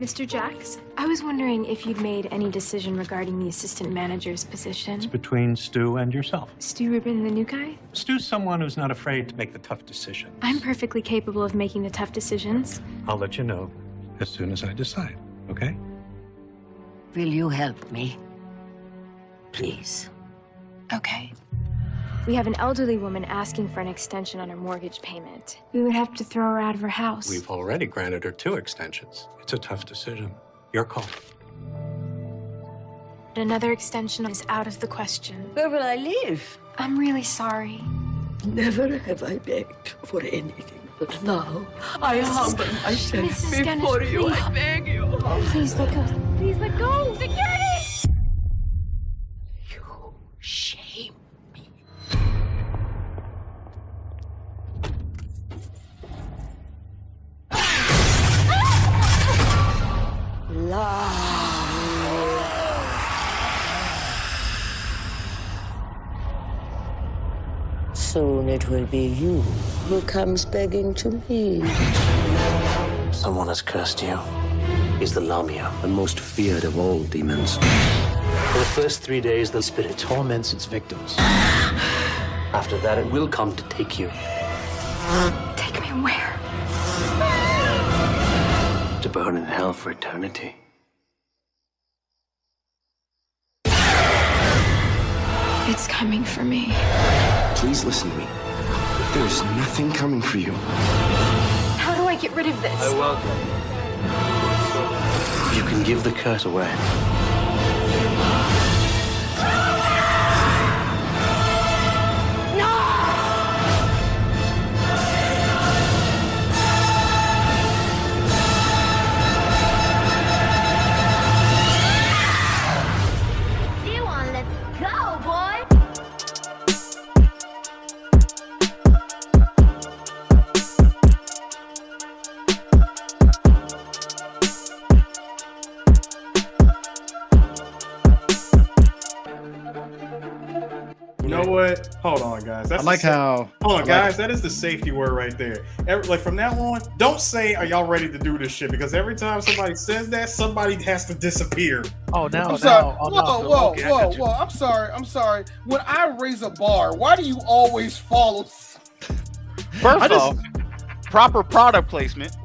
Mr. Jax, I was wondering if you'd made any decision regarding the assistant manager's position. It's between Stu and yourself. Stu Rubin, the new guy? Stu's someone who's not afraid to make the tough decisions. I'm perfectly capable of making the tough decisions. I'll let you know as soon as I decide, okay? Will you help me? Please. Okay. We have an elderly woman asking for an extension on her mortgage payment. We would have to throw her out of her house. We've already granted her 2 extensions. It's a tough decision. Your call. Another extension is out of the question. Where will I live? I'm really sorry. Never have I begged for anything, but now I humble myself Mrs. Ganesh, before you. please. I beg you. Please let go. Please let go. Security! You shame me. Soon it will be you who comes begging to me. Someone has cursed you. He's the Lamia, the most feared of all demons. For the first 3 days, the spirit torments its victims. After that, it will come to take you. Take me where? To burn in hell for eternity. It's coming for me. Please listen to me. There's nothing coming for you. How do I get rid of this? welcome. You can give the curse away. You know what? Hold on, guys. That's I like how. Hold on, guys. That is the safety word right there. Like from now on, don't say, "Are y'all ready to do this shit?" Because every time somebody says that, somebody has to disappear. Oh, no, I'm sorry. no. Whoa. I'm sorry. When I raise a bar, why do you always follow? First off, proper product placement.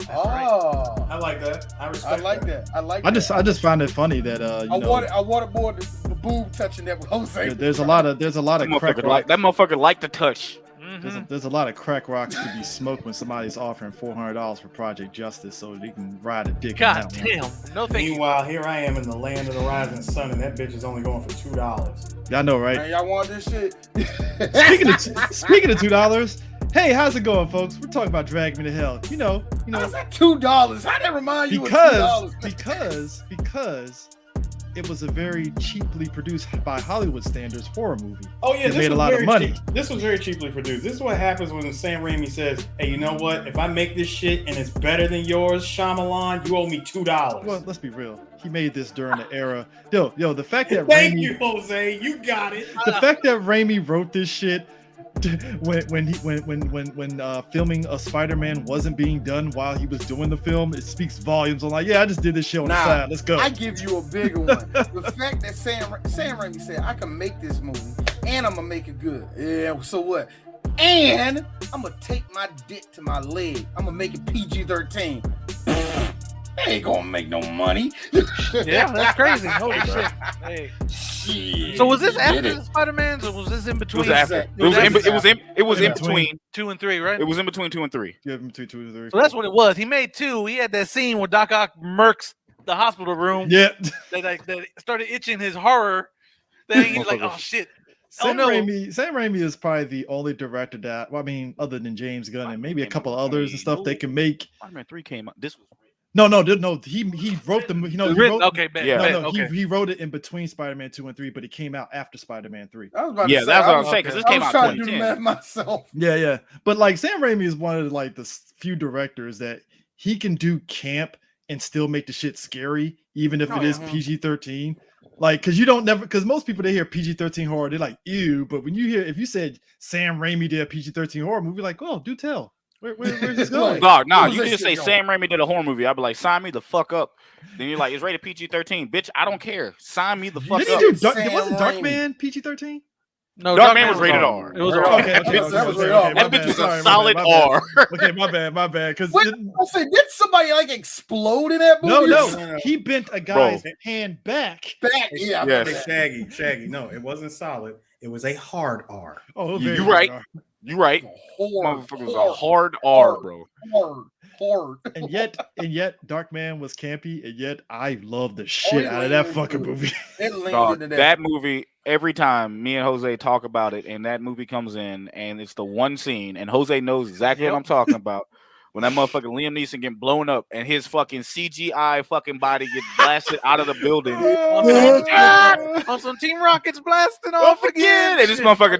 Oh, I like that. I respect. that. I just find it funny that I wanted more the boob touching that Jose. there's a lot of crack rock. That motherfucker like to touch. There's a lot of crack rocks to be smoked when somebody's offering $400 for Project Justice so they can ride a dick. God damn. No thank you. Meanwhile, here I am in the land of the rising sun, and that bitch is only going for $2. Y'all know, right? Man, y'all want this shit? Speaking of $2, hey, how's it going, folks? We're talking about Drag Me to Hell. You know. How's that $2? How that remind you of because it was a very cheaply produced by Hollywood standards horror movie. Oh yeah, it made a lot of money. This was very cheaply produced. This is what happens when Sam Raimi says, "Hey, you know what? If I make this shit and it's better than yours, Shyamalan, you owe me $2." Well, let's be real. He made this during the era. Yo, the fact that Thank you, Jose. You got it. The fact that Raimi wrote this shit when filming a Spider-Man wasn't being done while he was doing the film, it speaks volumes. I'm like, yeah, I just did this shit on the side. Let's go. I give you a bigger one. The fact that Sam Raimi said, I can make this movie and I'm gonna make it good. Yeah, so what? And I'm gonna take my dick to my leg. I'm gonna make it PG-13. That ain't gonna make no money. Yeah, that's crazy. Holy shit. Hey. Shit. So was this after Spider-Man's or was this in between? It was after. It was in between 2 and 3, right? It was in between 2 and 3. Yeah, between 2 and 3. So that's what it was. He made 2. He had that scene where Doc Ock murks the hospital room. Yeah. That started itching his horror thing. He's like, oh shit. Sam Raimi is probably the only director that, well, I mean, other than James Gunn and maybe a couple of others and stuff, they can make. Spider-Man 3 came out. This was. No. He wrote the. He wrote. Okay, bad. He wrote it in between Spider-Man 2 and 3, but it came out after Spider-Man 3. That's what I was saying because this came out 2010. Myself. Yeah. But like Sam Raimi is one of like the few directors that he can do camp and still make the shit scary, even if it is PG-13. Like, because most people they hear PG-13 horror, they're like, ew. But when you hear, if you said Sam Raimi did a PG-13 horror movie, like, oh, do tell. Where's this going? Dog, nah, Where's you can this just say shit Sam Raimi did a horror movie. I'd be like, sign me the fuck up. Then you're like, it's rated PG-13. Bitch, I don't care. Sign me the fuck Didn't up. he do Sam wasn't Raimi. Darkman PG-13? No, Darkman was rated R. It was Okay, R. that was rated okay, R. my That bitch bad, was sorry, a my solid bad, my bad. R. Okay, my bad. Because What? I said, did somebody like explode in that movie? no, he bent a guy's hand back. Back. Yeah, I Yes. remember that. Shaggy. No, it wasn't solid. It was a hard R. Oh, You very right. hard. You right. Hard, Motherfucker was a hard R, bro. hard. And yet, Darkman was campy, and yet I love the shit out of that fucking movie. It leaned Dog, into that movie, every time me and Jose talk about it, and that movie comes in, and it's the one scene, and Jose knows exactly what I'm talking about. When that motherfucking Liam Neeson get blown up, and his fucking CGI fucking body gets blasted out of the building. On some Team Rocket's blasting off again. And this motherfucker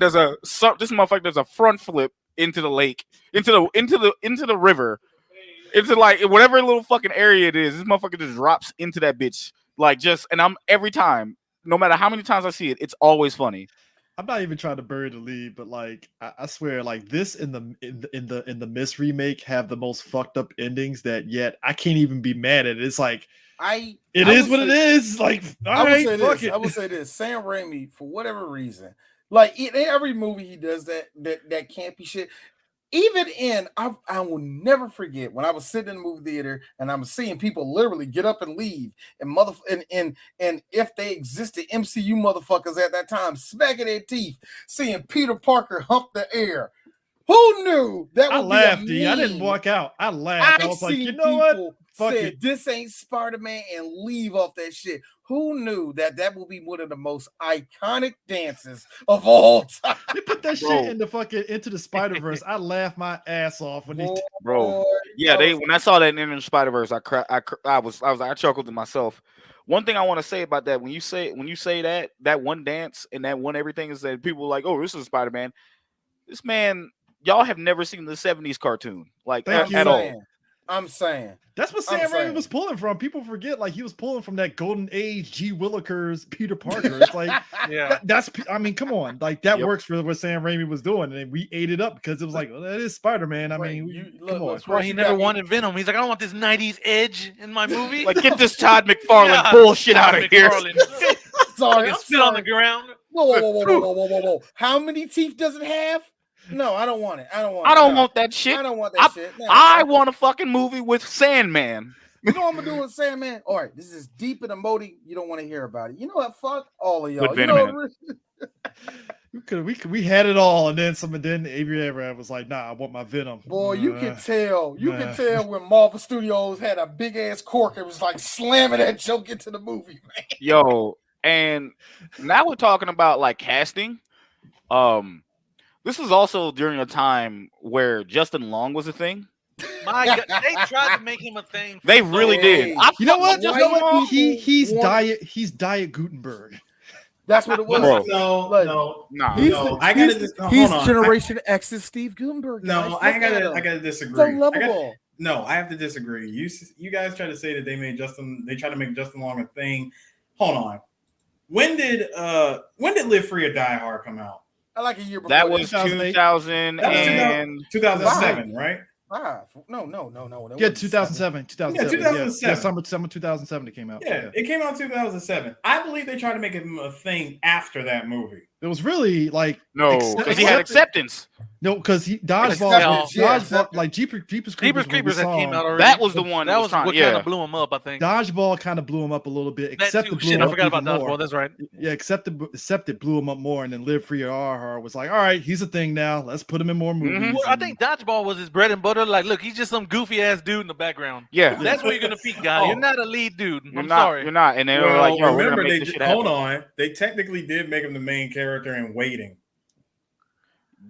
does a front flip into the lake, into the river, into like whatever little fucking area it is. This motherfucker just drops into that bitch, like just. And I'm every time, no matter how many times I see it, it's always funny. I'm not even trying to bury the lead, but like I swear, like this in the Mist remake have the most fucked up endings that yet I can't even be mad at it. It's like it is what it is. Like all right, fuck it. I would say this: Sam Raimi, for whatever reason, like in every movie he does that campy shit. Even in, I will never forget when I was sitting in the movie theater and I'm seeing people literally get up and leave, and if they existed, MCU motherfuckers at that time smacking their teeth, seeing Peter Parker hump the air. Who knew that would I laughed, be a D. I meme? didn't walk out. I laughed. I was like, you know what? Fuck Said it. this ain't Spider-Man and leave off that shit. Who knew that will be one of the most iconic dances of all time? They put that shit in the fucking Into the Spider-Verse. I laughed my ass off when they Yeah, when I saw that in the Spider-Verse, I chuckled to myself. One thing I want to say about that, when you say that one dance and that one everything is that people are like, oh, this is Spider-Man. This man, y'all have never seen the 70s cartoon, like at all. I'm saying that's what Sam Raimi was pulling from. People forget, like he was pulling from that golden age G. Willikers Peter Parker. It's like, that's. I mean, come on, like that works for what Sam Raimi was doing, and we ate it up because it was like, well, that is Spider-Man. I mean, come on. That's why he never wanted Venom. He's like, I don't want this '90s edge in my movie. Like, get this Todd McFarlane bullshit out of here. Sorry, spit on the ground. Whoa. How many teeth does it have? No, I don't want it. I don't want that shit. I don't want that shit. No, I want a fucking movie with Sandman. You know what I'm gonna do with Sandman? All right, this is deep in emoting. You don't want to hear about it. You know what? Fuck all of y'all. You know we had it all, and then Avery Everett was like, "Nah, I want my Venom." Boy, you can tell. You can tell when Marvel Studios had a big ass cork. It was like slamming that joke into the movie, man. Yo, and now we're talking about like casting. This was also during a time where Justin Long was a thing. My God, they tried to make him a thing. They really did. You know what? He's Diet Gutenberg. That's what it was. No. He's Generation X's Steve Gutenberg. No, I gotta disagree. I have to disagree. You guys try to say that they try to make Justin Long a thing. Hold on. When did Live Free or Die Hard come out? I like a year before. That was 2000 and 2007, right? No. Yeah, 2007. 2007. Yeah, summer 2007 it came out. Yeah, it came out in 2007. I believe they tried to make him a thing after that movie. It was really like because he had acceptance. No, because Dodgeball, like Jeepers Creepers that came out already. That was the one. That was what kind of blew him up, I think. Dodgeball kind of blew him up a little bit. I forgot about Dodgeball. That's right. Yeah, except it blew him up more, and then Live Free or Die Hard was like, all right, he's a thing now. Let's put him in more movies. Mm-hmm. Well, I think Dodgeball was his bread and butter. Like, look, he's just some goofy ass dude in the background. Yeah, that's where you're gonna peak, guy. You're not a lead dude. I'm sorry, you're not. And they were like, yo, remember hold on. They technically did make him the main character in Waiting.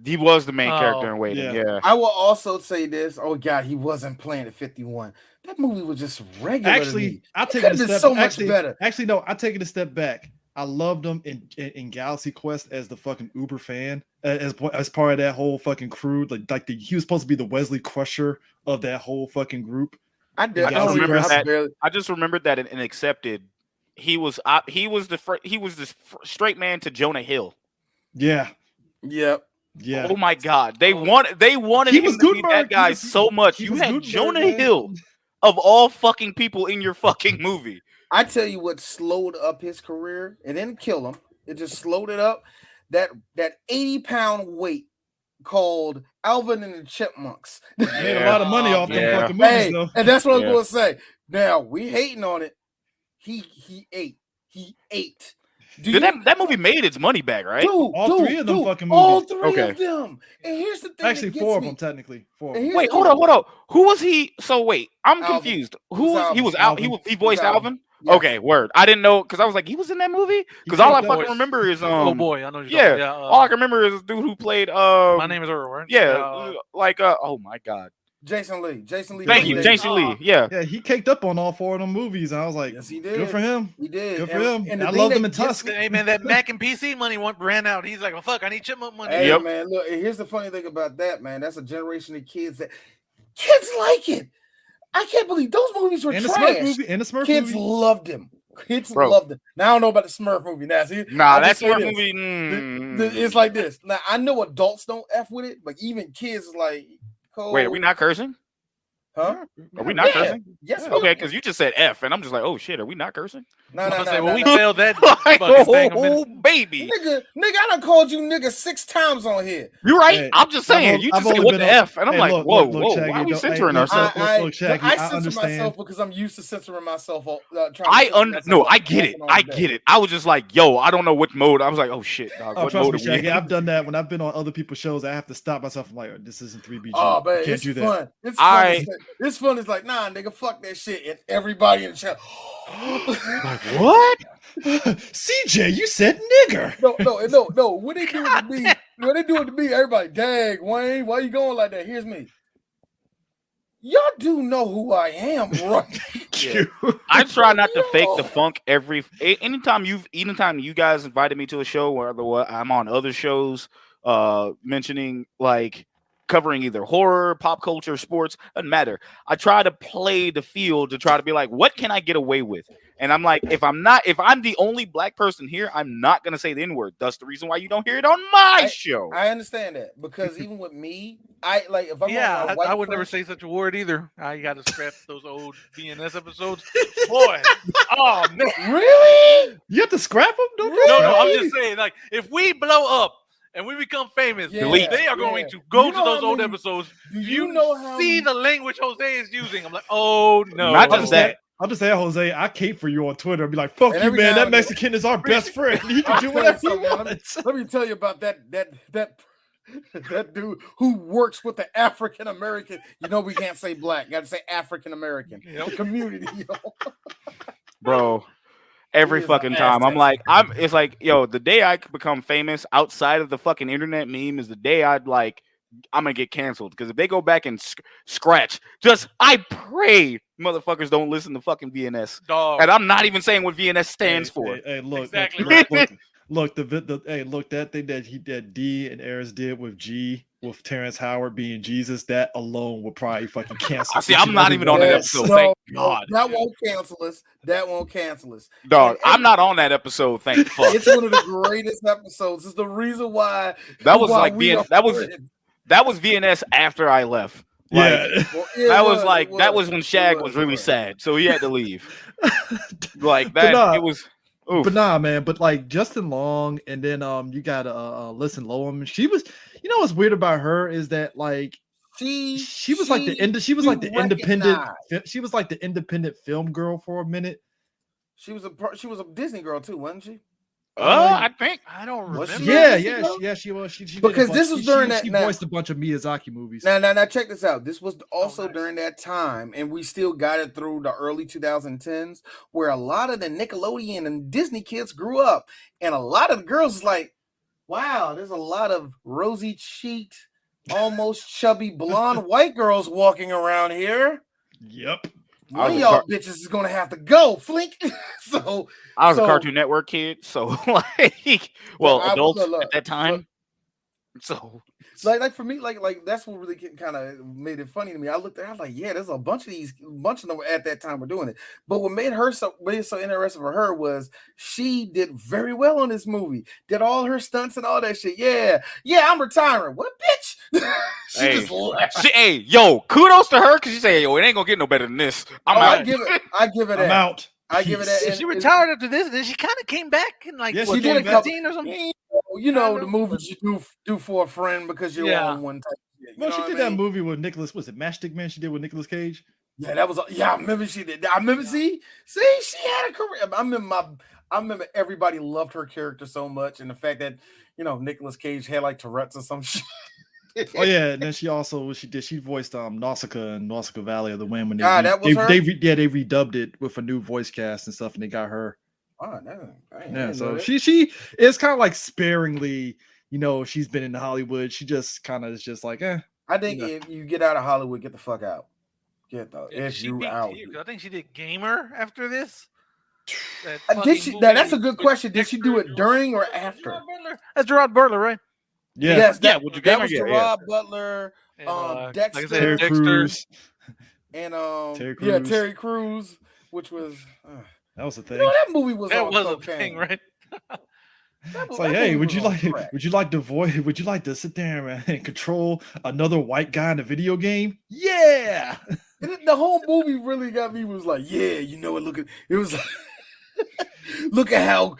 He was the main character in Waiting. Yeah. I will also say this. Oh God, he wasn't playing at 51. That movie was just regular. Actually, I'll take it a step. So much better. Actually, no, I take it a step back. I loved him in Galaxy Quest as the fucking Uber fan, as part of that whole fucking crew. He was supposed to be the Wesley Crusher of that whole fucking group. I just remembered that in Accepted, he was the straight man to Jonah Hill. Yeah. Yep. Yeah. Oh my God, they wanted He him was to be that Gutenberg. guy so much. You was had Gutenberg, Jonah man. Hill of all fucking people in your fucking movie. I tell you what slowed up his career. It didn't kill him. It just slowed it up. That 80-pound weight called Alvin and the Chipmunks. Made a lot of money off them Yeah. fucking movies, Hey, though. and that's what Yeah. I'm gonna say. Now we hating on it. He ate. He ate. That movie made its money back, right? All three of them fucking All movies. three Okay. of them. And here's the thing. Actually, that gets 4 of me. them, technically. 4 of And them. here's Wait, the- hold on. Who was he? So wait, I'm Alvin. confused. It Who was was he? Alvin. Was out? Alvin. He voiced Alvin. Alvin. Yes. Okay, word. I didn't know because I was like, he was in that movie. Because He all I came fucking up- remember is Oh boy, I know what you're yeah. talking about. All I can remember is this dude who played My name is Earl, right? yeah, like oh my God. Jason Lee. Thank you, played Jason David. Lee. Yeah. Yeah, he caked up on all 4 of them movies. And I was like, Yes, he did. good for him. He did. Good for him. And the I thing love that them in gets Tusk. me- Hey man, that Mac and PC money ran out. He's like, well, fuck, I need chipmunk money. Hey Yep. man, look. And here's the funny thing about that, man. That's a generation of kids that kids like it. I can't believe those movies were And the trash. Smurf movie. And the Smurf Kids movie. loved him. Kids Bro. loved him. Now I don't know about the Smurf movie. Now, see, Nah, I'll that's just say one this. movie. It's like this. Now I know adults don't f with it, but even kids like. Wait, are we not cursing? Huh? Are we not Yeah. cursing? Yes. we Okay, are. because you just said F, and I'm just like, oh shit, are we not cursing? No, I'm no, gonna say, no, well, no, we no. failed that Like, fucking thing a oh, minute. baby. Nigga, I done called you nigga 6 times on here. You're right. Hey, I'm just saying. I've You I've just said only what been the on- F, and I'm Hey, like, look, whoa, look, whoa, Shaggy, why are we don't- hey, censoring look, ourselves? Look, Shaggy, I censor understand. myself because I'm used to censoring myself. I get it. I get it. I was just like, yo, I don't know which mode. I was like, oh shit, dog. Oh, What trust mode me, are we Shaggy. in? I've done that when I've been on other people's shows. I have to stop myself. I'm like, this isn't 3BG. Oh, man, Can't it's do that. fun. It's fun. It's fun. It's like, nah, nigga, fuck that shit. And everybody in the chat. Like, what? CJ, you said nigger. No. When they do it to me, everybody, dang, Wayne, why you going like that? Here's me. Y'all do know who I am, right? Yeah. I try not to fake the funk anytime you guys invited me to a show where I'm on other shows mentioning like covering either horror, pop culture, sports, doesn't matter. I try to play the field to try to be like, what can I get away with? And I'm like, if I'm the only black person here, I'm not gonna say the N-word. That's the reason why you don't hear it on my show. I understand that because even with me, I like if I'm Yeah, on my white I would never friends- say such a word either. I got to scrap those old BNS episodes. Boy, oh man, Really? You have to scrap them? Don't you? no, Scrap I'm 'em? just saying, like, if we blow up and we become famous, Yeah, they are going yeah. to go You to know those how old many- episodes. Do you know how see many- the language Jose is using? I'm like, oh no, Not I'll just just that. say, I'll just say, Jose, I cape for you on Twitter. I'll be like, fuck And you, every man. now That and then- Mexican is our best friend. He can I'll do tell you whatever he something, man. wants. Let me tell you about that dude who works with the African American. You know we can't say black. Got to say African American. The community, yo. Bro. Every He is fucking an time. I'm asset. like, it's like, yo, the day I become famous outside of the fucking internet meme is the day I'm gonna get canceled. Because if they go back and scratch, I pray motherfuckers don't listen to fucking VNS. dog. And I'm not even saying what VNS stands for. Hey, look, Exactly. look, that thing that D and Aris did with G with Terrence Howard being Jesus, that alone would probably fucking cancel. See, I'm not even on that episode. Thank God. That won't cancel us. That won't cancel us. Dog, And I'm not on that episode. Thank fuck. It's one of the greatest episodes. It's the reason why That was why like we being are friends. that was VNS after I left. Like, Yeah. Well, it that was like it that was when Shag it was really it sad, so he had to leave. Like But that, nah, it was. Oof. But nah, man. But like Justin Long, and then you got Listen Loam. She was, you know, what's weird about her is that like she was like the independent. She was like the independent film girl for a minute. She was a Disney girl too, wasn't she? I think I don't Was remember. she? Yeah, she was. She did a Because bunch- this was she- during she, that- She now- voiced a bunch of Miyazaki movies. Now, check this out. This was also nice. during that time, and we still got it through the early 2010s, where a lot of the Nickelodeon and Disney kids grew up, and a lot of the girls is like, wow, there's a lot of rosy-cheeked, almost chubby blonde white girls walking around here. Yep. One of y'all bitches is gonna have to go, flink. So I was a so- Cartoon Network kid, so like, well, I- adults look, at that time. So like for me, like that's what really kind of made it funny to me. I looked at, I was like, yeah, there's a bunch of them at that time were doing it. But what made it so interesting for her was she did very well on this movie. Did all her stunts and all that shit. Yeah, I'm retiring. What, bitch? She just left. Hey, yo, kudos to her because she said, yo, it ain't gonna get no better than this. I'm out. I give it that. I'm out. I give it that. She retired after this, and then she kind of came back in like she did a couple or something. You know the movies you do for a friend because you're on one type. Well, she did that movie with Nicholas. Was it Matchstick Man? She did with Nicolas Cage. Yeah, that was. I remember she did. I remember. See, she had a career. I remember everybody loved her character so much, and the fact that Nicolas Cage had like Tourette's or some shit. Oh yeah, and then she voiced Nausicaa in Nausicaa Valley of the Wind when they they redubbed it with a new voice cast and stuff, and they got her. Oh no! Yeah, so she is kind of like sparingly, she's been in Hollywood. She just kind of is just like, eh. I think if you get out of Hollywood, get the fuck out. Get the out. I think she did Gamer after this. That's a good question. Did she do it during or after? That's Gerard Butler, right? Yeah. Yes, that was Gerard Butler, Dexter, like Terry Crews, and Terry Crews, which was that was a thing. That movie was a thing, right? It's like, hey, would you like to sit there and control another white guy in a video game? Yeah. And the whole movie really got me was like, yeah, it was like look at how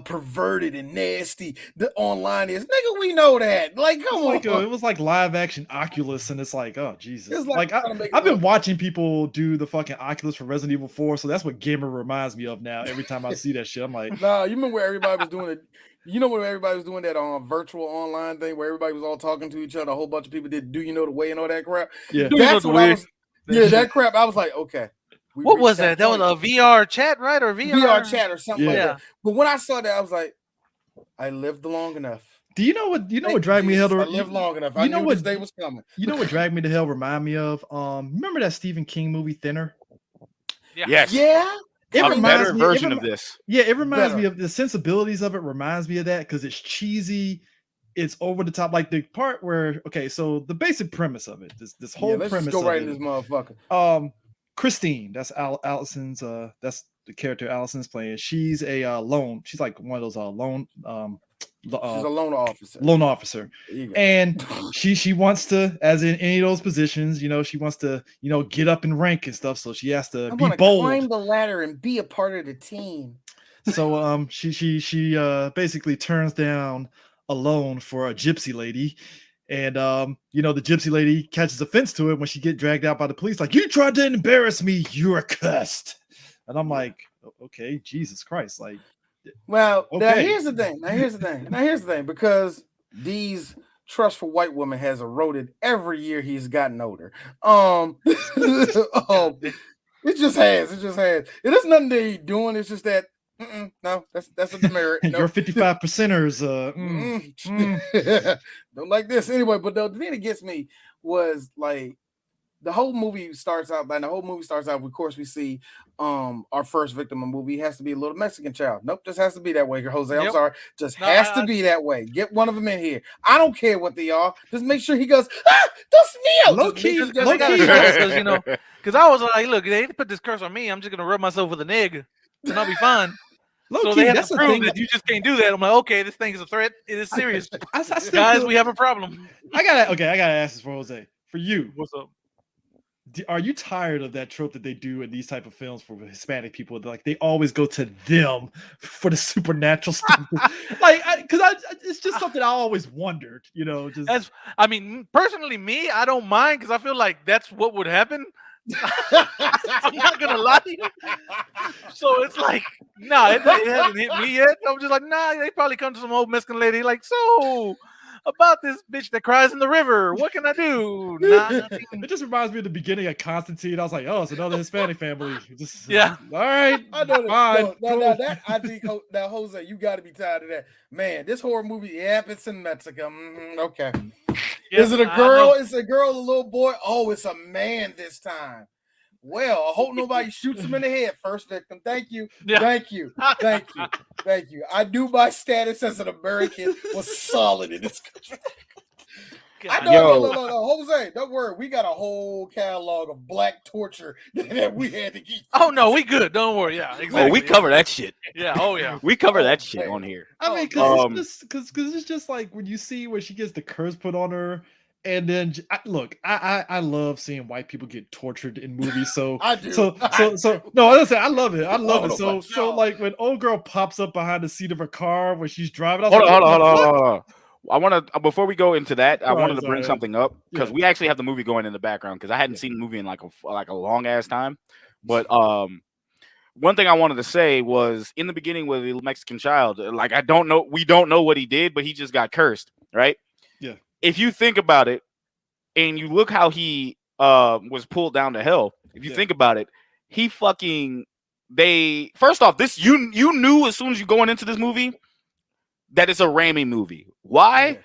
perverted and nasty the online is. Nigga, we know that. Like, come on. It was like live action Oculus, and it's like, oh Jesus. It's like I've been watching people do the fucking Oculus for Resident Evil 4, so that's what Gamer reminds me of now. Every time I see that shit, I'm like, nah, you remember where everybody was doing it? You know when everybody was doing that virtual online thing where everybody was all talking to each other, a whole bunch of people did Do You Know the Way and all that crap? Yeah. That's what I was. Yeah, that crap. I was like, okay. What was that? That was a VR chat, right? Or VR chat or something like that. But when I saw that, I was like, I lived long enough. Do you know what dragged me to hell? I lived long enough. I knew this day was coming. You know what dragged me to hell remind me of? Remember that Stephen King movie Thinner? Yeah. Yes. Yeah. A better version of this. Yeah, it reminds me of the sensibilities of it. Reminds me of that because it's cheesy, it's over the top. Like the part where so the basic premise of it, this whole let's premise. Just go right in this motherfucker. Christine, that's Allison's. That's the character Allison's playing. She's a loan. She's like one of those loan. She's a loan officer. Loan officer, and she wants to, as in any of those positions, she wants to, get up in rank and stuff. So she has to be bold, climb the ladder, and be a part of the team. So she basically turns down a loan for a gypsy lady. And the gypsy lady catches offense to it when she get dragged out by the police. Like, you tried to embarrass me, you're cursed. And I'm like, okay, Jesus Christ. Like, well, now here's the thing. Because these trust for white women has eroded every year he's gotten older. It just has. It has nothing that he's doing. It's just that. No, that's a demerit. You're 55 percenters. Don't like this anyway. But the thing that gets me was like the whole movie starts out. Of course, we see our first victim of the movie has to be a little Mexican child. Nope, just has to be that way, Jose. I'm sorry, has to be that way. Get one of them in here. I don't care what they are. Just make sure he goes. That's me. Low key, because I was like, look, they put this curse on me. I'm just gonna rub myself with a nigga, and I'll be fine. So they have to prove that you just can't do that. I'm like, okay, this thing is a threat. It is serious. Guys, we have a problem. I gotta ask this for Jose. For you, what's up? Are you tired of that trope that they do in these type of films for Hispanic people? Like they always go to them for the supernatural stuff. It's just something I always wondered. Personally, I don't mind because I feel like that's what would happen. I'm not gonna lie to you. So it's like, it hasn't hit me yet. I'm just like, they probably come to some old Mexican lady like, so about this bitch that cries in the river, what can I do? It just reminds me of the beginning of Constantine. I was like, oh, it's another Hispanic family. All right. I know that. I think now, Jose, you got to be tired of that. Man, this horror movie, it's in Mexico. Okay. Is it a girl? It's a girl, a little boy? Oh, it's a man this time. Well, I hope nobody shoots him in the head. First victim. Thank you. Yeah. Thank you. Thank you. I knew my status as an American was solid in this country. I know, no, Jose, don't worry. We got a whole catalog of black torture that we had to keep. Oh no, we good. Don't worry. Yeah, exactly. Oh, we cover that shit. Yeah. Oh yeah. We cover that shit on here. I mean, because it's just like when you see where she gets the curse put on her, and then I love seeing white people get tortured in movies. So I do. So no, I love it. I love it. So like when old girl pops up behind the seat of her car when she's driving. Hold on. I want to before we go into that, I wanted to bring something up because we actually have the movie going in the background because I hadn't seen the movie in like a long ass time. But one thing I wanted to say was in the beginning with the Mexican child, like we don't know what he did, but he just got cursed, right? Yeah. If you think about it, and you look how he was pulled down to hell. If you think about it, he fucking first off, this you knew as soon as you going into this movie that it's a Raimi movie. Why? Yeah.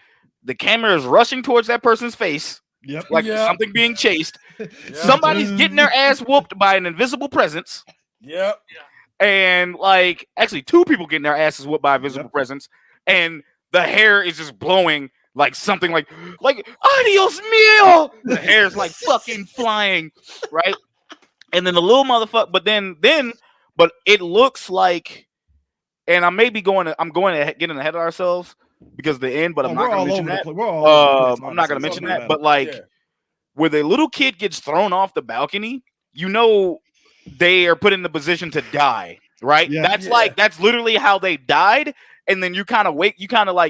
The camera is rushing towards that person's face. Yep. Like something being chased. Yep. Somebody's getting their ass whooped by an invisible presence. Yep. And like actually two people getting their asses whooped by a visible presence. And the hair is just blowing like something like adios mio. The hair's like fucking flying. Right. And then the little motherfucker, but it looks like, and I'm getting ahead of ourselves because of the end, but I'm not going to mention that. I'm not going to mention that, but like where the little kid gets thrown off the balcony, you know, they are put in the position to die, right? Yeah, that's literally how they died. And then you kind of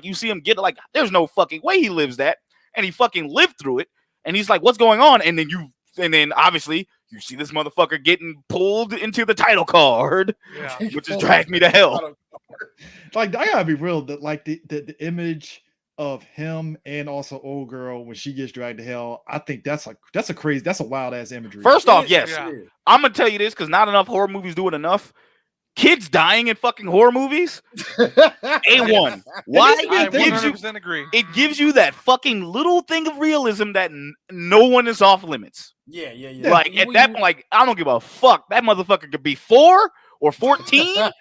you see him get like, there's no fucking way he lives that. And he fucking lived through it. And he's like, what's going on? And then obviously you see this motherfucker getting pulled into the title card, which just dragged me to hell. Like I gotta be real, that like the image of him and also old girl when she gets dragged to hell, I think that's a wild ass imagery. First off, yes, I'm gonna tell you this because not enough horror movies do it enough. Kids dying in fucking horror movies, A1. Why? It gives you that fucking little thing of realism that no one is off limits. Yeah. Like at that point, like I don't give a fuck. That motherfucker could be 4 or 14.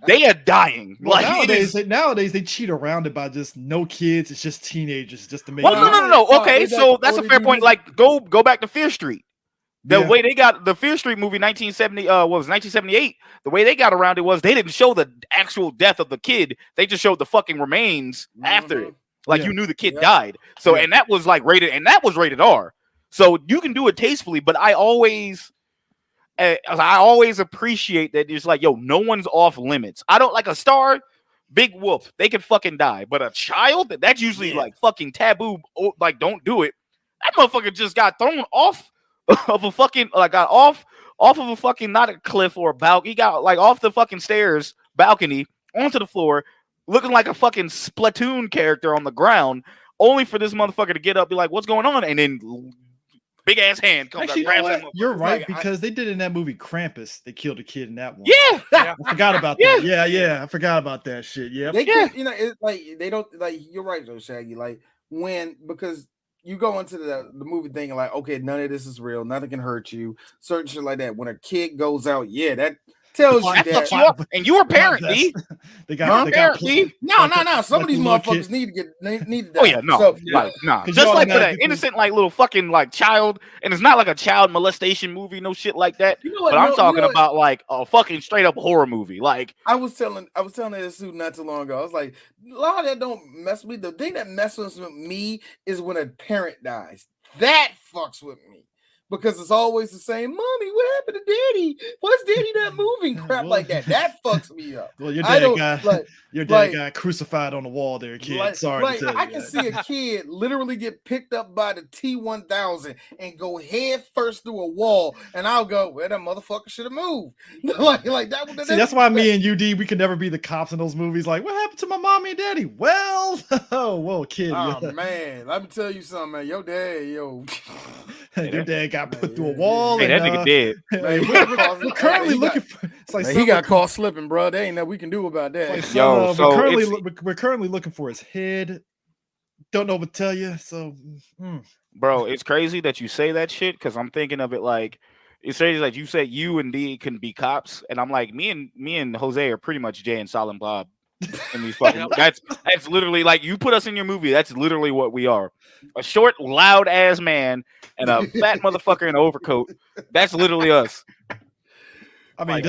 They are dying. Well, like nowadays they cheat around it by just no kids. It's just teenagers, just to make. Well, no. Okay, so that's a fair point. Like go back to Fear Street. The way they got the Fear Street movie 1978, the way they got around it was they didn't show the actual death of the kid. They just showed the fucking remains after it. Like you knew the kid died. So and that was like rated, and that was rated R. So you can do it tastefully, but I always appreciate that it's like, yo, no one's off limits. I don't like a star, big whoop. They can fucking die. But a child, that's usually like fucking taboo. Like, don't do it. That motherfucker just got thrown off of a fucking got off of a fucking not a cliff or a balcony. He got like off the fucking stairs balcony onto the floor, looking like a fucking Splatoon character on the ground, only for this motherfucker to get up, be like, "What's going on?" And then big ass hand comes Actually, up. You're right, because they did in that movie Krampus. They killed a kid in that one. Yeah, I forgot about that. Yeah, I forgot about that shit. Yeah, it's like they don't like. You're right though, Shaggy. Like because you go into the movie thinking like, okay, none of this is real, nothing can hurt you, certain shit like that. When a kid goes out, that tells you that. And you were a parent, D. They got D. No. Some of these motherfuckers need to die. Oh yeah, no, just like for that innocent, like little fucking like child, and it's not like a child molestation movie, no shit like that. You know what, but I'm talking about like a fucking straight up horror movie. Like I was telling that suit not too long ago. I was like, a lot of that don't mess with me. The thing that messes with me is when a parent dies. That fucks with me. Because it's always the same. Mommy, what happened to Daddy? Why's Daddy not moving? Crap like that. That fucks me up. Well, your dad got crucified on the wall there, kid. Sorry to tell you. I can see a kid literally get picked up by the T-1000 and go head first through a wall, and I'll go, well, that motherfucker should have moved. like that. See, that's why me and UD, we could never be the cops in those movies. Like, what happened to my mommy and daddy? Well, whoa, kid. Oh man, let me tell you something, man. Your dad, your dad got put through a wall. Hey, that nigga dead. We're currently looking for. It's like he got caught slipping, bro. There ain't nothing we can do about that. Like, we're currently looking for his head. Don't know what to tell you. So, bro, it's crazy that you say that shit because I'm thinking of it like it's crazy. Like you said, you and D can be cops, and I'm like, me and Jose are pretty much Jay and Silent Bob in these fucking. That's literally like you put us in your movie. That's literally what we are. A short, loud ass man and a fat motherfucker in an overcoat. That's literally us. I mean, Like,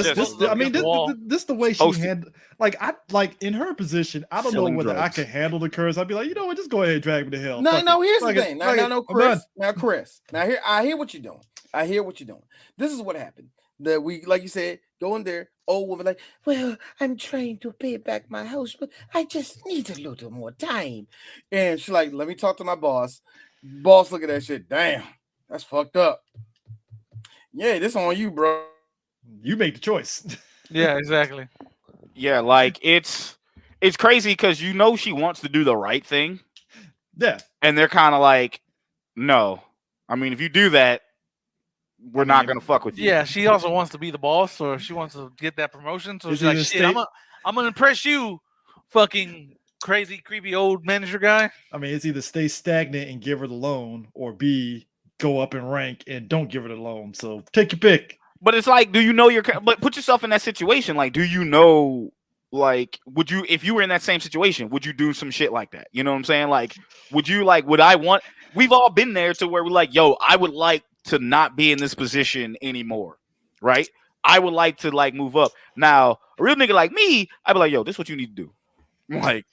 this the way she handled. Like in her position, I don't know whether I can handle the curse. I'd be like, you know what, just go ahead and drag me to hell. No, here's the thing. Chris. Now here, I hear what you're doing. This is what happened. That we, like you said, go in there. Old woman, like, well, I'm trying to pay back my house, but I just need a little more time. And she's like, let me talk to my boss. Boss, look at that shit. Damn, that's fucked up. Yeah, this on you, bro. You make the choice. Yeah, exactly. Yeah, like it's crazy because you know she wants to do the right thing. Yeah. And they're kind of like, no. I mean, if you do that, we're not gonna fuck with you. Yeah, she also wants to be the boss, or she wants to get that promotion. So she's like, shit, I'm gonna impress you, fucking crazy, creepy old manager guy. I mean, it's either stay stagnant and give her the loan, or B, go up in rank and don't give her the loan. So take your pick. But it's like, do you know but put yourself in that situation. Like, do you know, like, would you, if you were in that same situation, would you do some shit like that? You know what I'm saying? Like, we've all been there to where we're like, yo, I would like to not be in this position anymore. Right? I would like to like move up. Now, a real nigga like me, I'd be like, yo, this is what you need to do. I'm like,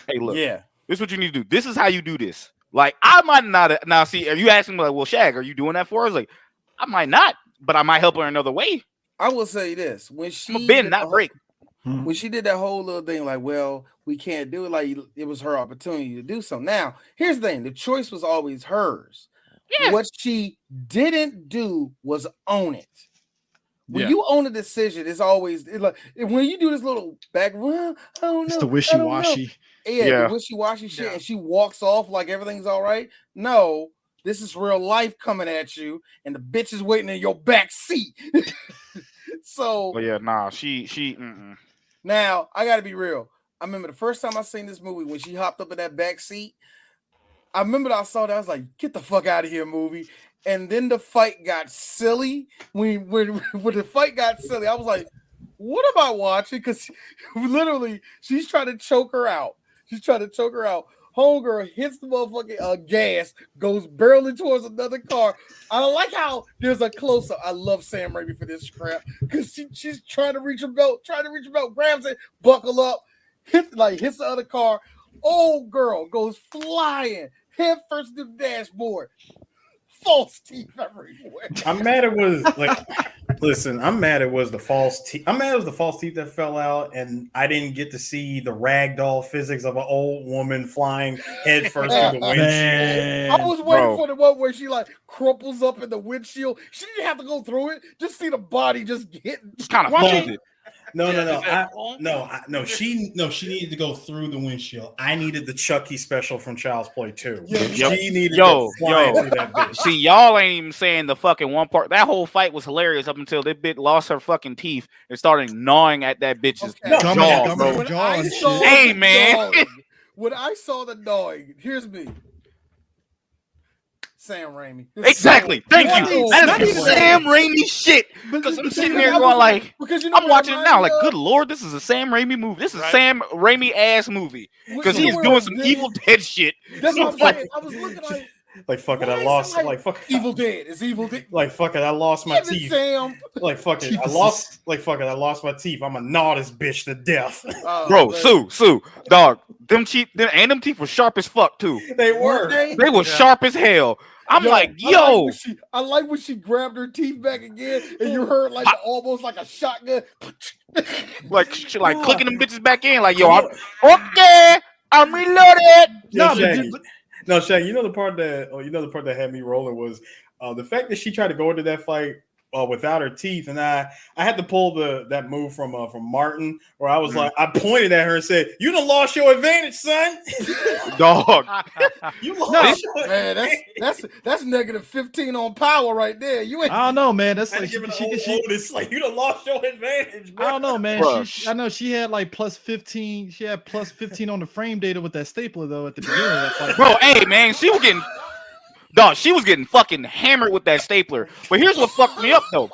hey, look, this is what you need to do. This is how you do this. Like, I might not, now see, are you asking me like, well, Shag, are you doing that for us? Like, I might not, but I might help her another way. I will say this: when she bend, not break. When she did that whole little thing, like, well, we can't do it. Like, it was her opportunity to do so. Now, here's the thing: the choice was always hers. Yeah. What she didn't do was own it. When you own a decision, it's always like when you do this little back. Well, I don't know. It's the wishy-washy. Yeah, the wishy-washy shit, and she walks off like everything's all right. No. This is real life coming at you, and the bitch is waiting in your back seat. So, well, yeah, nah, she. Now I gotta be real. I remember the first time I seen this movie when she hopped up in that back seat. I remember I saw that. I was like, "Get the fuck out of here, movie!" And then the fight got silly. When the fight got silly, I was like, "What am I watching?" Because literally, she's trying to choke her out. Homegirl hits the motherfucking gas, goes barreling towards another car. I don't like how there's a close-up. I love Sam Raimi for this crap because she's trying to reach her belt, grabs it, buckle up, hits the other car. Old girl goes flying, head first to the dashboard. False teeth everywhere. I'm mad it was like, listen, I'm mad it was the false teeth. I'm mad it was the false teeth that fell out, and I didn't get to see the ragdoll physics of an old woman flying head first through the windshield. I was waiting for the one where she like crumples up in the windshield. She didn't have to go through it. Just see the body just getting kind of folded. No. She needed to go through the windshield. I needed the Chucky special from Child's Play 2. She needed to fly through that bitch. See, y'all ain't even saying the fucking one part. That whole fight was hilarious up until that bitch lost her fucking teeth and started gnawing at that bitch's jaw, bro. Hey, man. When I saw the gnawing, here's me. Sam Raimi. Exactly. Thank you. That is Sam Raimi shit. Because I'm sitting there going like, I'm watching it now. Like, good Lord, this is a Sam Raimi movie. This is a Sam Raimi ass movie. Because he's doing some Evil Dead shit. That's what I'm saying. I was looking like fuck it, I lost. Like fuck Evil Dead. It's Evil Dead. Like fuck it, I lost my teeth. Sam. Like fuck it, I lost. Like fuck it, I lost my teeth. I'm gonna gnaw this bitch to death. Bro, Sue, dog. Them teeth were sharp as fuck too. They were. They were sharp as hell. I'm like, yo. I like when she grabbed her teeth back again, and you heard like almost like a shotgun. like clicking them bitches back in. Like, yo, I'm reloaded. No, Shaq, you know the part that had me rolling was the fact that she tried to go into that fight without her teeth, and I had to pull that move from Martin, where I was like, I pointed at her and said, "You done lost your advantage, son." Dog. You lost your man. That's negative 15 on power right there. You ain't. I don't know, man. That's like it's like you done lost your advantage, bro. I don't know, man. I know she had like plus 15. She had plus 15 on the frame data with that stapler though at the beginning of that fight. Bro, hey man, she was getting. Dog, she was getting fucking hammered with that stapler. But here's what fucked me up though.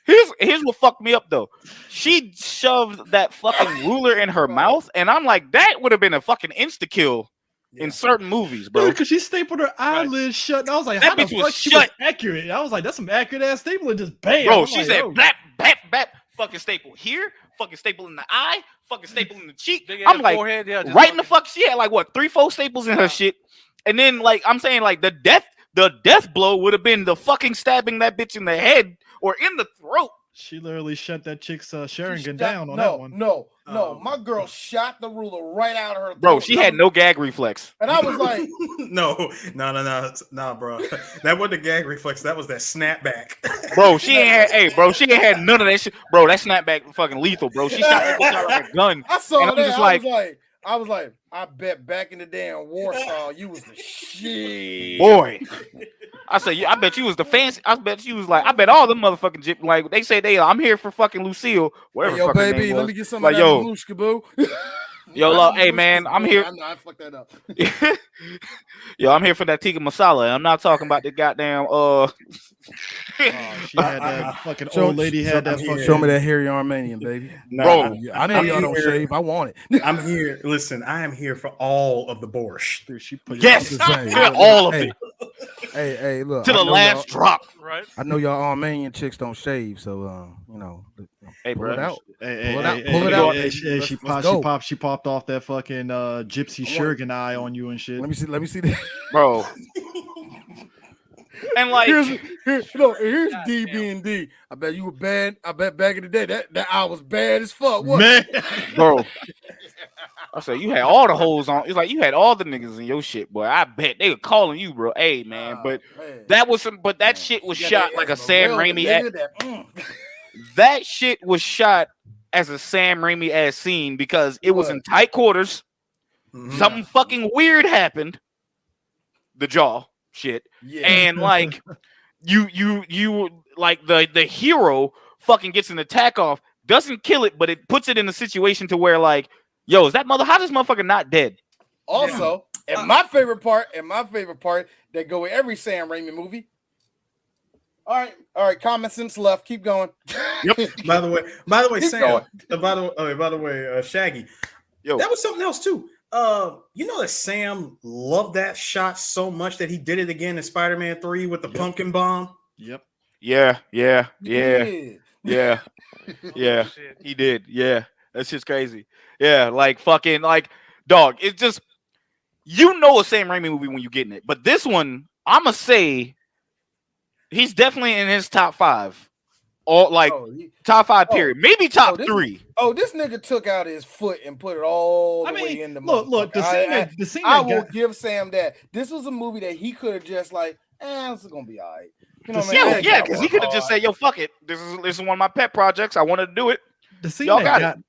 Here's what fucked me up though. She shoved that fucking ruler in her mouth, and I'm like, that would have been a fucking insta kill in certain movies, bro. Because she stapled her eyelids shut. And I was like, That how the bitch was fuck she shut. was accurate? I was like, that's some accurate ass stapling. Just bam. Bro, I'm she like, said yo. bap, bap, bap, fucking staple here, fucking staple in the eye, fucking staple in the cheek. Big I'm ass like, forehead, yeah, just right in the fuck. She had like what 3-4 staples in her shit, and then like I'm saying like the death blow would have been the fucking stabbing that bitch in the head or in the throat. She literally shut that chick's Sharingan Shot- down on no, that one. No, my girl shot the ruler right out of her throat. Bro, she had no gag reflex. And I was like, no, bro. That wasn't a gag reflex. That was that snapback. Bro, she ain't had none of that shit. Bro, that snapback fucking lethal, bro. She shot that bitch out like a gun. I saw and I'm that. just I was like, I bet back in the day in Warsaw, you was the shit. Boy. I said, I bet you was the fancy. I bet you was like, I bet all them motherfucking jip, like they say I'm here for fucking Lucille, whatever. Hey, yo, fucking baby, name let was. me get some like, of that yo, mamushka, boo. yo, look, hey man, I'm here. I know I fucked that up. Yo, I'm here for that tikka masala. I'm not talking about the goddamn She had that fucking old lady had that fucking. Show me that hairy Armenian, baby. Bro, I know y'all don't shave. I want it. I'm here. Listen, I am here for all of the borscht. Dude, she put yes, all of it. Hey, look. To the last drop. Right. I know y'all Armenian chicks don't shave, so you know. Hey, pull bro. it out. Pull it out. She popped off that fucking gypsy Shuriken eye on you and shit. Let me see that. Bro. And like here's DB and D. I bet you were bad. I bet back in the day that I was bad as fuck. What? Man. Bro. I said you had all the hoes on. It's like you had all the niggas in your shit, boy. I bet they were calling you, bro. Hey man, but man. that was some. But that shit was shot like a Sam Raimi. That shit was shot as a Sam Raimi ass scene because it was in tight quarters. Mm-hmm. Something fucking weird happened. The jaw shit, and like you like the hero fucking gets an attack off, doesn't kill it, but it puts it in a situation to where like. Yo, is that how this motherfucker not dead? Also, and my favorite part, that go with every Sam Raimi movie. All right, common sense left. Keep going. Yep. By the way, Sam. By the way, Shaggy. Yo, that was something else too. You know that Sam loved that shot so much that he did it again in Spider-Man 3 with the pumpkin bomb. Yep. Yeah. He did. Yeah. That's just crazy. Yeah, like fucking like dog. It's just a Sam Raimi movie when you getting it. But this one, I'ma say he's definitely in his top 5. Or like top 5 period. Maybe top 3. This nigga took out his foot and put it all the way in the look, the scene I will give Sam that. This was a movie that he could have just like, this is gonna be all right. You know what I mean? Yeah, because he could have just said, yo, fuck it. This is one of my pet projects. I wanted to do it. The scene Y'all that got it.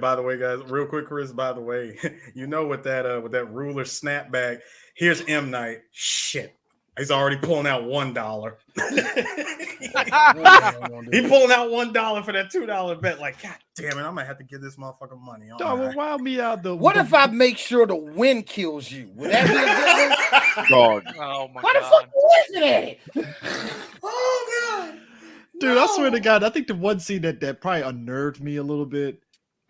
By the way, guys, real quick, Chris. By the way, you know with that ruler snapback, here's M Night. Shit, he's already pulling out $1. He pulling out $1 for that $2 bet. Like, god damn it, I'm gonna have to give this motherfucker money. Dog, wow me out the. What if I make sure the wind kills you? Would that be a good one? Dog. Oh my Why god. the fuck was it at? Oh god. Dude, I swear to God, I think the one scene that probably unnerved me a little bit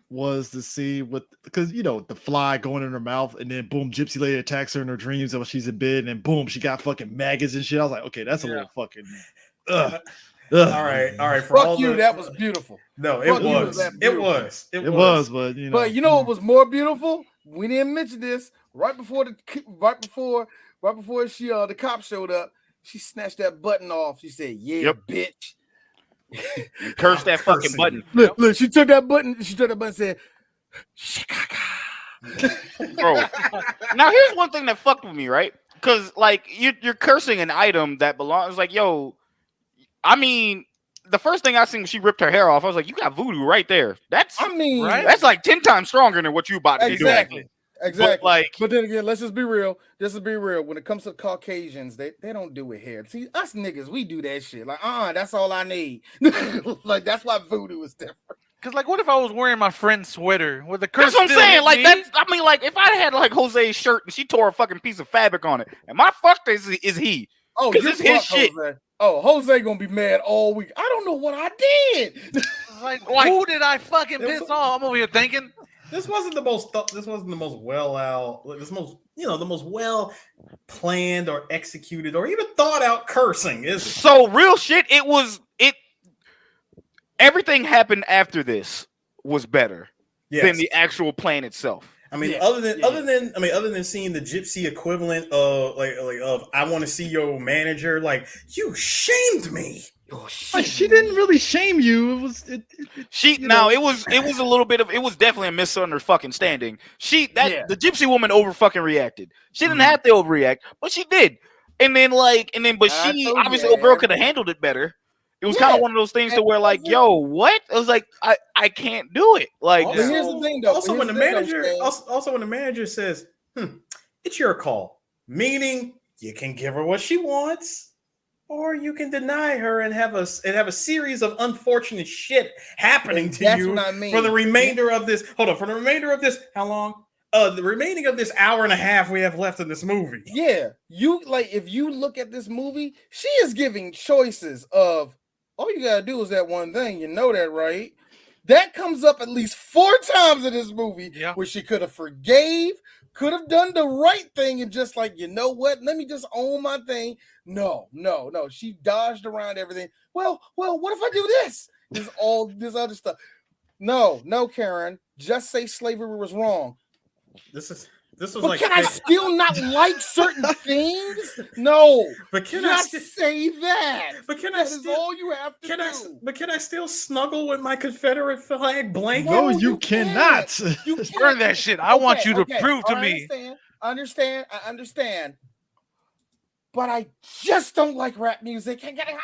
was the scene with, because the fly going in her mouth, and then boom, Gypsy Lady attacks her in her dreams while she's in bed, and then boom, she got fucking maggots and shit. I was like, okay, that's a little fucking. All right. Fuck you. That was beautiful. No, it was. It was. But But you know what was more beautiful? We didn't mention this right before she the cop showed up. She snatched that button off. She said, "Yeah, bitch." Curse that fucking button. Look, she took that button. And said, "Chicago." Bro. Now here's one thing that fucked with me, right? Because like you're cursing an item that belongs. Like, yo, I mean, the first thing I seen when she ripped her hair off, I was like, you got voodoo right there. That's like 10 times stronger than what you about to do. Exactly. But then again, let's just be real. When it comes to Caucasians, they don't do it here. See, us niggas, we do that shit. Like, that's all I need. Like, that's why voodoo is different. Because, like, what if I was wearing my friend's sweater with the curse? That's what I'm saying. Like that's. I mean, like if I had like Jose's shirt and she tore a fucking piece of fabric on it, and my fuck is he? Oh, because you it's his fuck shit. Jose. Oh, Jose gonna be mad all week. I don't know what I did. Like, who did I fucking piss off? I'm over here thinking this wasn't the most. This wasn't the most well out. This most, the most well planned or executed or even thought out cursing. Is it? So real shit. It was it. Everything happened after this was better than the actual plan itself. I mean, other than seeing the gypsy equivalent of of I want to see your manager, like you shamed me. Like, she didn't really shame you. It was a little bit of it was definitely a misunderstanding. The gypsy woman over fucking reacted. She didn't have to overreact, but she did. But she obviously old girl could have handled it better. It was kind of one of those things to where like, yo, what? It was like I can't do it. Like here's the thing though. Also when the manager says, it's your call. Meaning you can give her what she wants, or you can deny her and have a series of unfortunate shit happening to you for the remainder of this. Hold on, for the remainder of this, how long? The remaining of this hour and a half we have left in this movie. Yeah, if you look at this movie, she is giving choices of all you gotta do is that one thing. You know that, right? That comes up at least 4 times in this movie where she could have forgave, could have done the right thing, and just like, you know what? Let me just own my thing. No. She dodged around everything. Well, what if I do this? There's all this other stuff. No, Karen. Just say slavery was wrong. But can I still not like certain things? No. But can I say that? But can that I is still, all you have to do. But can I still snuggle with my Confederate flag blanket? No, you cannot. You burn that shit. I want you to prove to me. I understand. But I just don't like rap music. Can I?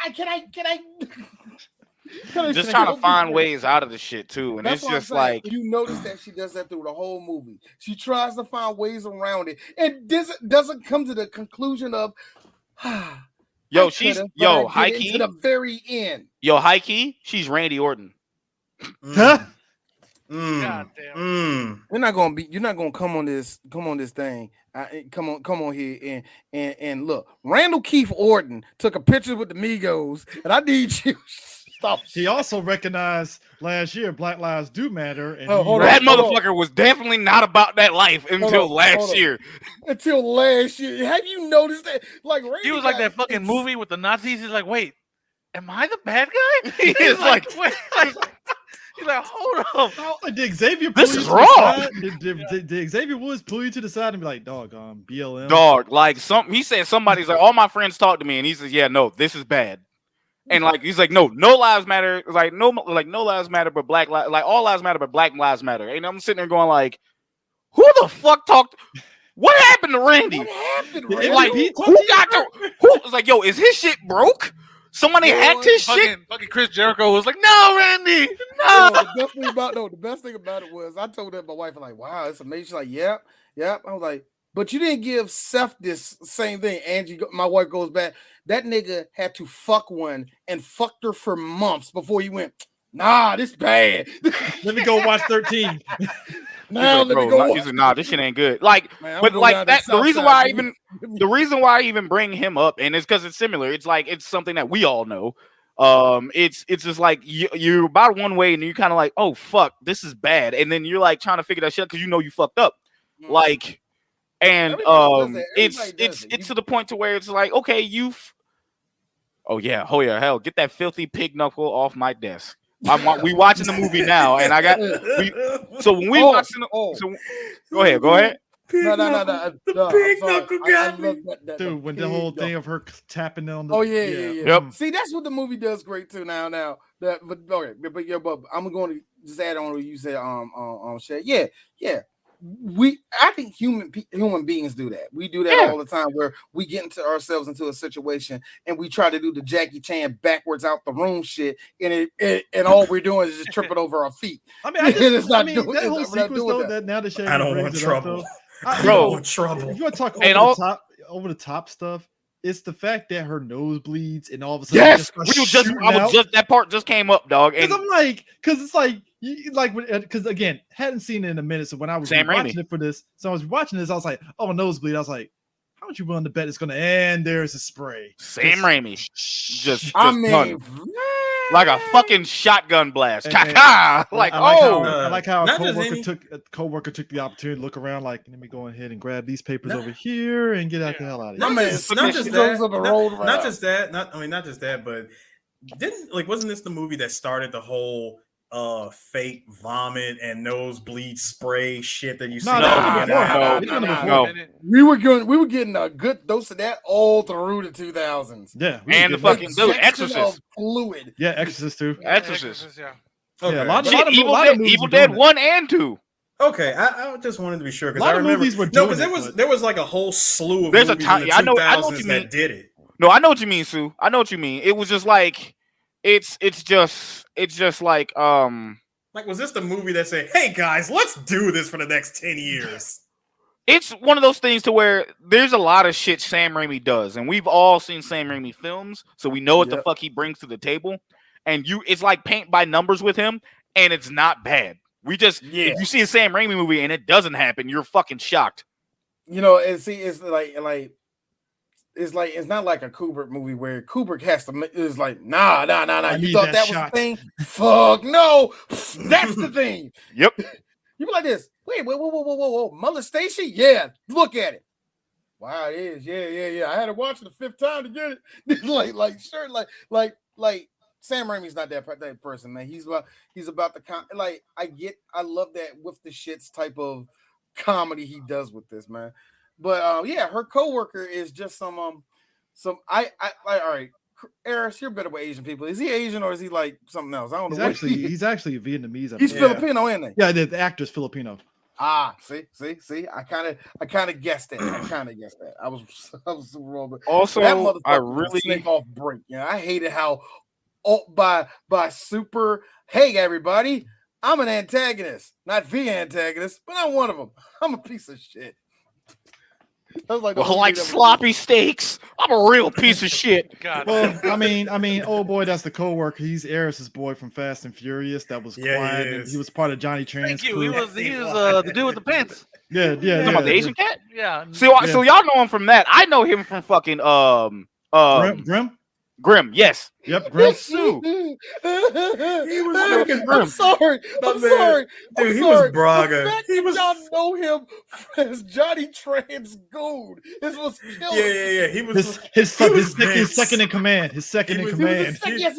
Just trying to find ways out of the shit too, and it's just like you notice that she does that through the whole movie. She tries to find ways around it, and doesn't come to the conclusion of, high key to the very end. High key, she's Randy Orton. Huh? God damn. You're not gonna come on this thing. Come on here and look. Randall Keith Orton took a picture with the Migos, and I need you. Stop. He also recognized last year Black Lives Do Matter, and that motherfucker was definitely not about that life until last year. Until last year, have you noticed that? Like he was like that fucking movie with the Nazis. He's like, wait, am I the bad guy? He's like, wait. He's like, hold up. Did Xavier? This is wrong. Did Xavier Woods pull you to the side and be like, "Dog, BLM"? Dog, like he said somebody's like, all my friends talk to me, and he says, "Yeah, no, this is bad." And like he's like, no lives matter, like no lives matter, but black lives, like all lives matter, but black lives matter. And I'm sitting there going like, who the fuck talked? What happened to Randy? What happened, Randy? Like who was like, yo, is his shit broke? Somebody hacked his shit. Fucking Chris Jericho was like, no, Randy, no. The best thing about it was I told my wife, I'm like, wow, it's amazing. She's like, yep. I was like, but you didn't give Seth this same thing. Angie, my wife goes back. That nigga had to fuck one and fucked her for months before he went, nah, this bad. Let me go watch 13. Now let me go. He's like, nah, this shit ain't good. Like, man, but like that, the reason why I even bring him up, and it's because it's similar. It's like it's something that we all know. It's just like you're about one way, and you're kind of like, oh fuck, this is bad, and then you're like trying to figure that shit because you know you fucked up, like. And it's to the point to where it's like, okay, hell, get that filthy pig knuckle off my desk. We watching the movie now, and I got so when we watching go ahead. No. The pig knuckle got me. Dude, when the whole thing of her tapping on the yeah. Yep. See, that's what the movie does great too. Now but I'm going to just add on what you said. Shay. Yeah. I think human beings do that. We do that all the time, where we get into ourselves into a situation and we try to do the Jackie Chan backwards out the room shit, and all we're doing is just tripping over our feet. I mean, that whole sequence though. That now the Shay, I don't want trouble. Bro, want trouble. If you want to talk over the top stuff, it's the fact that her nose bleeds and all of a sudden, that part just came up, dog. And I'm like, because it's like like because again, hadn't seen it in a minute. So when I was Sam watching Raimi. it for this, I was like, oh, nosebleed. I was like, how would you willing to bet it's going to end? There's a spray. Sam Raimi, just I done. mean, like a fucking shotgun blast. And Like, I like how a not just coworker took the opportunity to look around, like, let me go ahead and grab these papers over here and get out the hell out of here. Not just that, but wasn't this the movie that started the whole fake vomit and nosebleed spray shit that you see? No. We were getting a good dose of that all through the 2000s. Yeah, and the fucking dude, Exorcist fluid. Yeah, Exorcist too. Exorcist. Yeah. Okay. Yeah, a lot of Evil Dead 1 and 2. Okay, I just wanted to be sure because I remember movies were doing there was like a whole slew of There's movies a time. in the I know 2000s what you mean. that did it. No, I know what you mean, Sue. I know what you mean. It was just like it's just like Like, was this the movie that said, "Hey guys, let's do this for the next 10 years"? It's one of those things to where there's a lot of shit Sam Raimi does, and we've all seen Sam Raimi films, so we know what the fuck he brings to the table. And it's like paint by numbers with him, and it's not bad. If you see a Sam Raimi movie and it doesn't happen, you're fucking shocked. You know, and see, it's not like a Kubrick movie where Kubrick has to is like, nah. You thought that was the thing? Fuck no, that's the thing. Yep. You be like this. Wait, whoa. Molestation? Yeah, look at it. Wow, it is. Yeah. I had to watch it the 5th time to get it. like Sam Raimi's not that person, man. He's about the I love that with the shits type of comedy he does with this, man. But her coworker is just some all right. Eris, you're better with Asian people. Is he Asian or is he like something else? I don't know. He's actually Vietnamese. He's Filipino, isn't he? Yeah, the actor's Filipino. See. I kind of guessed it. I was super wrong. But also, that motherfucker I really snake off break. Yeah, I hated how by super. Hey everybody, I'm an antagonist, not the antagonist, but I'm one of them. I'm a piece of shit. Like sloppy steaks. I'm a real piece of shit. God. Well, I mean, oh boy, that's the coworker. He's Eris's boy from Fast and Furious. That was quiet. He was part of Johnny Tran's crew. He was the dude with the pants. Yeah. The Asian cat. Yeah. So y'all know him from that. I know him from fucking Grim. Yes. Yep. Grim. Sue. He was fucking Grim. I'm sorry. Dude, he was Braga. The fact that y'all know him as Johnny Tran's goon. This was killing. Yeah. He was his second in command. Yes, he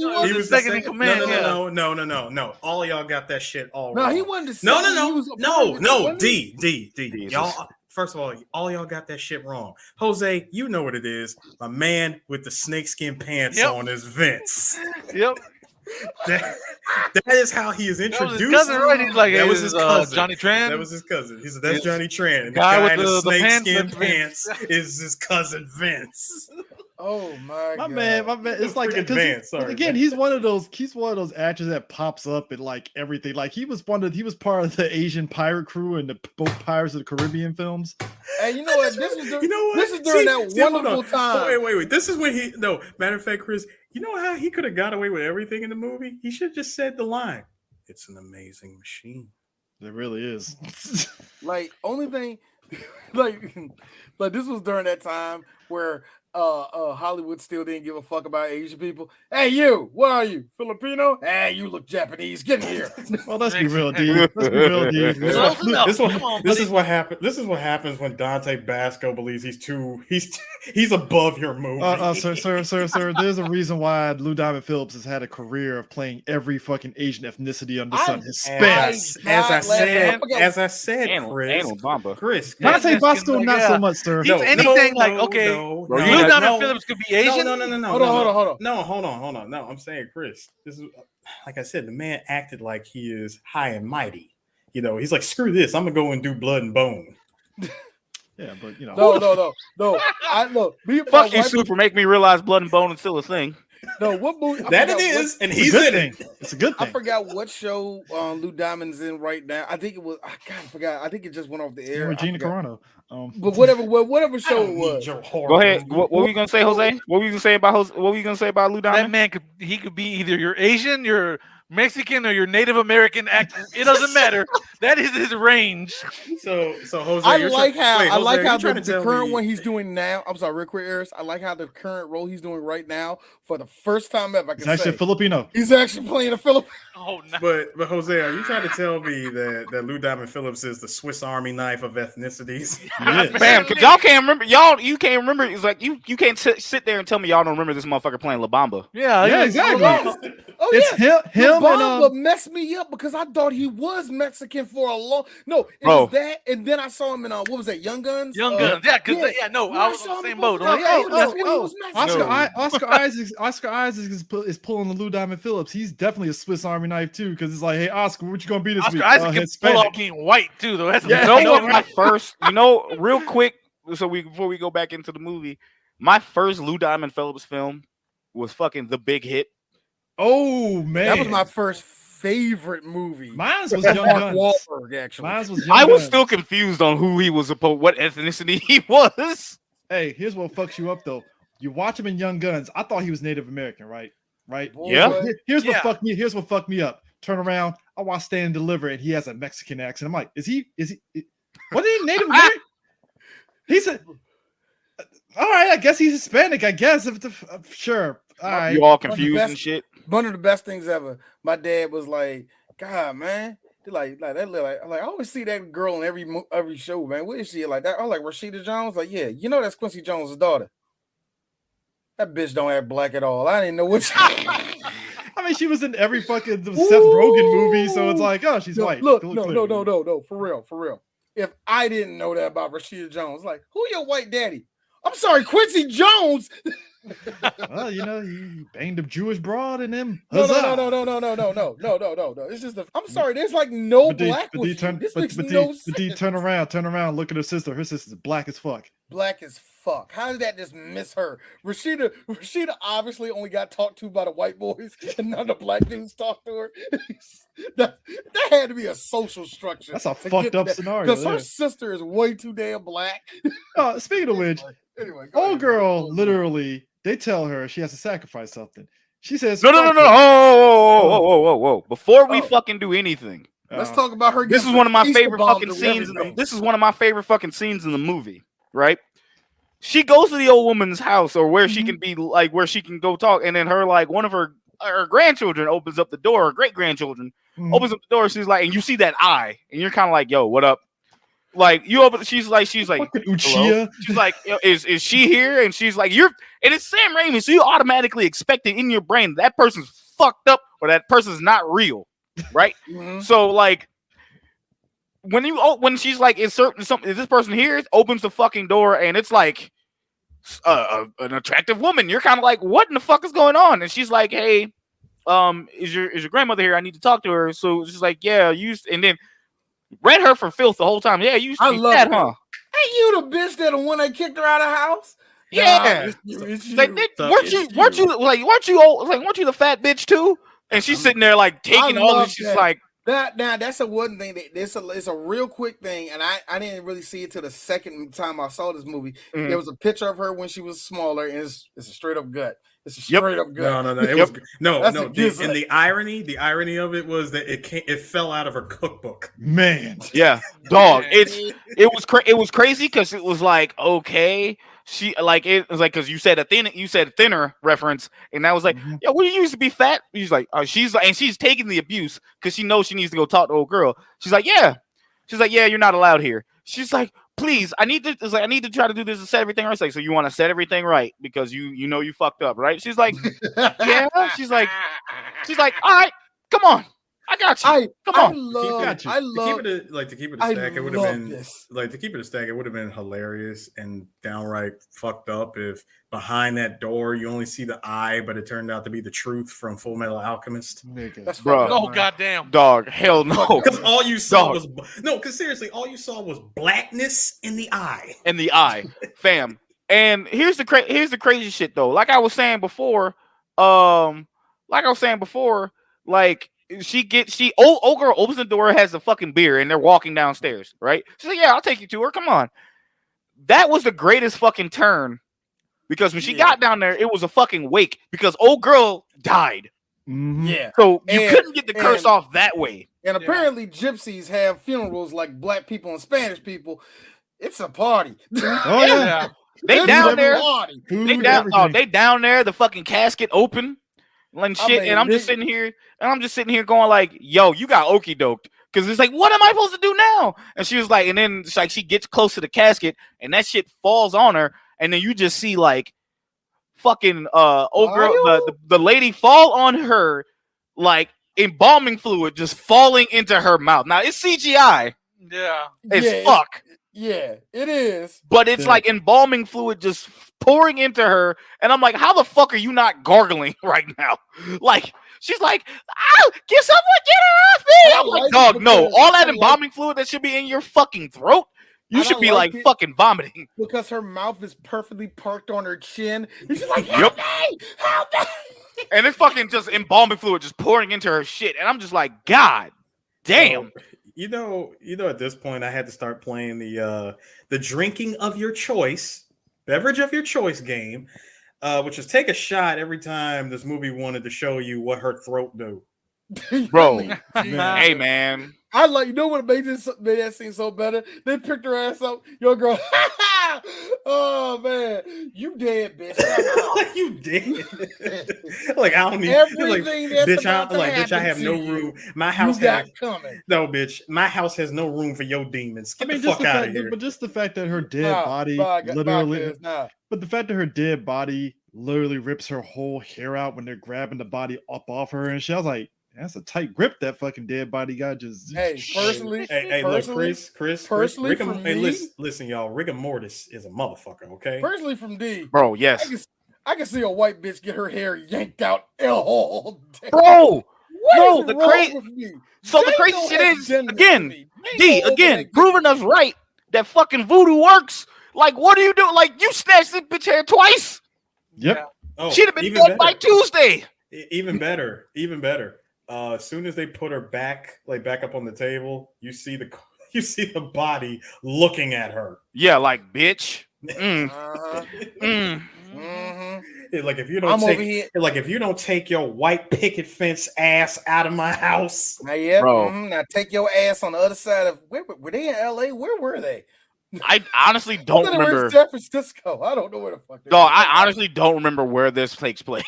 was. He was second in command. No. All of y'all got that shit all wrong. No, he wasn't the second. No. D. Y'all. First of all y'all got that shit wrong. Jose, you know what it is. A man with the snakeskin pants on his vents. Yep. That is how he is introduced. That was his cousin, right? He's like, that was his cousin. Johnny Tran. That was his cousin. He said, that's Johnny Tran. And the guy guy with in the snakeskin pants is his cousin Vince. Oh my god, my man. It's like again, he's one of those actors that pops up in like everything. Like he was part of the Asian pirate crew in the both Pirates of the Caribbean films. And you know what? This is during that wonderful time. Wait. This is when matter of fact, Chris, you know how he could have got away with everything in the movie? He should have just said the line. It's an amazing machine. It really is. Like only thing like this was during that time where Hollywood still didn't give a fuck about Asian people. Hey, you, what are you? Filipino? Hey, you look Japanese. Get in here. Well, let's be real, dude. This is what happened. This is what happens when Dante Basco believes he's above your movie. Sir. There's a reason why Lou Diamond Phillips has had a career of playing every fucking Asian ethnicity under the sun. Hispanic. As I said, Chris. Dante Basco, not so much, sir. He's anything like okay. Lou Diamond Phillips could be Asian. Hold on. No, I'm saying, Chris. This is like I said. The man acted like he is high and mighty. He's like, screw this. I'm gonna go and do Blood and Bone. Yeah, but No. I look. Fuck you, Super. Make me realize Blood and Bone is still a thing. No, what movie? That it is, and he's in it. It's a good thing. I forgot what show Lou Diamond's in right now. I think it was. I forgot. I think it just went off the air. Regina Carano. But whatever show it was. Go ahead. What were you gonna say, Jose? What were you gonna say about Jose? What were you gonna say about Lou Diamond? That man could be either your Asian, your Mexican, or your Native American actor. It doesn't matter. That is his range. So Jose, I like how the the current one he's doing now. I'm sorry, real quick, Eris. I like how the current role he's doing right now for the first time ever. He's actually Filipino. He's actually playing a Filipino. Oh, no. But Jose, are you trying to tell me that Lou Diamond Phillips is the Swiss Army knife of ethnicities? Yes. Bam, because y'all can't remember. You can't remember. It's like you can't sit there and tell me y'all don't remember this motherfucker playing La Bamba. Yeah, exactly. It's him and messed me up because I thought he was Mexican for a long. No, it was that, and then I saw him in what was that? Young Guns. Young Guns. I was on the same boat. Oscar Isaac is pulling the Lou Diamond Phillips. He's definitely a Swiss Army knife too, because it's like, hey Oscar, what you gonna be this week? Oscar Isaac can pull off being white too, though. That's My first, real quick, before we go back into the movie, my first Lou Diamond Phillips film was fucking The Big Hit. Oh man, that was my first favorite movie. Mine was Young Guns. Wahlberg, actually. I was still confused on who he was, what ethnicity he was. Hey, here's what fucks you up though. You watch him in Young Guns. I thought he was Native American, right? Yeah. Here's what fucked me up. Turn around. I watch Stand and Deliver, and he has a Mexican accent. I'm like, is he? What is he Native American? He said, all right, I guess he's Hispanic. I guess sure. All right. You all confused and shit. One of the best things ever. My dad was like, God, man. Like that like I always see that girl in every show, man. What is she like that? I'm like Rashida Jones. Like, yeah, that's Quincy Jones' daughter. That bitch don't act black at all. I didn't know what. I mean, she was in every fucking Seth Rogen movie, so it's like, oh, she's white. Look, no, for real. If I didn't know that about Rashida Jones, like, who your white daddy? I'm sorry, Quincy Jones. Well, he banged a Jewish broad and them. No. It's just I'm sorry. There's like no black with you. This makes no sense. Turn around. Look at her sister. Her sister's black as fuck. Black as fuck. How did that just miss her? Rashida obviously only got talked to by the white boys, and none of the black dudes talked to her. that had to be a social structure. That's a fucked up scenario. Because her sister is way too damn black. Speaking of which, anyway, old girl literally. They tell her she has to sacrifice something. She says, "No! Whoa! Before we fucking do anything, let's talk about her. This is one of my favorite fucking scenes. This is one of my favorite fucking scenes in the movie. Right? She goes to the old woman's house, or where she can be, like where she can go talk, and then one of her grandchildren opens up the door. Her great grandchildren opens up the door. She's like, and you see that eye, and you're kind of like, "Yo, what up?" Like you open, she's like, Uchiha. She's like, is she here? And she's like, and it's Sam Raimi, so you automatically expect it in your brain that person's fucked up or that person's not real, right? So like, when she's like, is this person here? Opens the fucking door and it's like an attractive woman. You're kind of like, what in the fuck is going on? And she's like, hey, is your grandmother here? I need to talk to her. So she's like, yeah, and then read her for filth the whole time. Yeah, you used to be that, huh? Ain't you the bitch that the one that kicked her out of the house? Yeah. Like, weren't you the fat bitch too? And she's sitting there like taking all this. She's like, that's a one thing. It's a real quick thing, and I didn't really see it till the second time I saw this movie. There was a picture of her when she was smaller, and it's a straight up gut. It's a straight up gut. No. It was no. And the irony of it was that it fell out of her cookbook. Man, yeah, dog. It was crazy because it was like, okay, she like it was like because you said a thinner reference, and I was like, yeah, well, you used to be fat. She's like, she's taking the abuse because she knows she needs to go talk to old girl. She's like, yeah, you're not allowed here. She's like, please, I need to try to do this and set everything right. It's like, so you want to set everything right because you know you fucked up, right? She's like, yeah. She's like, all right, come on, I got you. Come on. To keep it a stack. It would have been like to keep it a stack. It would have been hilarious and downright fucked up if behind that door you only see the eye, but it turned out to be the truth from Full Metal Alchemist. That's bro. Oh goddamn, dog. Hell no. Because all you saw was because seriously, all you saw was blackness in the eye. Fam. And here's the crazy shit though. Like I was saying before, like. Old girl opens the door, has a fucking beer, and they're walking downstairs, right? She's like, yeah, I'll take you to her. Come on. that was the greatest fucking turn because when she got down there, it was a fucking wake because old girl died. Mm-hmm. Yeah. So you couldn't get the curse off that way. And apparently gypsies have funerals like black people and Spanish people. It's a party. Oh yeah. They down there. Food, they down there, the fucking casket open and shit. And I'm just sitting here going like, yo, you got okie doked. Cause it's like, what am I supposed to do now? And she was like, and then it's like she gets close to the casket and that shit falls on her, and then you just see like fucking old girl, the lady fall on her like embalming fluid just falling into her mouth. Now it's CGI. Yeah. It's fuck. Yeah, it is. But it's like embalming fluid just pouring into her. And I'm like, how the fuck are you not gargling right now? Like, she's like, get someone, get her off me. I'm like, dog, no. All that embalming fluid that should be in your fucking throat, you should be like fucking vomiting. Because her mouth is perfectly parked on her chin. And she's like, help me, help me. And it's fucking just embalming fluid just pouring into her shit. And I'm just like, God damn. You know, at this point, I had to start playing the drinking of your choice, beverage of your choice game, which is take a shot every time this movie wanted to show you what her throat do. Bro, hey man, I like, you know what made that scene so better? They picked her ass up, your girl. Oh man, you dead, bitch. Like you dead. Like I don't need everything like, that's bitch. I have no room. My house coming. No, bitch. My house has no room for your demons. Get the fuck out of here. But just the fact that her dead body literally, but the fact that her dead body literally rips her whole hair out when they're grabbing the body up off her and shit. I was like, that's a tight grip that fucking dead body got. Just personally, look, Chris, personally, listen, y'all. Rigor mortis is a motherfucker. Okay, personally, from D, bro. Yes, I can see a white bitch get her hair yanked out all day. Bro, no, the crazy. So the crazy shit is again proving us right that fucking voodoo works. Like, what do you do? Like, you snatched this bitch hair twice. Yep. Oh, she'd have been dead by Tuesday. Even better. As soon as they put her back up on the table, you see the body looking at her. Yeah, like bitch. Like if you don't take your white picket fence ass out of my house, bro. Now take your ass on the other side of were they in LA? Where were they? I honestly don't remember. San Francisco. I don't know where the fuck. No, I honestly don't remember where this takes place.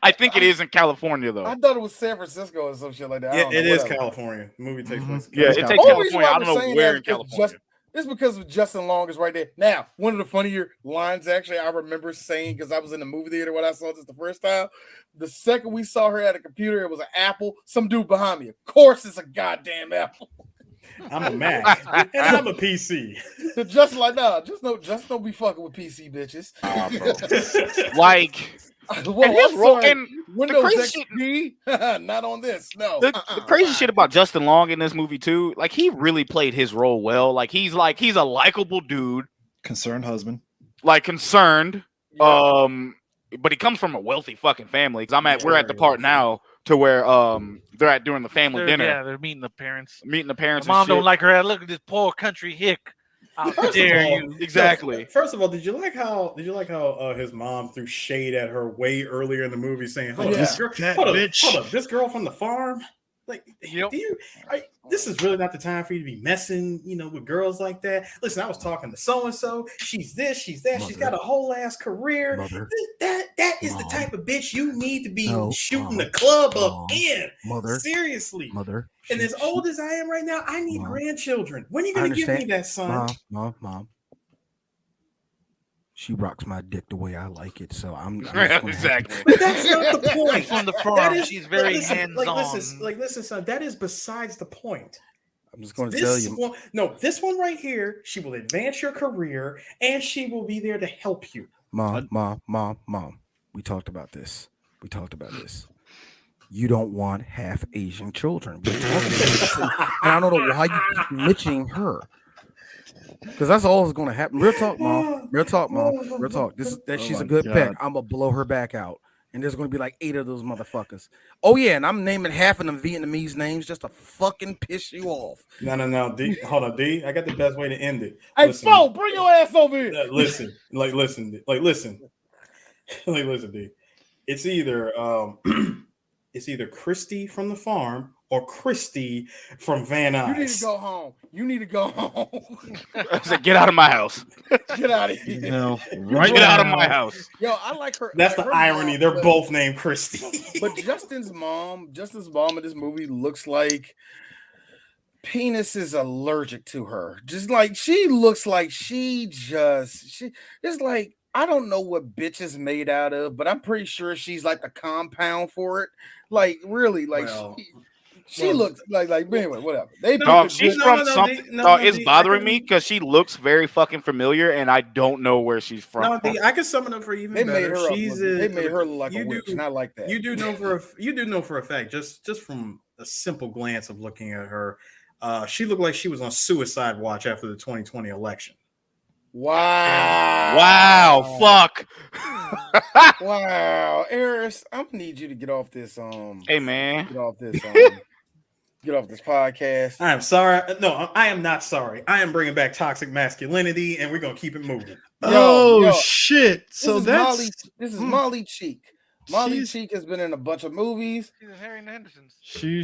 I think it is in California, though. I thought it was San Francisco or some shit like that. Yeah, it is California. The movie takes place. Yeah, it takes California. I don't know where in California. It's because Justin Long is right there. Now, one of the funnier lines, actually, I remember saying, because I was in the movie theater when I saw this the first time. The second we saw her at a computer, it was an Apple. Some dude behind me. Of course, it's a goddamn Apple. I'm a Mac and I'm a PC. Just like just don't be fucking with PC bitches. Like, Windows XP, not on this. No. The crazy shit about Justin Long in this movie too, like he really played his role well. Like he's a likable dude, concerned husband, like concerned. Yeah. But he comes from a wealthy fucking family. Because we're at the part now to where they're at during the family dinner. Yeah, they're meeting the parents. The mom don't like her. Look at this poor country hick. How dare you? Exactly. First of all, did you like how his mom threw shade at her way earlier in the movie, saying, "Hold up, this girl from the farm." Like, this is really not the time for you to be messing, with girls like that. Listen, I was talking to so and so. She's this, she's that. Mother. She's got a whole ass career. That is the type of bitch you need to be shooting the club up in. Mother, seriously, mother. And as old as I am right now, I need grandchildren. When are you going to give me that, son? Mom. She rocks my dick the way I like it, so I'm exactly. But that's not the point. From the farm, she's very hands-on. Listen, son. That is besides the point. I'm just going to tell you. This one right here. She will advance your career, and she will be there to help you. Mom. We talked about this. You don't want half Asian children. We're talking about this, and I don't know why you keep mentioning her. Because that's all that's going to happen. Real talk, mom. Real talk. She's a good peck. I'm gonna blow her back out. and there's going to be like 8 of those motherfuckers. Oh yeah, and I'm naming half of them Vietnamese names just to fucking piss you off. No. D, hold on, D. I got the best way to end it. Hey, Fo, bring your ass over here. Listen, D. It's either Christy from the farm or Christy from Van Nuys. You need to go home. You need to go home. I said, get out of my house. Get out of here. No, Get out of my house. Yo, I like her. That's like the her irony. mom, They're but- both named Christy. But Justin's mom in this movie looks like Penis is allergic to her. Just like she looks like it's like I don't know what bitch is made out of, but I'm pretty sure she's like the compound for it. Like really, like she looks like anyway, whatever. She's from something. It's bothering me because she looks very fucking familiar, and I don't know where she's from. No, D, I can sum it up for even better. They made her look like a witch, not like that. You do know for a fact, just from a simple glance of looking at her, she looked like she was on suicide watch after the 2020 election. Wow. Fuck. Wow. Eris, I'm gonna need you to get off this. Hey man. Get off this. Get off this podcast. I am sorry. No, I am not sorry. I am bringing back toxic masculinity, and we're gonna keep it moving. Yo, shit. So this is Molly Cheek. Molly Cheek has been in a bunch of movies. She's Harry and the Hendersons. She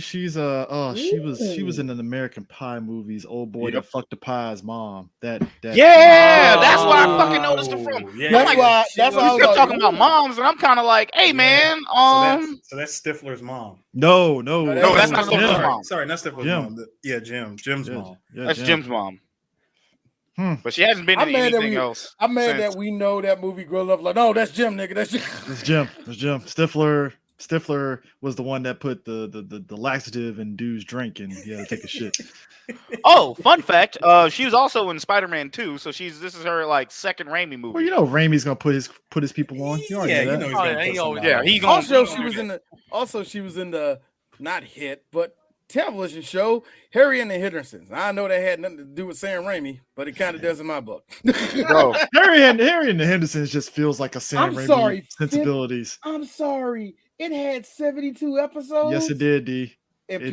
was in an American Pie movies. Old boy that fucked the pie's mom. That's where I fucking noticed her from. Yeah. That's why you kept talking about moms, and I'm kind of like, hey man, so that's Stifler's mom. No, that's not Stifler's mom. Sorry, not Stifler's mom. Yeah, Jim's mom. That's Jim's mom. But she hasn't been in anything else. I'm mad that we know that movie growing up. Like, no, that's Jim, nigga. That's Jim. That's Jim. Stifler was the one that put the laxative in dude's drink, and he had to take a shit. Oh, fun fact. She was also in Spider-Man 2, so this is her like second Raimi movie. Well, you know Raimi's gonna put his people on. You already know that. he's gonna put somebody. He's gonna. She was in the not hit, but television show Harry and the Hendersons. I know that had nothing to do with Sam Raimi, but it kind of does in my book. Bro, Harry and the Hendersons just feels like a Sam Raimi sensibilities. I'm sorry. It had 72 episodes. Yes, it did, D. And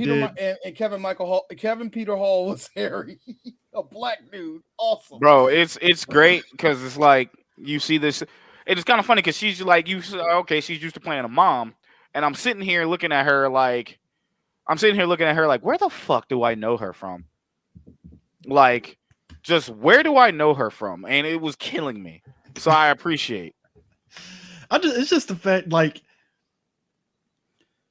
Kevin Peter Hall was Harry, a black dude. Awesome, bro. It's great because it's like you see this. It's kind of funny because she's like she's used to playing a mom, and I'm sitting here looking at her like, where the fuck do I know her from? Like, just where do I know her from? And it was killing me. So I appreciate. It's just the fact, like,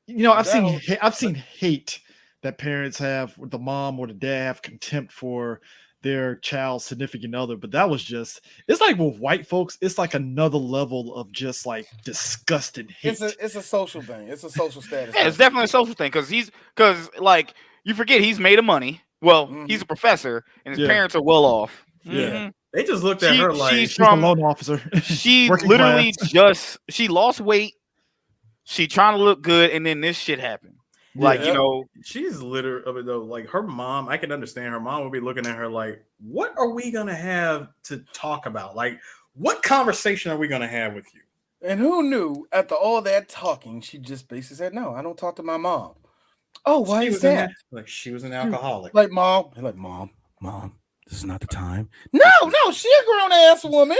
you know, I've seen hate that parents have, with the mom or the dad have contempt for their child's significant other, but that was it's like with white folks, it's like another level of just like disgusting hate. It's a social thing. It's a social status. Yeah, it's definitely a social thing because like you forget he's made of money. Well, he's a professor and his parents are well off. Yeah. They just looked at her like she's a loan officer. She literally she lost weight. She trying to look good, and then this shit happened. Like, you know, she's literally though. Like her mom, I can understand. Her mom would be looking at her like, "What are we gonna have to talk about? Like, what conversation are we gonna have with you?" And who knew? After all that talking, she just basically said, "No, I don't talk to my mom." Oh, why is that? Like she was an alcoholic. Like mom, this is not the time. No, she a grown ass woman.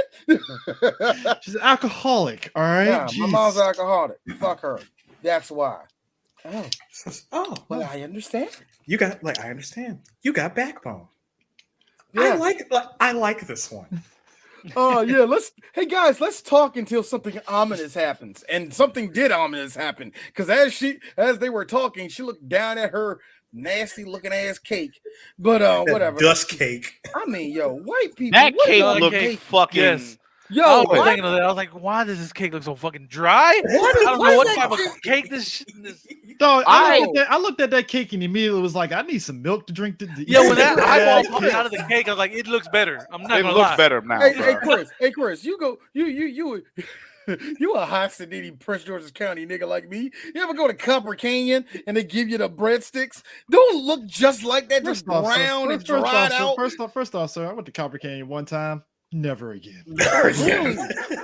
She's an alcoholic. All right. Yeah, my mom's alcoholic. Fuck her. That's why. Oh, well, I understand. I understand. You got backbone. Yeah. I like this one. Oh yeah, hey guys, let's talk until something ominous happens. And something did ominous happen. Because as they were talking, she looked down at her nasty looking ass cake. But whatever. Dust cake. I mean, yo, white people. That cake looked fucking. Yes. Yo, I was thinking of that. I was like, why does this cake look so fucking dry? I don't know what type of cake this shit is. So I looked at that cake and immediately was like, I need some milk to drink. Yeah, when that eyeball popped out of the cake, I was like, it looks better. I'm not gonna lie. It looks better now. Hey Chris, you a high Sedini, Prince George's County nigga like me. You ever go to Copper Canyon and they give you the breadsticks? Don't look just like that, just brown and dried out. First off, sir, I went to Copper Canyon one time. Never again.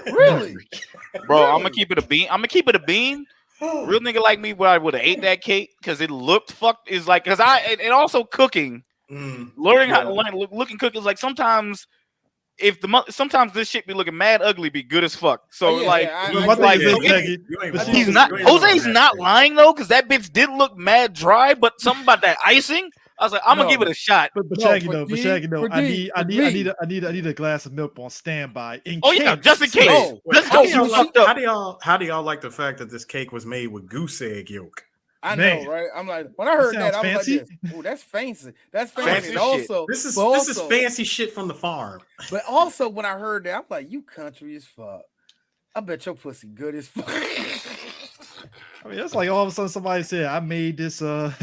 Really? Bro, I'm gonna keep it a bean. Real nigga like me would have ate that cake because it looked fucked. Is like because and also cooking, learning how to looking cooking is like sometimes. Sometimes this shit be looking mad ugly, be good as fuck. So he's not. Jose's not lying though, because that bitch did look mad dry. But something about that icing, I was like, I'm gonna give it a shot. But Shaggy though, I need a glass of milk on standby. Just in case. How do y'all like the fact that this cake was made with goose egg yolk? I know, right? I'm like, when I heard that, I was like, "Oh, that's fancy. That's fancy." And also, this is fancy shit from the farm. But also, when I heard that, I'm like, "You country as fuck. I bet your pussy good as fuck." I mean, that's like all of a sudden somebody said, "I made this. I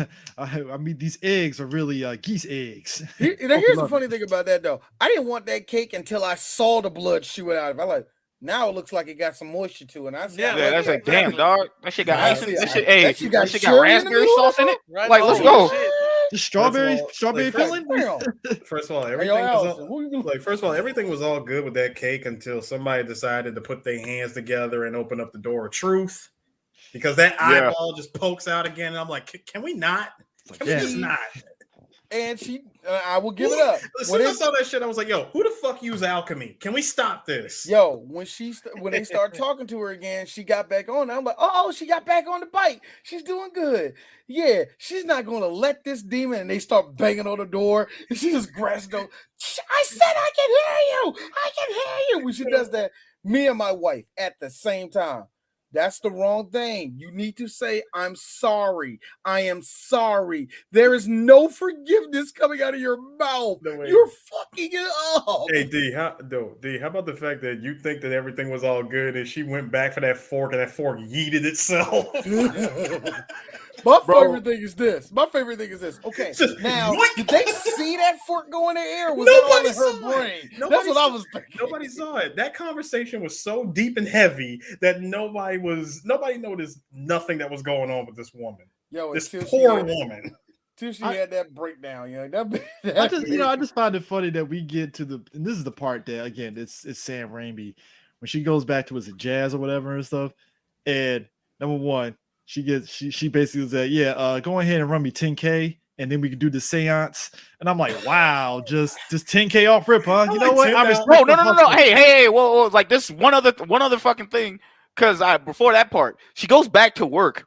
mean, these eggs are really geese eggs." Here's the funny thing about that, though. I didn't want that cake until I saw the blood shoot out of it. I'm like, now it looks like it got some moisture to it. And I said, that's like, damn, dog. That shit got ice in it. That shit got raspberry sauce in it. Right, like, let's go. The strawberry filling. First of all, everything was all good with that cake until somebody decided to put their hands together and open up the door of truth, because that eyeball just pokes out again. And I'm like, can we not? Can we just not? And I will give it up. As soon as I saw that shit, I was like, yo, who the fuck use alchemy? Can we stop this? Yo, when they start talking to her again, she got back on. I'm like, oh, she got back on the bike. She's doing good. Yeah, she's not going to let this demon. And they start banging on the door. And she just grabs the door. I said, I can hear you. I can hear you. When she does that, me and my wife at the same time. That's the wrong thing. You need to say, I'm sorry. I am sorry. There is no forgiveness coming out of your mouth. No, you're fucking it up. Hey, D, how about the fact that you think that everything was all good and she went back for that fork and that fork yeeted itself? My favorite thing is this. Okay, now, did they see that fork go in the air? Was it all in her brain? That's what I was thinking. Nobody saw it. That conversation was so deep and heavy that nobody noticed nothing that was going on with this woman. Yo, this poor woman. Till she had that breakdown, I just find it funny that we get to and this is the part that again, it's Sam Raimi when she goes back to was it jazz or whatever and stuff, and number one. She basically said, go ahead and run me 10K and then we can do the seance. And I'm like, wow, just 10K off rip, huh? You know what? No. Hey, whoa. Like this one other fucking thing. Cause before that part, she goes back to work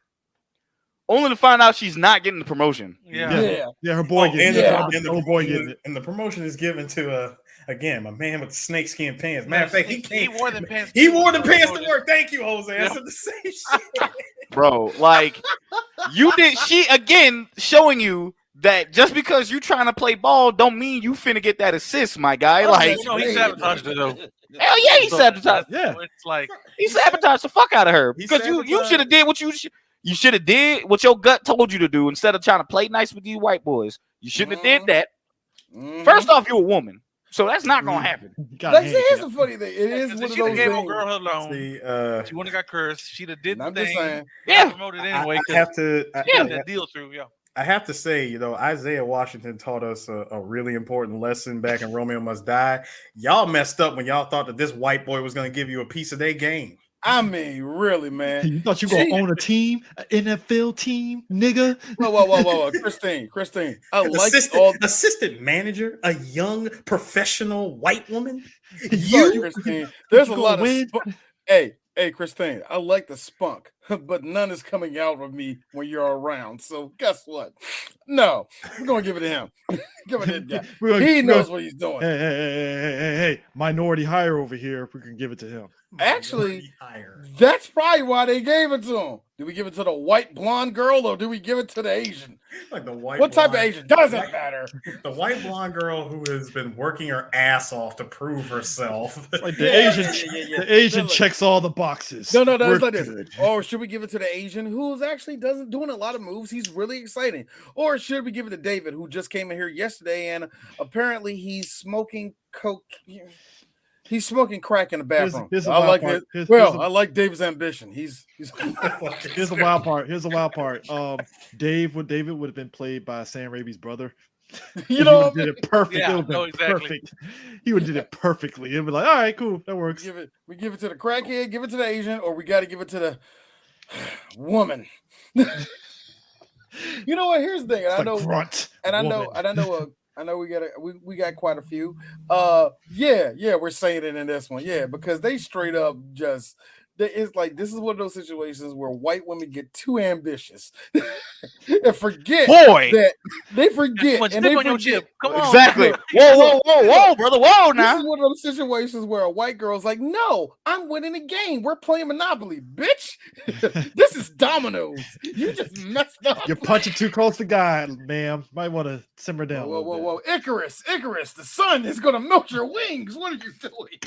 only to find out she's not getting the promotion. Yeah, her boy gets it. And the promotion is given to again, my man with the snakeskin pants. Matter of fact, he wore the pants. He wore the pants to work. Thank you, Jose. I said the same shit. Bro, like she again showing you that just because you trying to play ball don't mean you finna get that assist, my guy. Like he sabotaged it though. Hell yeah, he sabotaged. Yeah, it's like he sabotaged the fuck out of her because you should have did what you should have did what your gut told you to do instead of trying to play nice with these white boys. You shouldn't have did that. First off, you're a woman. So that's not gonna happen. Here's the funny thing. It is one of she those gave things. a girl her loan. She wouldn't have got cursed. She'd have did the thing. Promoted anyway. I have to. That deal through. Yeah. I have to say, Isaiah Washington taught us a really important lesson back in Romeo Must Die. Y'all messed up when y'all thought that this white boy was going to give you a piece of their game. I mean, really, man. You thought you were going to own a team, an NFL team, nigga? Whoa. Christine. Assistant manager, a young professional white woman. Sorry, Christine. There's a lot of Hey, Christine, I like the spunk, but none is coming out of me when you're around. So guess what? No, we're going to give it to him. Give it to that guy. He knows what he's doing. Hey, minority hire over here. We can give it to him. Actually, that's probably why they gave it to him. Do we give it to the white blonde girl or do we give it to the Asian? Like the white. What type of Asian? Doesn't matter. The white blonde girl who has been working her ass off to prove herself. Like the Asian checks all the boxes. No, it's like this. Or should we give it to the Asian who's actually doing a lot of moves? He's really exciting. Or should we give it to David, who just came in here yesterday and apparently he's smoking coke. He's smoking crack in the bathroom. I like Dave's ambition. Here's the wild part. David would have been played by Sam Raimi's brother. You know what I did mean? it perfect. Yeah, It would no, been exactly. perfect. He would did it perfectly. It'd be like, all right, cool, that works. We give it to the crackhead, give it to the Asian, or we got to give it to the woman. You know what? Here's the thing, and I know, grunt, and I know, woman. and I know we got quite a few. Yeah, we're saying it in this one, yeah, because they straight up just. It's like this is one of those situations where white women get too ambitious and forget that they forget much and dip they on your forget. chip. Come on. Exactly. Whoa, brother. Whoa, This now. is one of those situations where a white girl's like, "No, I'm winning the game. We're playing Monopoly, bitch. This is dominoes. You just messed up. You're punching too close to God, ma'am. Might want to simmer down. Whoa. Icarus, the sun is gonna melt your wings. What are you doing?"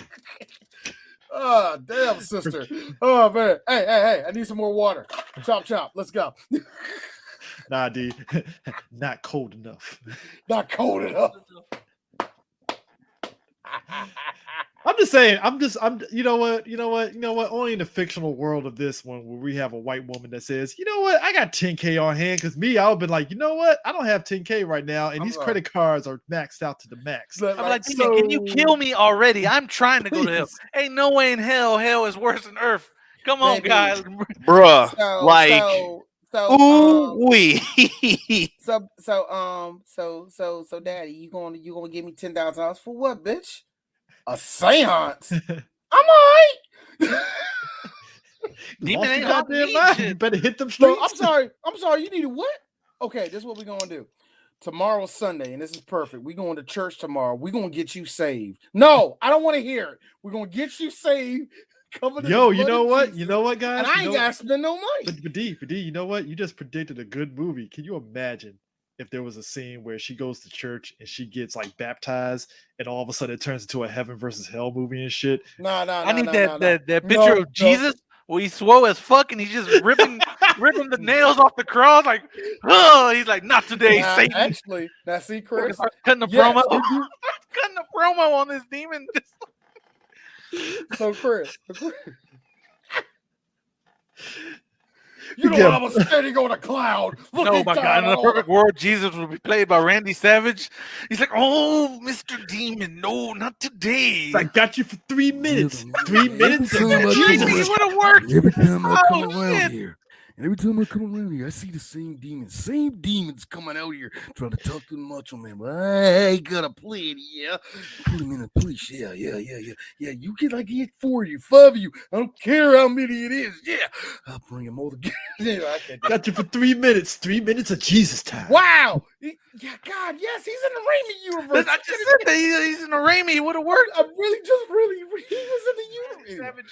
Oh, damn, sister. Oh, man. Hey, I need some more water. Chop. Let's go. Nah, dude. Not cold enough. Not cold enough. I'm just saying, you know what? Only in the fictional world of this one where we have a white woman that says, you know what, I got 10K on hand, because me, I would have been like, you know what? I don't have 10K right now, and these credit cards are maxed out to the max. I'm like, can you kill me already? I'm trying to go to hell. Ain't no way in hell. Hell is worse than earth. Come on, guys. Bruh. So daddy, you gonna give me $10,000 for what, bitch? A seance. I'm all right. Demon ain't goddamn mind. You better hit them No, streets. I'm sorry. You needed what? Okay, this is what we're gonna do. Tomorrow's Sunday, and this is perfect. We're going to church tomorrow. We're gonna get you saved. No, I don't want to hear it. We're gonna get you saved. Yo, you know what? You know what, guys? And I ain't gotta spend no money. But D, you know what? You just predicted a good movie. Can you imagine if there was a scene where she goes to church and she gets like baptized, and all of a sudden it turns into a heaven versus hell movie and shit? I need that picture of Jesus where he's swole as fuck and he's just ripping the nails off the cross. Like, oh, he's like, not today, Satan. Actually, now see, Chris, cutting the promo. Cutting the promo on this demon. So Chris. You know I was standing on a cloud. Oh my God! In a perfect world, Jesus would be played by Randy Savage. He's like, "Oh, Mr. Demon, no, not today. I got you for 3 minutes. 3 minutes. You would have worked. Every time I come around here, and every time I come around here, I see the same demons coming out here trying to talk to the macho man. But I ain't gonna play it, yeah. Put him in a place, yeah. You get like 5 of you. I don't care how many it is, yeah. I'll bring him all together. Got you for 3 minutes. 3 minutes of Jesus time. Wow. Yeah, God, yes, he's in the Raimi universe. I just said that he's in the Raimi. It would have worked. I'm really, he was in the universe.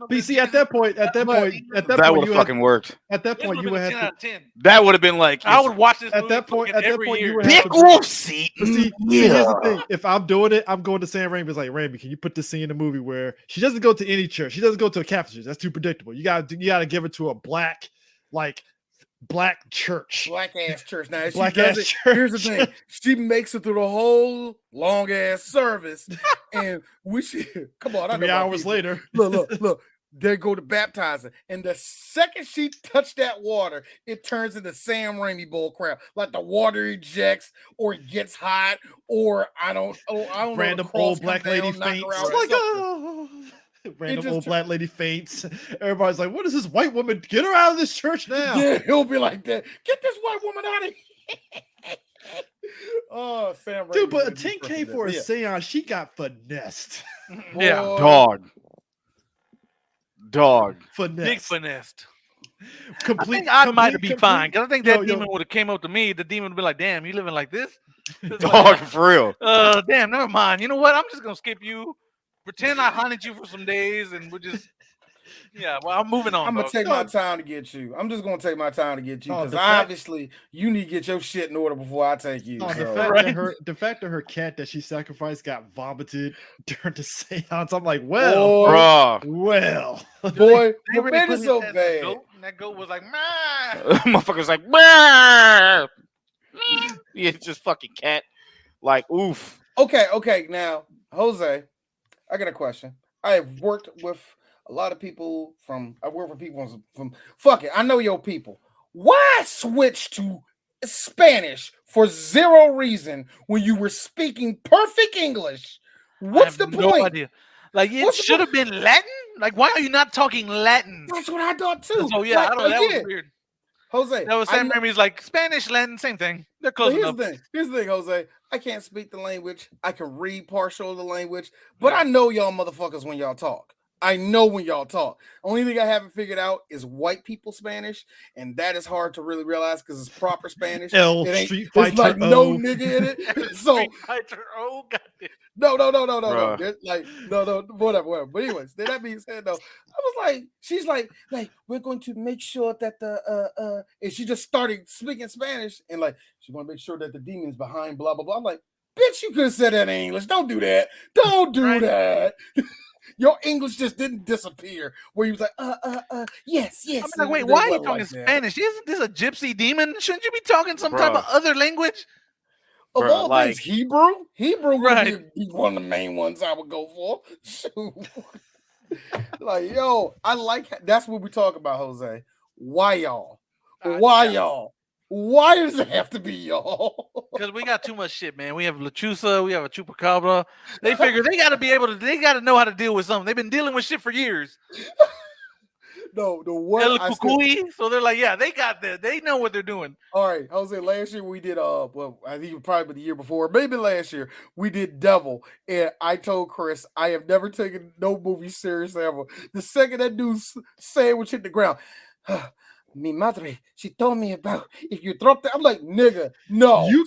But you see, at that point, that would have fucking worked. At that point, you would have to. That would have been like, I would watch this at that point. You would Big have Wolf seat. See, here's the thing. If I'm doing it, I'm going to Sam Raimi. It's like, Raimi, can you put this scene in the movie where she doesn't go to any church? She doesn't go to a Catholic church. That's too predictable. You gotta give it to a black church. Black ass church. Now, church. Here's the thing. She makes it through the whole long ass service. And we should come on. 3 hours later. Look. They go to baptizing. And the second she touched that water, it turns into Sam Raimi bull crap. Like the water ejects, or it gets hot, or I don't random know, old black lady faints. Random old black lady faints. Everybody's like, what is this white woman? Get her out of this church now. Yeah, he'll be like that. Get this white woman out of here. Oh, Sam Raimi. Dude, but a 10K for a seance, she got finessed. Yeah. Dog. Finessed. Big finessed. Complete. I might be fine. Because I think that demon would have came up to me. The demon would be like, damn, you living like this? Dog, for real. Damn, never mind. You know what? I'm just going to skip you. Pretend I hunted you for some days and we'll just... Yeah, well, I'm moving on. I'm gonna take my time to get you. I'm just gonna take my time to get you because obviously you need to get your shit in order before I take you. The fact that her cat that she sacrificed got vomited during the seance, I'm like, well, boy, they you made it so bad. And that goat was like, motherfucker's like, yeah, just fucking cat. Like, oof. Okay. Now, Jose, I got a question. I have worked with a lot of people from fuck it, I know your people. Why switch to Spanish for zero reason when you were speaking perfect English? What's the no point? idea. Like it should have been Latin. Like why are you not talking Latin? That's what I thought too. So yeah, Like, I don't know. That was again, weird. Jose. That was Sam Raimi's like Spanish, Latin, same thing. They're close Here's enough. the thing. Here's the thing, Jose. I can't speak the language. I can read partial of the language, but I know y'all motherfuckers when y'all talk. I know when y'all talk. Only thing I haven't figured out is white people Spanish, and that is hard to really realize because it's proper Spanish. Street Fighter. It's like no nigga in it. So oh goddamn. No. There's like no, whatever. But anyways, that being said, though, I was like, she's like we're going to make sure that the and she just started speaking Spanish and like she want to make sure that the demon's behind blah blah blah. I'm like, bitch, you could have said that in English. Don't do that. Don't do that. Your English just didn't disappear. Where you was like, yes. I'm like, wait, why are you talking Spanish? Isn't this a gypsy demon? Shouldn't you be talking some type of other language? Of all things, Hebrew would be one of the main ones I would go for. Shoot. Like, yo, I like that's what we talk about, Jose. Why y'all? Why does it have to be y'all? Because we got too much shit, man. We have Lechusa, we have a Chupacabra. They figure they got to be able to. They got to know how to deal with something. They've been dealing with shit for years. No, the one so they're like, yeah, they got that. They know what they're doing. All right, Jose. Last year we did well, I think probably the year before, maybe last year we did Devil, and I told Chris I have never taken no movie serious ever. The second that dude's sandwich hit the ground. Mi madre, she told me about if you drop that. I'm like, nigga, no. You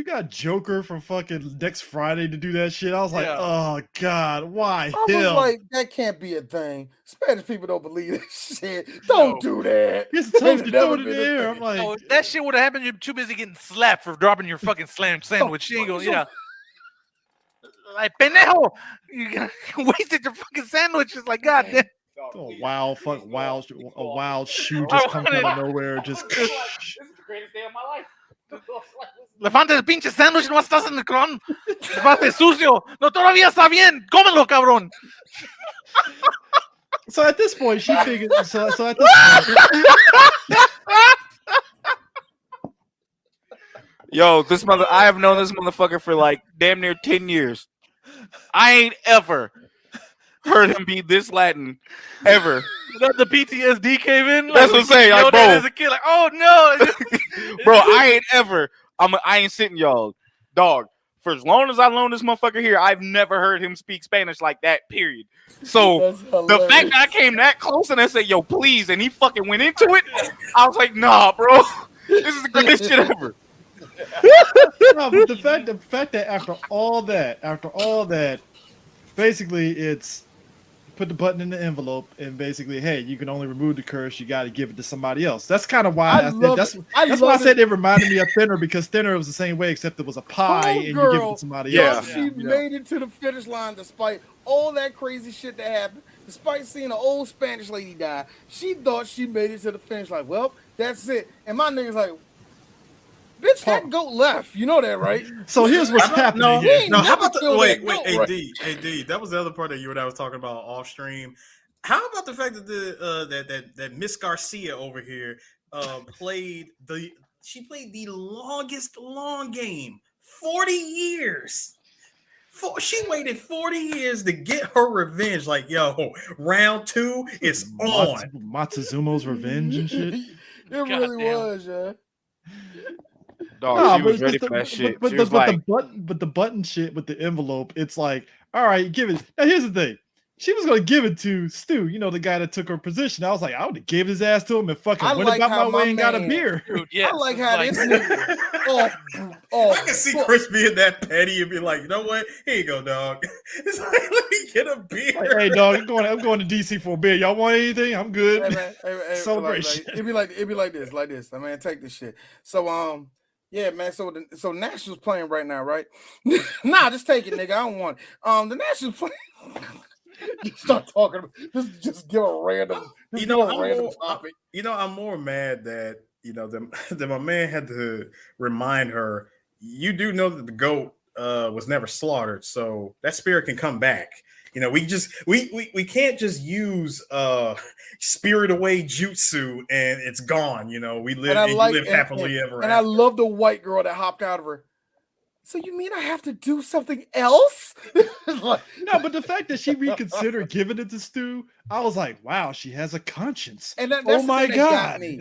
got Joker from fucking next Friday to do that shit. I was like, oh god, why? I was like, that can't be a thing. Spanish people don't believe that shit. Don't do that. It's tough to throw it in the air. I'm like, if that shit would have happened, you're too busy getting slapped for dropping your fucking sandwich. She ain't gonna, like pendejo, you wasted your fucking sandwich. It's like, god damn. A wild shoe just comes out of nowhere. Just this is the greatest day of my life. Levante el pinche sándwich, no estás en el cron. Levante sucio. No, todavía está bien. Cómelo, cabrón. So at this point, she figured. So at this point, yo, I have known this motherfucker for like damn near 10 years. I ain't ever heard him be this Latin ever. That the PTSD came in. That's what I'm saying. Like, bro, as a kid, like, oh no, bro, I ain't sitting y'all, dog. For as long as I've known this motherfucker here, I've never heard him speak Spanish like that. Period. So the fact that I came that close and I said, "Yo, please," and he fucking went into it, I was like, "Nah, bro, this is the greatest shit ever." No, but the fact that after all that, basically it's put the button in the envelope and basically, hey, you can only remove the curse. You got to give it to somebody else. That's kind of why that's why I said it reminded me of Thinner, because Thinner was the same way, except it was a pie and you give it to somebody else. She made it to the finish line despite all that crazy shit that happened. Despite seeing an old Spanish lady die, she thought she made it to the finish line. Well, that's it. And my nigga's like, bitch, that goat left. You know that, right? So here's what's happening. No, how about wait, AD. That was the other part that you and I was talking about off stream. How about the fact that that Miss Garcia over here played the longest long game, 40 years. She waited 40 years to get her revenge. Like, yo, round 2 is on. Matsuzumo's revenge and shit. It really was, yeah. Dog, she was ready for that shit. But the button shit with the envelope, it's like, all right, give it. Now here's the thing. She was gonna give it to Stu, the guy that took her position. I was like, I would have gave his ass to him and fucking went about my way and got a beer. Dude, yes, I like how this nigga. I can see Chris being that petty and be like, you know what? Here you go, dog. It's like, let me get a beer. Like, hey, dog, I'm going to DC for a beer. Y'all want anything? I'm good. Hey, Celebration. It'd be like this. I mean, take this shit. So yeah, man. So Nationals playing right now, right? Nah, just take it, nigga. I don't want it. The Nationals playing. Just start talking. Just give a random. Topic. I'm more mad that that my man had to remind her. You do know that the goat was never slaughtered, so that spirit can come back. You know, we can't just use spirit away jutsu and it's gone. You know, you live happily ever and after. I love the white girl that hopped out of her. So you mean I have to do something else? No, but the fact that she reconsidered giving it to Stu, I was like, wow, she has a conscience. And that's oh my God! Got me.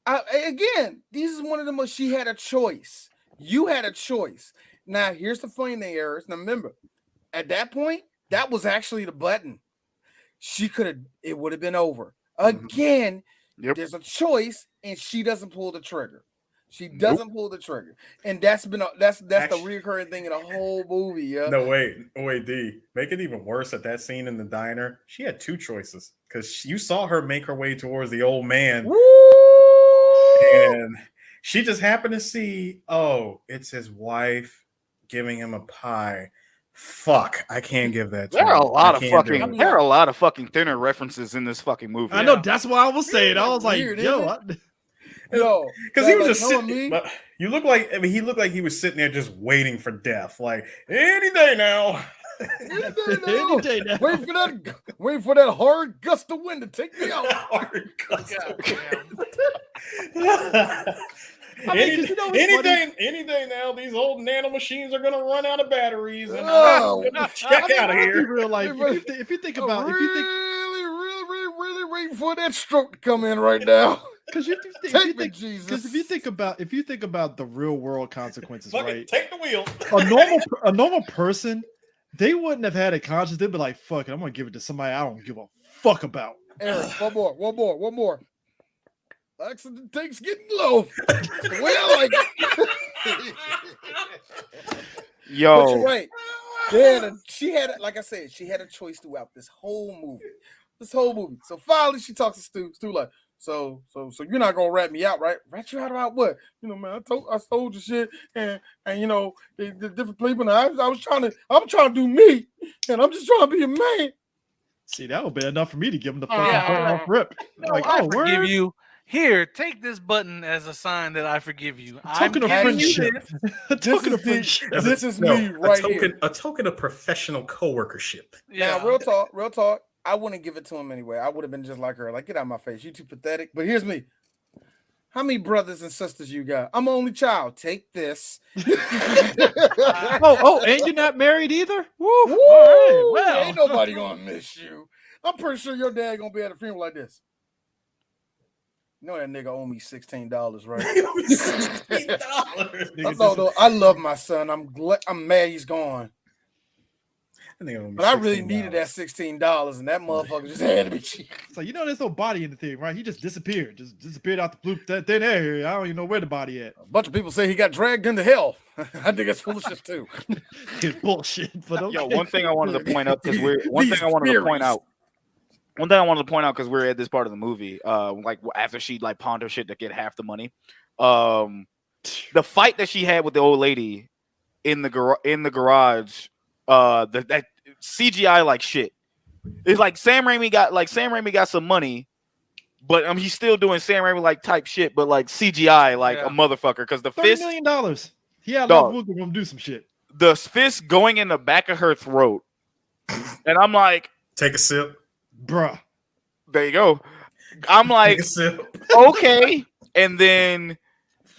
Again, this is one of the most. She had a choice. You had a choice. Now here's the funny thing, Eris. Now remember, at that point, that was actually the button. She could have. It would have been over. Again, there's a choice, and she doesn't pull the trigger. She doesn't pull the trigger, and that's the reoccurring thing in the whole movie. Yeah. No, wait, D. Make it even worse at that scene in the diner. She had two choices because you saw her make her way towards the old man, and she just happened to see, oh, it's his wife giving him a pie. Fuck, I can't give that to him. There are a lot of fucking thinner references in this fucking movie. I know, that's what I was saying. I was like, yo, because he was just sitting. You look like, I mean, he looked like he was sitting there just waiting for death. Like any day now. Any day now. Wait for that hard gust of wind to take me out. Hard gust of wind. Any day now, these old nano machines are gonna run out of batteries and check out of here. Real life. If you think about, really waiting for that stroke to come in right now. Because if you think about the real world consequences, right? Take the wheel. A normal person, they wouldn't have had a conscience. They'd be like, "Fuck it, I'm gonna give it to somebody I don't give a fuck about." Eric, one more. Accident takes getting low. The way I like it. Yo, but you're right. She had, like I said, she had a choice throughout this whole movie. So finally, she talks to Stu. Stu like, so you're not gonna rat me out, right? Rat you out about what? You know, man, I told you shit, and you know, the different people. And I'm trying to do me, and I'm just trying to be a man. See, that would be enough for me to give him the fucking off rip. No, like, I forgive you. Here, take this button as a sign that I forgive you. Token of friendship. This is me right here. A token of professional coworkership. Yeah. Now, real talk. I wouldn't give it to him anyway. I would have been just like her. Like, get out of my face. You too pathetic. But here's me. How many brothers and sisters you got? I'm an only child. Take this. and you're not married either? Woo. All right, well. Ain't nobody gonna miss you. I'm pretty sure your dad gonna be at a funeral like this. You know that nigga owe me $16, right? $16. I love my son. I'm mad he's gone. But I really needed that $16, and that motherfucker just had to be cheap. So you know there's no body in the thing, right? He just disappeared out the blue thin air. I don't even know where the body at. A bunch of people say he got dragged into hell. I think it's foolishness too. It's bullshit. But okay. Yo, one thing I wanted to point out because One thing I wanted to point out because we're at this part of the movie, like after she like pawned her shit to get half the money, the fight that she had with the old lady in the garage, that CGI like shit. It's like Sam Raimi got some money, but he's still doing Sam Raimi like type shit, but like CGI like a motherfucker because the fist $30 million. He had a lot of to do some shit. The fist going in the back of her throat, and I'm like, take a sip. Bruh. There you go. I'm like, okay. And then,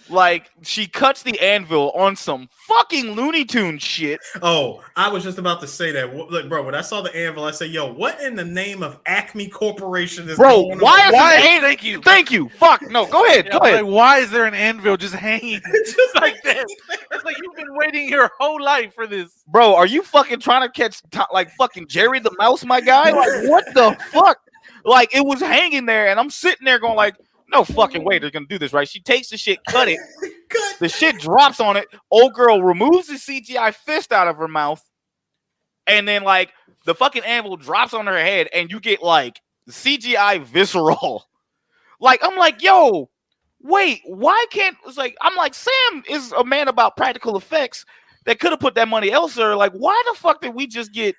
like, she cuts the anvil on some fucking Looney Tunes shit. Oh, I was just about to say that. Look, bro, when I saw the anvil, I said, yo, what in the name of Acme Corporation is going on? Thank you. Fuck. No, go ahead. Go ahead. Like, why is there an anvil just hanging just like that? It's like you've been waiting your whole life for this. Bro, are you fucking trying to catch, like, fucking Jerry the Mouse, my guy? Like, what the fuck? Like, it was hanging there, and I'm sitting there going, like, no fucking way they're gonna do this, right? She takes the shit, cut it. The shit drops on it. Old girl removes the CGI fist out of her mouth, and then like the fucking anvil drops on her head, and you get like CGI visceral. Like I'm like, yo, wait, why can't? It's like I'm like, Sam is a man about practical effects that could have put that money elsewhere. Like, why the fuck did we just get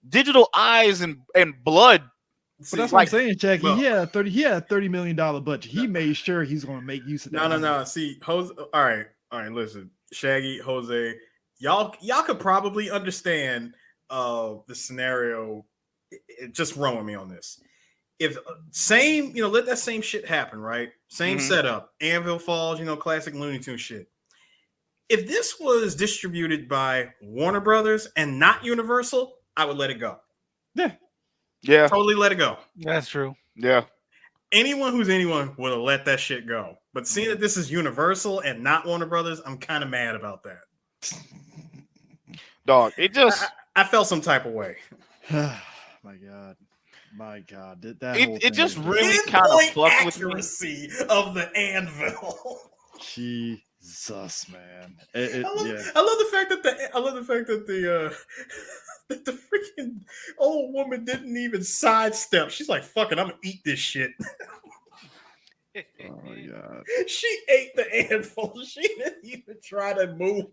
digital eyes and blood? But that's what I'm saying, Jackie. Well, he had a $30 million budget. He made sure he's going to make use of that. No. See, Jose. All right. Listen, Shaggy, Jose, y'all could probably understand of the scenario, just run with me on this. If same, let that same shit happen, right? Same setup. Anvil falls, classic Looney Tunes shit. If this was distributed by Warner Brothers and not Universal, I would let it go. Yeah. Totally let it go. That's true. Yeah. Anyone who's anyone would have let that shit go. But seeing that this is Universal and not Warner Brothers, I'm kind of mad about that. Dog, it just... I felt some type of way. My God. It just really kind of fucked with me. Accuracy of the anvil. Jesus, man. I love the fact that that the freaking old woman didn't even sidestep. She's like, "Fuck it, I'm gonna eat this shit." Oh my God. She ate the anvil. She didn't even try to move.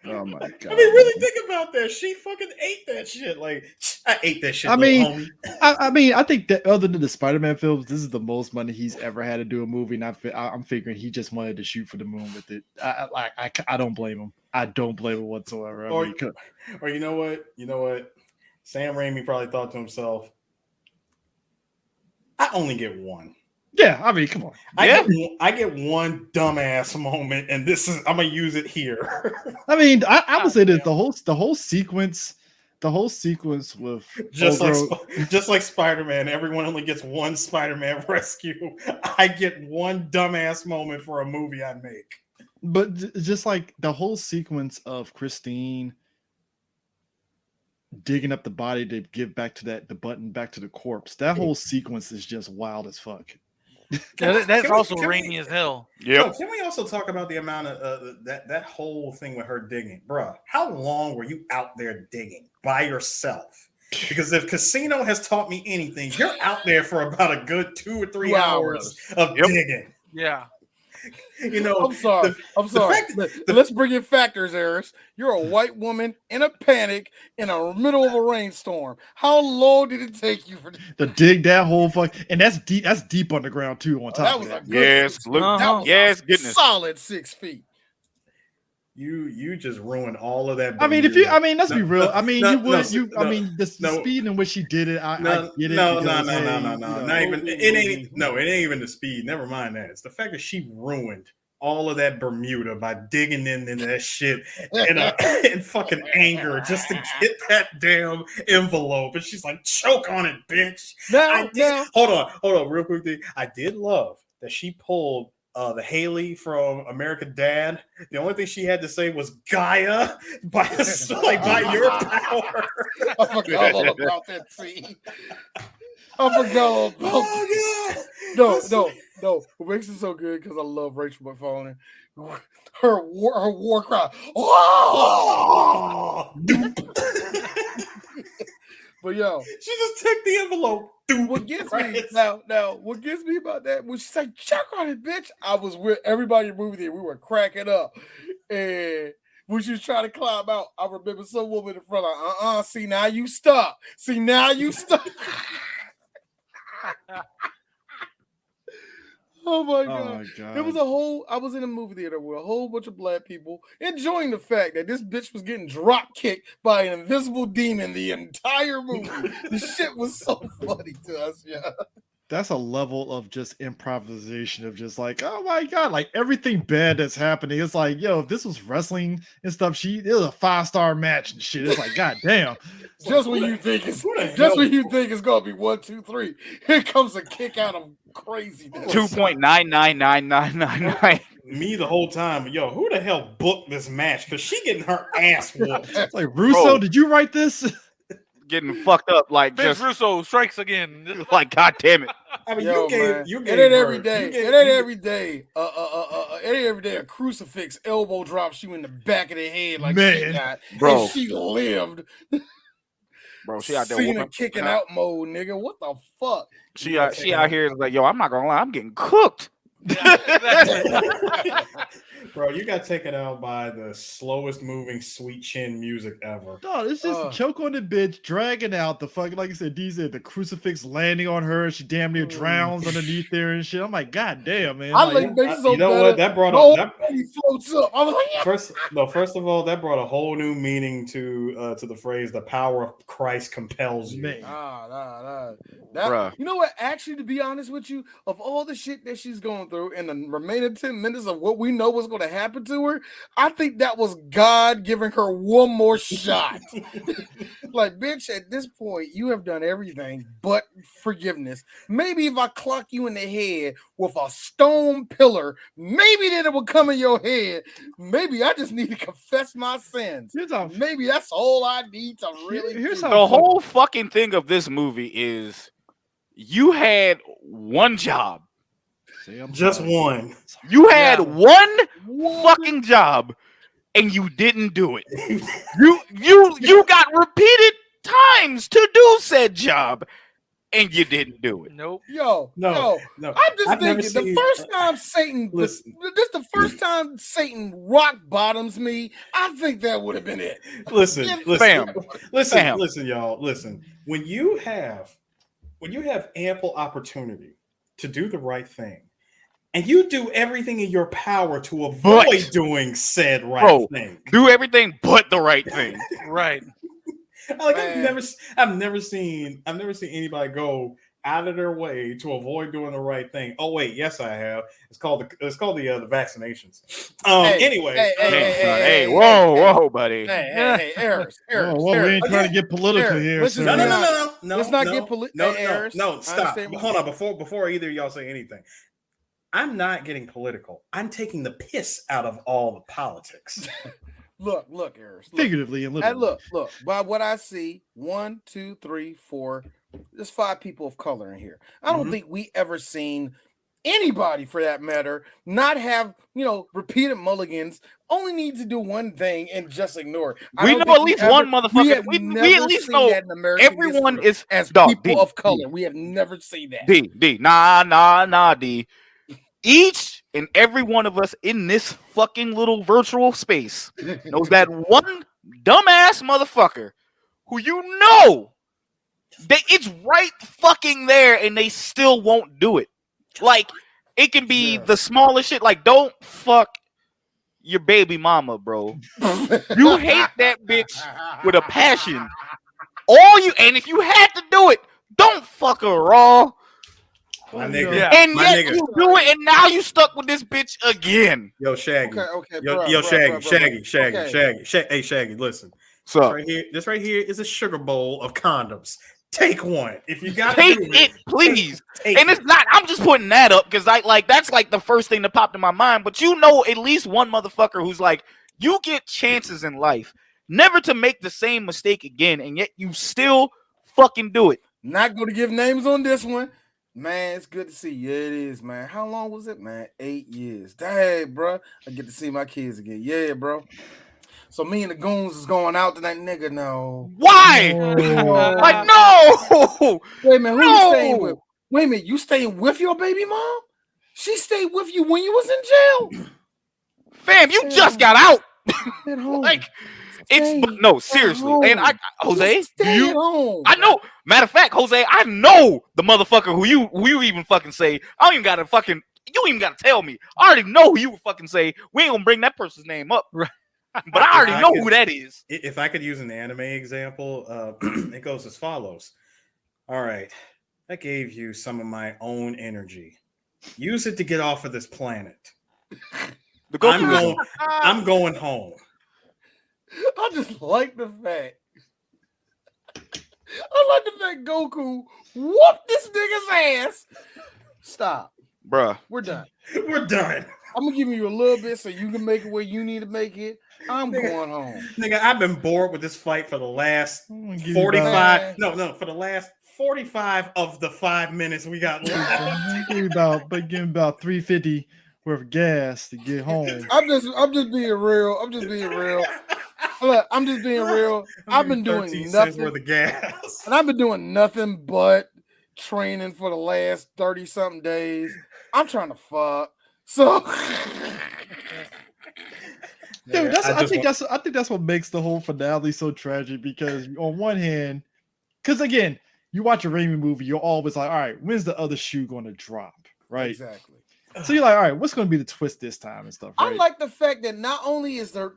Oh my God. I mean, really think about that. She fucking ate that shit. Like, I ate that shit. I homie. I think that other than the Spider-Man films, this is the most money he's ever had to do a movie, and I'm figuring he just wanted to shoot for the moon with it. I don't blame him. I don't blame him whatsoever. Or you know what? Sam Raimi probably thought to himself, I only get one. Yeah, I mean, come on. I get one dumbass moment, and I'm gonna use it here. I mean, I would say that the whole sequence with just like Spider-Man, everyone only gets one Spider-Man rescue. I get one dumbass moment for a movie I make. But just like the whole sequence of Christine digging up the body to give back to the button back to the corpse, that whole sequence is just wild as fuck. That's also rainy as hell. Yeah. Can we also talk about the amount of that whole thing with her digging, bruh? How long were you out there digging by yourself? Because if Casino has taught me anything, you're out there for about a good 2 or 3 hours of digging. Yeah. I'm sorry. Let's bring in factors, Eris. You're a white woman in a panic in the middle of a rainstorm. How long did it take you to dig that whole fuck? And that's deep. That's deep underground too. On top of that, yes, goodness, solid 6 feet. You just ruined all of that. I mean, let's be real. I mean, the speed in which she did it. I get it. No. It ain't even the speed. Never mind that. It's the fact that she ruined all of that Bermuda by digging into that shit in fucking anger just to get that damn envelope. And she's like, choke on it, bitch. Hold on, real quick. I did love that she pulled the Haley from American Dad. The only thing she had to say was Gaia by your power. I forgot all about that scene. I forgot. No. What makes it so good because I love Rachel McFarlane. Her war cry. Oh! But yo, she just took the envelope. What gets me now? What gets me about that when she's like, "Check on it, bitch." I was with everybody in the movie there. We were cracking up, and when she was trying to climb out, I remember some woman in front like, See now you stop. Oh my god! There was I was in a movie theater with a whole bunch of black people enjoying the fact that this bitch was getting drop kicked by an invisible demon the entire movie. The shit was so funny to us, yeah. That's a level of just improvisation of just like, oh my god, like everything bad that's happening. It's like, yo, if this was wrestling and stuff, it was a 5-star match and shit. It's like, god damn. Just when you think it's gonna be 1, 2, 3, here comes a kick out of craziness. 2.99999. Me the whole time, yo, who the hell booked this match? Because she getting her ass whooped. It's like, Russo, did you write this? Getting fucked up like Vince Russo strikes again. Like, god damn it. I mean, you gave it ain't every day. It ain't every day. It ain't every day a crucifix elbow drops you in the back of the head like she got. Bro. And she lived. Bro, she out there Cena kicking out mode, nigga. What the fuck? She out here like, yo, I'm not gonna lie, I'm getting cooked. But Bro, you got taken out by the slowest moving sweet chin music ever. No, it's just choke on the bitch, dragging out the fucking, like you said, D said, the crucifix landing on her. She damn near drowns underneath there and shit. I'm like, God damn, man. I like so you know better. what? That brought up he floats up. I was like, yeah. First of all, that brought a whole new meaning to the phrase "the power of Christ compels you." Nah. Bruh. You know what? Actually, to be honest with you, of all the shit that she's going through in the remaining 10 minutes of what we know was going to happen to her, I think that was God giving her one more shot. Like, bitch, at this point, you have done everything but forgiveness. Maybe if I clock you in the head with a stone pillar, maybe then it will come in your head. Maybe I just need to confess my sins. Maybe that's all I need to really do. The whole fucking thing of this movie is you had one job. Just one. You had one fucking job and you didn't do it. You got repeated times to do said job and you didn't do it. Nope. No. I'm just thinking the first time Satan the first time Satan rock bottoms me, I think that would have been it. Listen, Bam. y'all. Listen. When you have ample opportunity to do the right thing, and you do everything in your power to avoid doing said thing. Do everything but the right thing. Right. Like I've never seen anybody go out of their way to avoid doing the right thing. Oh wait, yes I have. It's called the vaccinations. Hey, whoa, buddy. Hey, Harris. We ain't trying to get political here. No. Let's not get political. No, stop. Hold on, before either of y'all say anything. I'm not getting political. I'm taking the piss out of all the politics. Look, Harris. Figuratively and literally. Look. By what I see, 1, 2, 3, 4. There's 5 people of color in here. I don't think we ever seen anybody, for that matter, not have repeated mulligans. Only need to do one thing and just ignore it. We know at least one motherfucker. We at least know everyone is as people of color. We have never seen that. D. Nah, D. Each and every one of us in this fucking little virtual space knows that one dumbass motherfucker who it's right fucking there and they still won't do it. Like, it can be the smallest shit. Like, don't fuck your baby mama, bro. You hate that bitch with a passion. And if you had to do it, don't fuck her raw. My nigga. You do it, and now you stuck with this bitch again. Yo, Shaggy. Okay, Shaggy. Hey, Shaggy, listen. So this right here is a sugar bowl of condoms. Take one. If you got take it, please. It's not. I'm just putting that up because that's like the first thing that popped in my mind. But at least one motherfucker who's like, you get chances in life, never to make the same mistake again, and yet you still fucking do it. Not going to give names on this one. Man, it's good to see you. It is, man. How long was it, man? 8 years. Dang, bro. I get to see my kids again. Yeah, bro. So me and the goons is going out tonight, nigga. No. Why? No. Wait a minute. Who you staying with? Wait a minute. You staying with your baby mom? She stayed with you when you was in jail. Fam, you just got out. At home. Seriously. And Jose, home. I know. Matter of fact, Jose, I know the motherfucker who you even fucking say. I don't even gotta fucking. You even gotta tell me. I already know who you would fucking say. We ain't gonna bring that person's name up, right? But I already know who that is. If I could use an anime example, it goes as follows. All right, I gave you some of my own energy. Use it to get off of this planet. I'm going home. I just like the fact. Goku whooped this nigga's ass. Stop. Bruh. We're done. I'm gonna give you a little bit so you can make it where you need to make it. I'm going home. Nigga, I've been bored with this fight for the last 45. For the last 45 of the 5 minutes we got left. Give me about 350 worth of gas to get home. I'm just being real. Look, I'm just being real. I've been doing nothing worth of gas. And I've been doing nothing but training for the last 30-something days. I'm trying to fuck. So Dude, I think that's what makes the whole finale so tragic, because on one hand, because again, you watch a Raimi movie, you're always like, all right, when's the other shoe going to drop, right? Exactly. So you're like, all right, what's going to be the twist this time and stuff, right? I like the fact that not only is the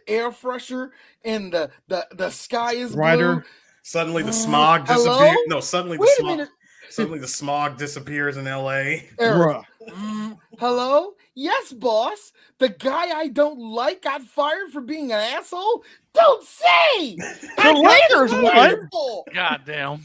air fresher and the sky is blue. Suddenly the smog disappears. Hello? No, suddenly Wait the a minute. suddenly the smog disappears in LA. Bruh. Hello? Yes, boss. The guy I don't like got fired for being an asshole? Don't say! The Lakers won. God damn.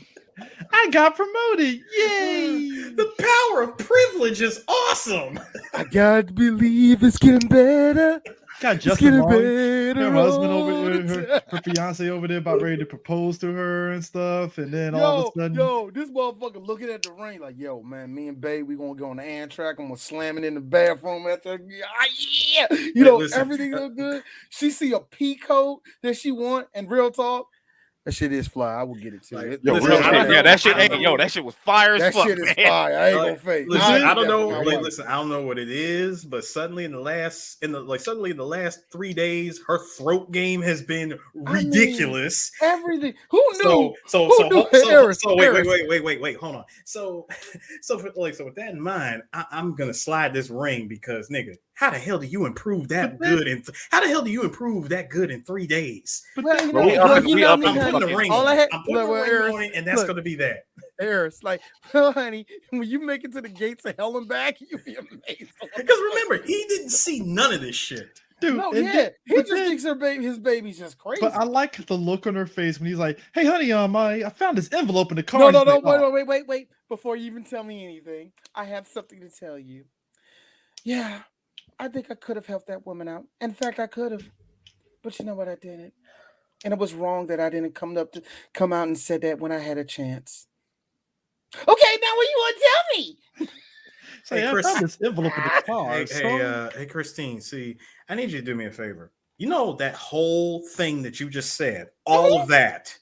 I got promoted. Yay! The power of privilege is awesome. I gotta believe it's getting better. Got Justin Long, her husband over there, her fiance over there, about ready to propose to her and stuff, and then all of a sudden, this motherfucker looking at the ring like, yo, man, me and Babe, we gonna go on the Amtrak. I'm gonna slam it in the bathroom after. Yeah, Listen, everything look good. She see a pea coat that she want, and real talk, that shit is fly. I will get it too. That shit. That shit was fire as fuck. That shit is fire. I ain't gonna fake. Listen, I don't know. Listen, I don't know what it is, but suddenly in the last 3 days, her throat game has been ridiculous. Everything. Who knew? Wait. Hold on. So with that in mind, I'm gonna slide this ring because nigga, how the hell do you improve that good? How the hell do you improve that good in 3 days? I'm putting the ring on it, and that's going to be that. Harris, like, honey, when you make it to the gates of hell and back, you'll be amazed. Because remember, he didn't see none of this shit. Dude, he just thinks his baby's just crazy. But I like the look on her face when he's like, "Hey, honey, I found this envelope in the car." No, wait. Before you even tell me anything, I have something to tell you. Yeah, I think I could have helped that woman out. In fact, I could have. But you know what? I didn't. And it was wrong that I didn't come out and said that when I had a chance. Okay, now what you want to tell me? Hey, I found this envelope in the car. Hey, Christine, see, I need you to do me a favor. You know that whole thing that you just said, all of that.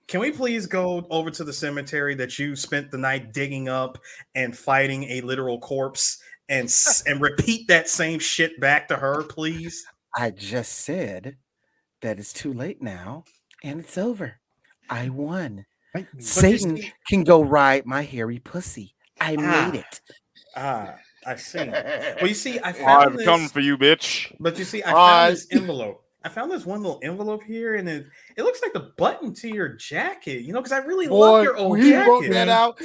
Can we please go over to the cemetery that you spent the night digging up and fighting a literal corpse and repeat that same shit back to her, please? I just said that it's too late now and it's over. I won. Satan can go ride my hairy pussy. I made it. I see. Well, you see, I found this. Coming for you, bitch. But you see, I found this envelope. I found this one little envelope here, and it looks like the button to your jacket. You know, because I really love your old jacket. Broke that out.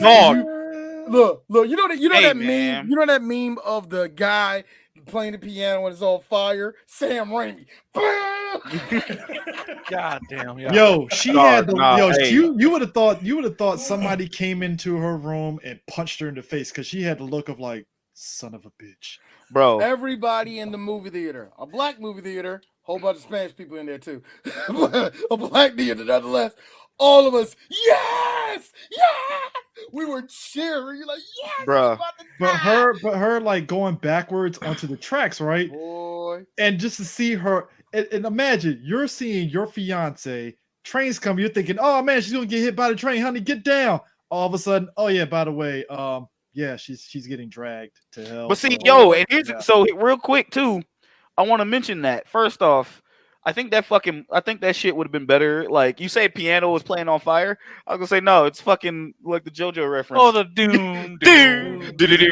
Look, you know that meme. You know that meme of the guy playing the piano when it's on fire. Sam Raimi. God damn. Yo, she had the you would have thought somebody came into her room and punched her in the face because she had the look of like, son of a bitch. Bro. Everybody in the movie theater, a black movie theater, whole bunch of Spanish people in there too. A black theater, nonetheless. All of us, yes, we were cheering. You're like, yes, bro. But her like going backwards onto the tracks, right? Boy. And just to see her, and imagine you're seeing your fiance, trains come, you're thinking, oh man, she's gonna get hit by the train, honey, get down. All of a sudden, oh yeah, by the way, yeah, she's getting dragged to hell. But see, and here's so real quick too, I want to mention that first off. I think that shit would have been better. Like you say, piano was playing on fire. I was gonna say no, it's fucking like the JoJo reference. Oh, the doom, doom, doom.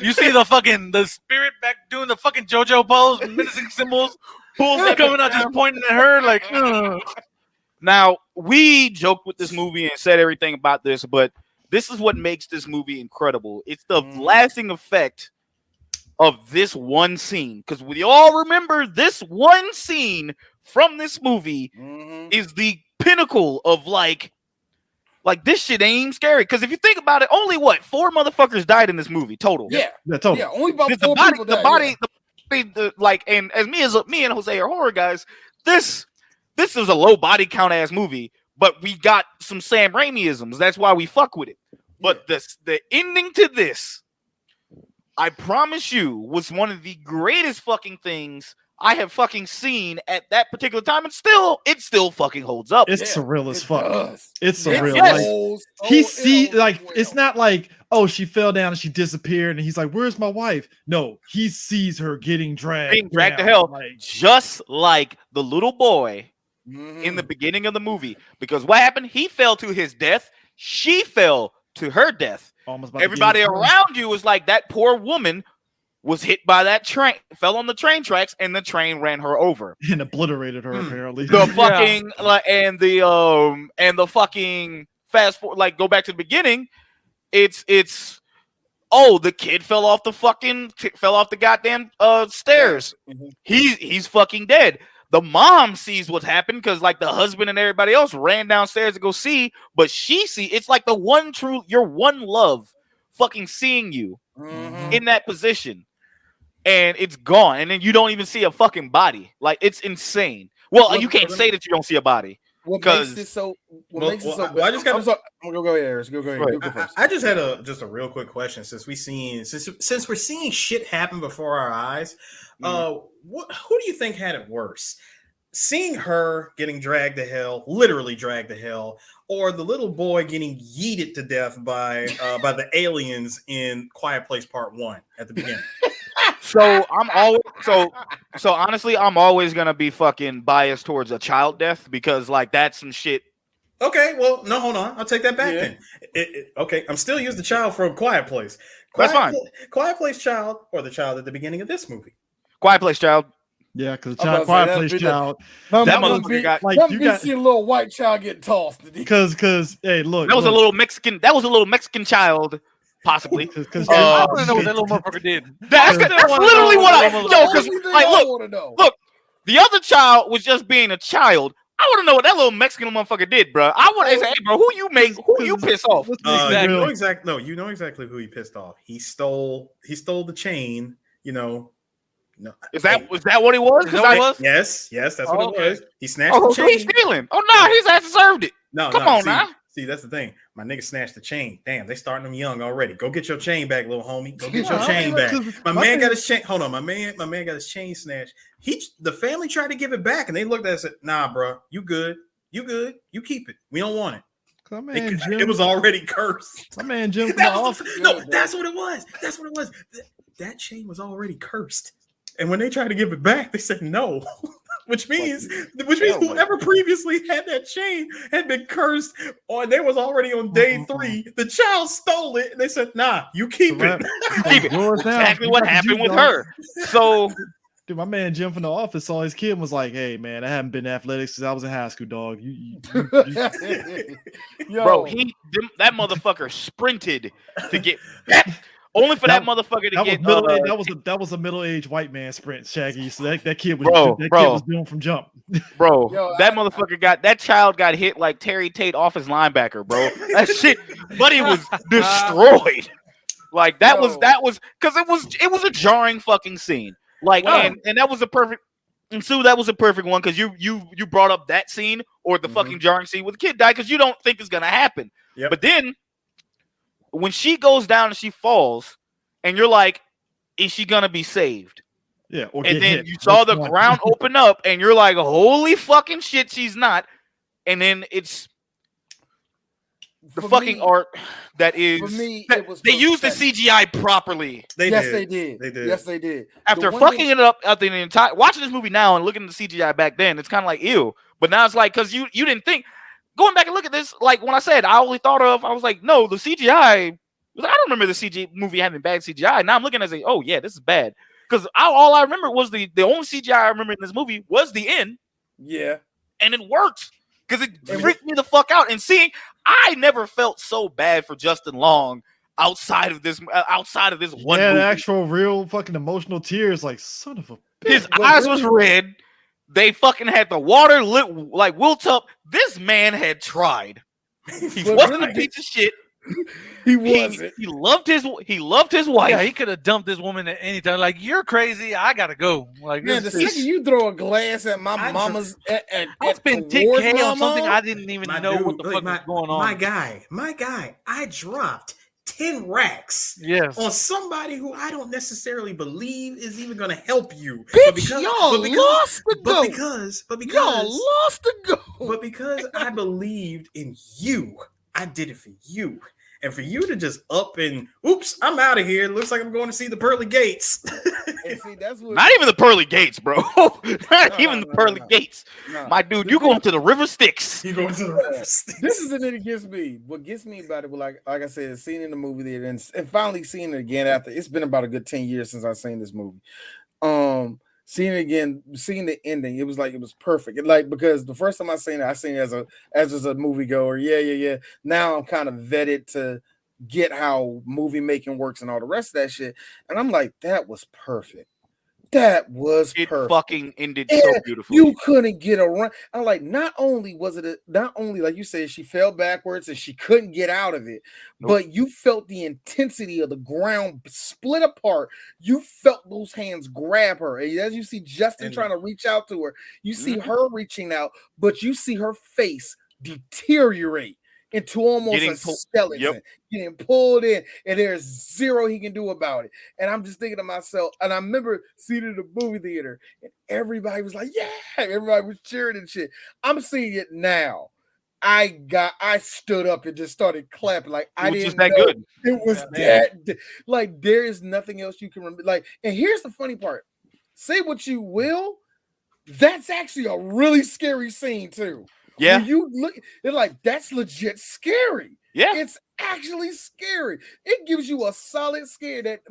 You see the spirit back doing the fucking JoJo pose, menacing symbols, bulls coming out, just pointing at her like. Now we joked with this movie and said everything about this, but this is what makes this movie incredible. It's the lasting effect of this one scene, because we all remember this one scene from this movie is the pinnacle of like this shit ain't even scary. Because if you think about it, only 4 motherfuckers died in this movie total. Yeah, total. Yeah, only about 4 people died. And as me and Jose are horror guys, this is a low body count ass movie, but we got some Sam Raimi-isms. That's why we fuck with it. But the ending to this, I promise you, was one of the greatest fucking things I have fucking seen at that particular time, and it still fucking holds up. It's surreal as fuck. Does. It's surreal. Like, he see, like, it's not like, oh, she fell down and she disappeared, and he's like, "Where's my wife?" No, he sees her getting dragged to hell, just like the little boy in the beginning of the movie. Because what happened? He fell to his death. She fell to her death. Everybody around you was like, that poor woman was hit by that train, fell on the train tracks, and the train ran her over and obliterated her. Apparently, the fucking and the fucking fast forward, like go back to the beginning. It's the kid fell off the goddamn stairs. He's fucking dead. The mom sees what's happened because like the husband and everybody else ran downstairs to go see, but it's like your one love fucking seeing you in that position. And it's gone, and then you don't even see a fucking body. Like it's insane. Well, you can't say that you don't see a body. What makes it so? What makes it so? I just got. I'm sorry. Go ahead, Harris. Go ahead. Go first. I just had a real quick question. Since we're seeing shit happen before our eyes, who do you think had it worse? Seeing her getting dragged to hell, literally dragged to hell, or the little boy getting yeeted to death by the aliens in Quiet Place Part 1 at the beginning? So honestly, I'm always gonna be fucking biased towards a child death because like that's some shit. Okay, well, no, hold on, I'll take that back then. Okay, I'm still using the child from Quiet Place. That's fine. Quiet Place child or the child at the beginning of this movie. Quiet Place child. Yeah, because Quiet Place child. That motherfucker got like you got see a little white child get tossed. Because hey, look, that was a little Mexican. That was a little Mexican child. Possibly, because I want to know what that little motherfucker did. That's literally what I know. Because look, the other child was just being a child. I want to know what that little Mexican motherfucker did, bro. I want to say, hey, bro, who you piss off? You know exactly who he pissed off. He stole the chain. No. Was that what he was? Yes, that's what it was. He snatched the chain. He's stealing. Oh no, his ass deserved it. Come on now. See, that's the thing. My nigga snatched the chain. Damn, they starting them young already. Go get your chain back, little homie. Go get your chain back. My man got his chain. Hold on, my man got his chain snatched. The family tried to give it back, and they looked at it and said, "Nah, bro, you good. You keep it. We don't want it." Come on, Jim. It was already cursed. My man Jim. That's what it was. That chain was already cursed, and when they tried to give it back, they said no. Which means whoever previously had that chain had been cursed, or they was already on day 3. The child stole it, and they said, "Nah, you keep it." Keep it. Exactly what happened with her. So, dude, my man Jim from The Office saw his kid and was like, "Hey, man, I haven't been athletic since I was in high school, dog. Bro, that motherfucker sprinted to get back." Only for that motherfucker to get that was a middle-aged white man sprint, Shaggy. So that kid was doing from jump. Bro, that child got hit like Terry Tate off his linebacker, bro. That shit, buddy was destroyed. Like that was because it was a jarring fucking scene. Like and that was a perfect. And Sue, that was a perfect one because you brought up that scene or the fucking jarring scene with the kid died because you don't think it's gonna happen. Yep. But then when she goes down and she falls, and you're like, is she gonna be saved? Yeah. And then you saw the ground open up, and you're like, holy fucking shit, she's not. And then it's the fucking art that is. For me, they used the CGI properly. They did. Yes, they did. After fucking it up after the entire watching this movie now and looking at the CGI back then, it's kind of like ew. But now it's like because you didn't think. Going back and look at this, like when I said I only thought of, I was like, no, the CGI. I don't remember the CG movie having bad CGI. Now I'm looking at it, oh yeah, this is bad. Because all I remember was the only CGI I remember in this movie was the end. Yeah, and it worked because it freaked me the fuck out. And I never felt so bad for Justin Long outside of this one. Yeah, the actual real fucking emotional tears, like son of a bitch. His eyes was red. They fucking had the water lit like wilt up. This man had tried. He wasn't a piece of shit. He wasn't. He loved his wife. Yeah, he could have dumped this woman at any time. Like, you're crazy. I gotta go. Like, man, the second you throw a glass at my mama's, I spent 10K on something I didn't even know what the fuck was going on. My guy, I dropped 10 racks on somebody who I don't necessarily believe is even going to help you. Bitch, y'all lost the goat. But because I believed in you, I did it for you. And for you to just up and oops, I'm out of here. Looks like I'm going to see the pearly gates. And see, that's what. Not even the pearly gates, bro. Not even the pearly gates. My dude, you going to the River Styx. You going to the River Styx. This is the thing that gets me. What gets me about it, well, like I said, seeing in the movie theater and finally seeing it again after it's been about a good 10 years since I've seen this movie. Seeing it again, seeing the ending, it was perfect. Because the first time I seen it as just a movie goer. Yeah. Now I'm kind of vetted to get how movie making works and all the rest of that shit. And I'm like, that was perfect. That was perfect. It fucking ended so beautifully. You couldn't get around. I'm like, not only like you said, she fell backwards and she couldn't get out of it, but you felt the intensity of the ground split apart. You felt those hands grab her. And as you see Justin trying to reach out to her, you see her reaching out, but you see her face deteriorate into almost a skeleton, getting pulled in, and there's zero he can do about it. And I'm just thinking to myself, and I remember seeing it in the movie theater, and everybody was like, yeah, everybody was cheering and shit. I'm seeing it now. I stood up and just started clapping. Like, I didn't know good. It was that. Like, there is nothing else you can remember. Like, and here's the funny part. Say what you will, that's actually a really scary scene too. Yeah, when you look, it's like that's legit scary. Yeah, it's actually scary. It gives you a solid scare that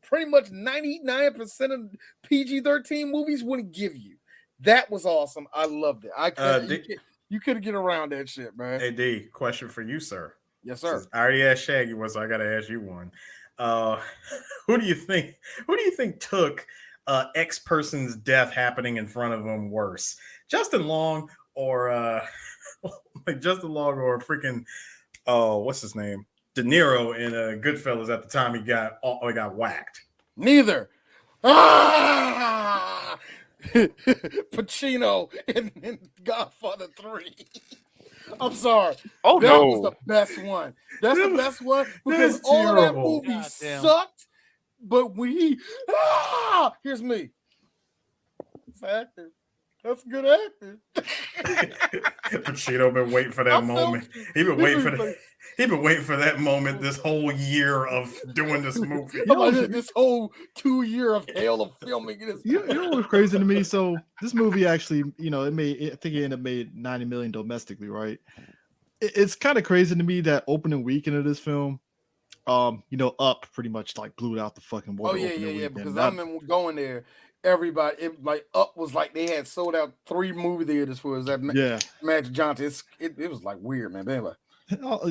pretty much 99% of PG-13 movies wouldn't give you. That was awesome. I loved it. You couldn't get around that shit, man. Hey D, question for you, sir. Yes, sir. I already asked Shaggy one, so I got to ask you one. Who do you think took X person's death happening in front of them worse, Justin Long? Or like Justin Long or freaking what's his name? De Niro in Goodfellas at the time he got whacked. Neither. Pacino in Godfather 3. I'm sorry. Oh, that no. was the best one. That's the best one because all of that movie sucked. But when here's me. It's acting. That's good acting. Pacino been waiting for that moment. He been waiting for that moment this whole year of doing this movie. This whole 2 year of hell of filming this. You know what's crazy to me? So this movie actually, I think it ended up made $90 million domestically, right? It's kind of crazy to me that opening weekend of this film, Up pretty much like blew it out the fucking water. Oh yeah. Because I remember going there. Everybody, Up was like they had sold out 3 movie theaters for us. That Magic Johnson. It was like weird, man. But anyway.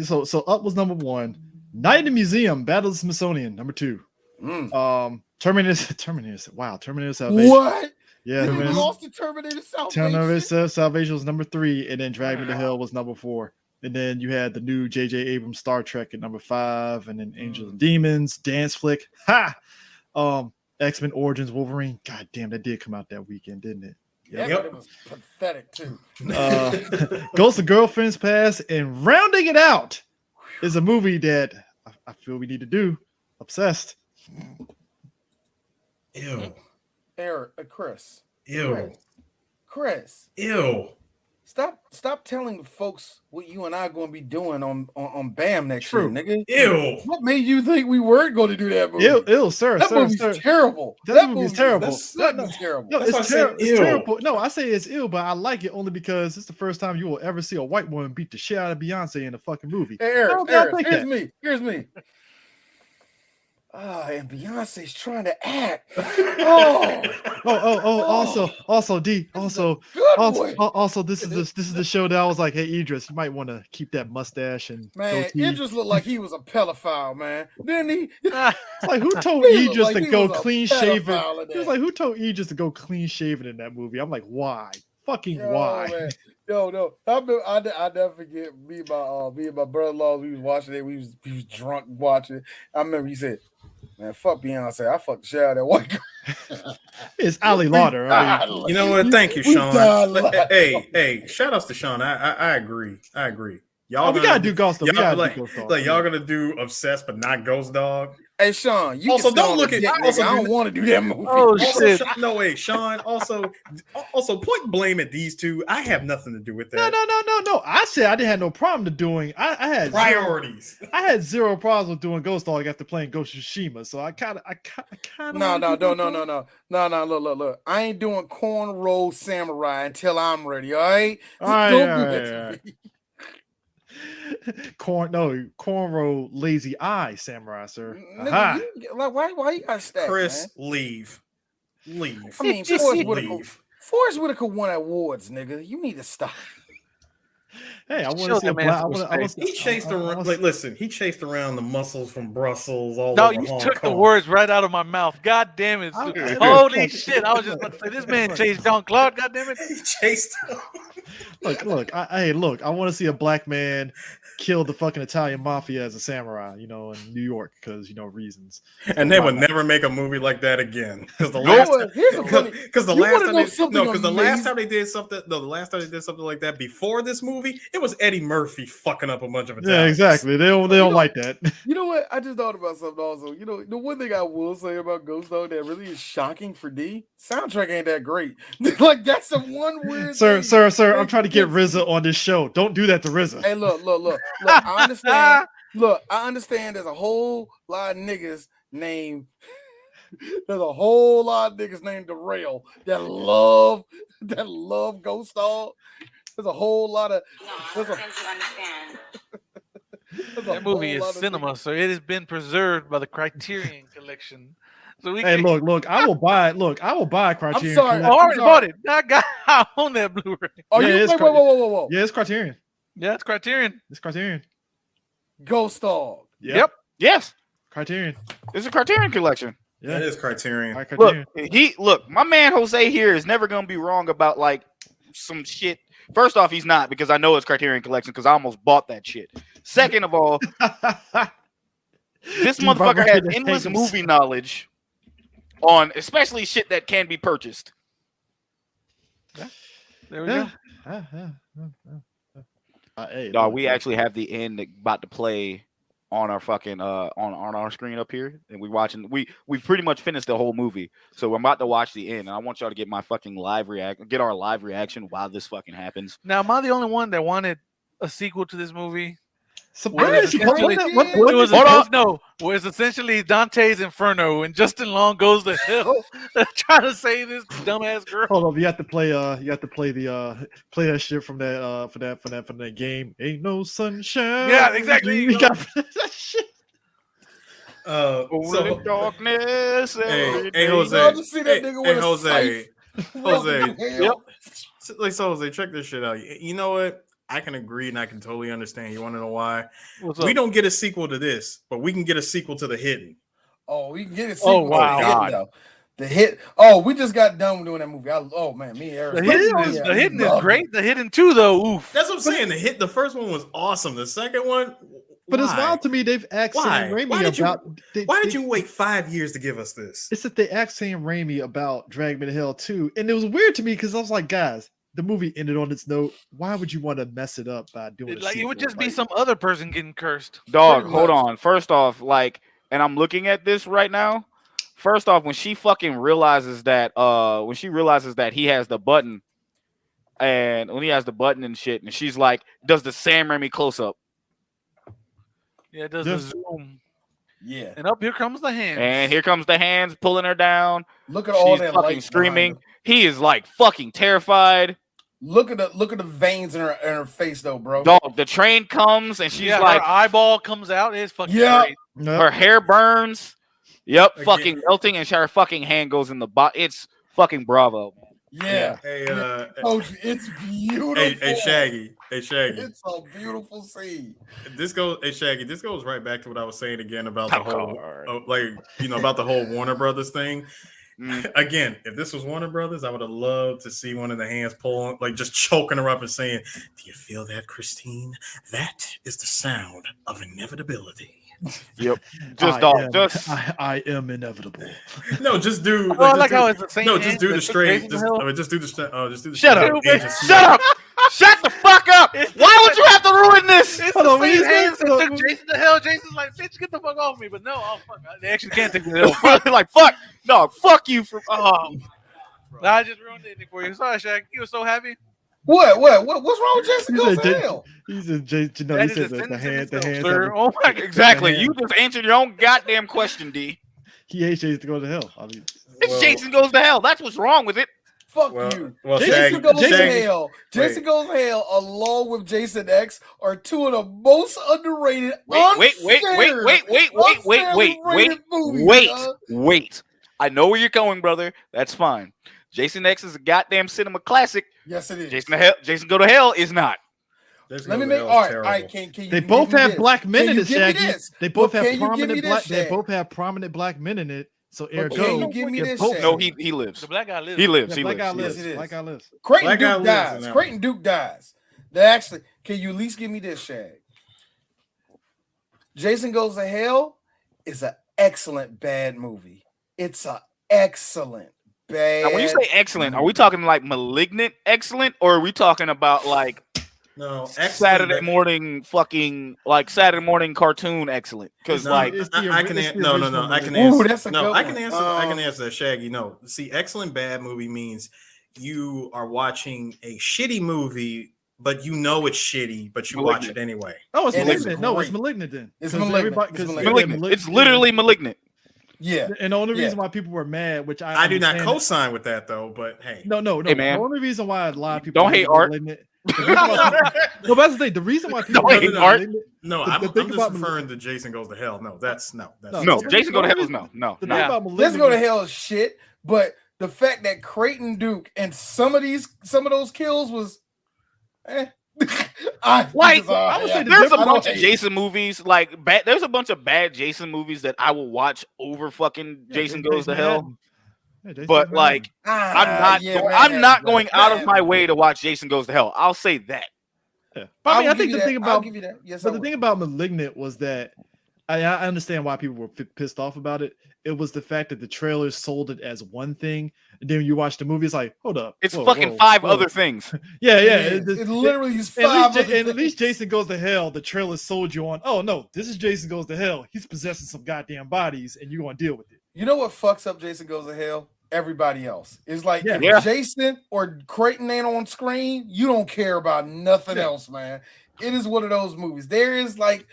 So Up was number 1. Night in the Museum, Battle of the Smithsonian, number 2. Terminator. Wow, Terminator Salvation. What? Yeah, we lost to Terminator Salvation. Terminator Salvation was number 3, and then Drag Me to Hell was number 4. And then you had the new J.J. Abrams Star Trek at number 5, and then Angels and Demons, Dance Flick. X-Men Origins Wolverine. God damn, that did come out that weekend, didn't it? Yeah, but it was pathetic too. Ghost of Girlfriend's Past, and rounding it out is a movie that I feel we need to do. Obsessed. Ew. Chris. Ew. Chris. Ew. Stop telling the folks what you and I are going to be doing on BAM next year, nigga. Ew. What made you think we weren't going to do that movie? Ew, sir. That movie's terrible. That movie's terrible. That's terrible. No, it's terrible. No, I say it's ill, but I like it only because it's the first time you will ever see a white woman beat the shit out of Beyonce in a fucking movie. Hey, Eric, here's me. And Beyonce's trying to act. Also, D. Also, this is the show that I was like, hey, Idris, you might want to keep that mustache and goatee. Idris looked like he was a pedophile, man. Didn't he? It's like who told Idris to go clean shaven? He was like, who told Idris to go clean shaven in that movie? I'm like, why? Fucking why? Man. No. I never forget me and my brother-in-law. We was watching it. We was drunk watching. I remember he said, "Man, fuck Beyonce. I fucked the shit out of that white girl." It's Ali Lauder. You know what? Thank you, Sean. Hey, shout outs to Sean. I agree. Y'all we gotta do Ghost Dog. Y'all gonna do Obsessed but not Ghost Dog. Hey Sean, you also can don't look at. I don't want to do that movie. Oh also, shit! No way, Sean. Also point blame at these two. I have nothing to do with that. No. I said I didn't have no problem to doing. I had priorities. I had zero problems with doing Ghost Dog after playing Ghost of Tsushima. So I kind of. No. Look. I ain't doing Cornrow Samurai until I'm ready. All right. Don't do that to me. Cornrow Lazy Eye Samurai, sir. Nigga, why you got stacked, Chris, man? Leave. I mean, Forrest Whitaker won awards, nigga. You need to stop. Hey, I want to see a black. He chased around. Listen, he chased around the muscles from Brussels. All No, over you Hong took Kong. the words right out of my mouth. God damn it! Holy shit! I was just about to say this man chased Jean Claude. God damn it! He chased him. Look. I want to see a black man kill the fucking Italian mafia as a samurai, in New York because reasons. And they would never make a movie like that again because the last time they did something like that before this movie, it was Eddie Murphy fucking up a bunch of Italians. Yeah, exactly. They don't like that. You know what? I just thought about something also. The one thing I will say about Ghost Dog that really is shocking for D, soundtrack ain't that great. Like that's the one weird thing. Sir, I'm trying to get RZA on this show. Don't do that to RZA. Hey, look. I understand. I understand. There's a whole lot of niggas named. There's a whole lot of niggas named Darrell that love Ghost Dog. There's a whole lot of. That movie is cinema, so it has been preserved by the Criterion Collection. So look, I will buy it. Look, I will buy Criterion. I'm sorry, I already bought it. I own that Blu-ray. Whoa. Yeah, it's Criterion. Yeah, it's Criterion. It's Criterion. Ghost Dog. Yep. Yes. Criterion. It's a Criterion collection. Yeah, it is Criterion. Look, my man Jose here is never gonna be wrong about like some shit. First off, he's not because I know it's Criterion collection because I almost bought that shit. Second of all, this motherfucker has endless movie knowledge on especially shit that can be purchased. Yeah. There we go. We actually have the end about to play on our fucking on our screen up here, and we pretty much finished the whole movie, so we're about to watch the end, and I want y'all to get my fucking get our live reaction while this fucking happens. Now, am I the only one that wanted a sequel to this movie? Whereas essentially Dante's Inferno and Justin Long goes to hell trying to save this dumbass girl. Hold up, you have to play that shit from that game. Ain't no sunshine. Yeah, exactly. You got that shit. Darkness. Hey, Jose. Yep. Jose, check this shit out. You know what? I can agree and I can totally understand. You want to know why? We don't get a sequel to this, but we can get a sequel to The Hidden. Oh, we can get a sequel. Oh, wow. To The Hidden, though. The Hit. Oh, we just got done doing that movie. The Hidden is great. The Hidden 2, though. Oof. That's what I'm saying. The first one was awesome. The second one, but it's wild to me. They've asked Sam Raimi about. Why did you wait 5 years to give us this? It's that they asked Sam Raimi about Drag Me to Hell 2, and it was weird to me because I was like, guys, the movie ended on its note. Why would you want to mess it up by doing it? Like it would just be some other person getting cursed. Dog, hold on. First off, and I'm looking at this right now. First off, when she fucking realizes that, he has the button, and when he has the button and shit, and she's like, does the Sam Raimi close up? Yeah, it does the zoom. Yeah. And up here comes the hands. And here comes the hands pulling her down. Look at all that fucking screaming. He is like fucking terrified. Look at the veins in her face though, bro. Dog, the train comes and she's like her eyeball comes out. It's fucking great. Her hair burns. Yep, fucking melting, and her fucking hand goes in the bot. It's fucking bravo. Yeah. Hey, it's beautiful. Hey, Shaggy. It's a beautiful scene. This goes right back to what I was saying again about the whole, about the whole Warner Brothers thing. Again, if this was Warner Brothers, I would have loved to see one of the hands pulling, just choking her up and saying, "Do you feel that, Christine? That is the sound of inevitability." Yep. I am inevitable. No, just do. How it's the same. No, just do the straight. Just do the. Shut up. Shut up. Shut the fuck up! Why would you have to ruin this? It's Hold the on, same wait, hands that wait, took Jason to hell. Jason's like, bitch, get the fuck off me. But no, oh fuck, they actually can't take me to hell. Like fuck, no, fuck you for. Oh, Nah, I just ruined it for you. Sorry, Shaq. You were so happy. What's wrong with Jason He Goes said to J- Hell? He said, J- no, That he is said a the sentence in hands, itself, have sir. a- Oh my god. exactly. You just answered your own goddamn question, D. He hates Jason to go to hell. I mean, It's Jason Goes to Hell. That's what's wrong with it. Fuck Well, you. well, Jason Goes to Hell. Wait. Jason Goes to Hell, along with Jason X, are two of the most underrated. Wait. I know where you're going, brother. That's fine. Jason X is a goddamn cinema classic. Yes, it is. Jason Go to Hell is not. Let me make all right. Can you they both give me have this? black men Can in you it, give me Shaggy. this? They both But have can you give me prominent black. this, They Shag? both have prominent black men in it. So But ergo, can you give me they're this, both- Shag? No, he lives. The black guy lives. He lives. Yeah, He black lives. guy He lives. lives. Yes, it is. Black guy lives. Creighton Black guy Duke lives in dies. that Creighton Duke dies. They actually, can you at least give me this, Shag? Jason Goes to Hell is an excellent bad movie. It's an excellent bad. Now, when you say excellent, are we talking like Malignant excellent, or are we talking about like No, Saturday morning fucking like Saturday morning cartoon excellent? Because No, like I can it's the no, original I can movie. Ooh, answer. that's a No, good I can one. answer. I can answer that, Shaggy. No, see, excellent bad movie means you are watching a shitty movie, but you know it's shitty, but you watch it anyway. Oh, it's And it's malignant. No, it's great. malignant then. It's 'Cause Malignant. everybody- It's 'cause Malignant. Malignant. It's literally Malignant. Yeah. And the only Yeah. reason why people were mad, which I do not understand- co-sign with that though. But hey, No. Hey, man. The only reason why a lot of people Don't hate art. Malignant- the reason why- no, that's the thing. The reason why people Don't hate art. Malignant- no, the I'm thing just about referring to Jason Goes to Hell. No, that's No, No, the Jason Go to only Hell is reason- no. The No. thing about Let's Malignant Go to is- Hell is shit, but the fact that Creighton Duke and some of those kills was I would say there's a I don't bunch of hate. Jason movies like bad. There's a bunch of bad Jason movies that I will watch over fucking Jason Goes to Hell. Yeah, Jason But Goes to like, I'm not going out of my way to watch Jason Goes to Hell. I'll say that. Yeah. But I mean, I think the thing I'll about give you that. Yes, but the thing about Malignant was that I understand why people were pissed off about it. It was the fact that the trailers sold it as one thing, and then when you watch the movie, it's like, hold up, It's whoa, fucking whoa, five whoa. other things. Yeah. It literally is five. At least Jason Goes to Hell. The trailer sold you on. Oh no, this is Jason Goes to Hell. He's possessing some goddamn bodies, and you're gonna deal with it. You know what fucks up Jason Goes to Hell? Everybody else. It's like if Yeah. Jason or Creighton ain't on screen, you don't care about nothing else, man. It is one of those movies. There is like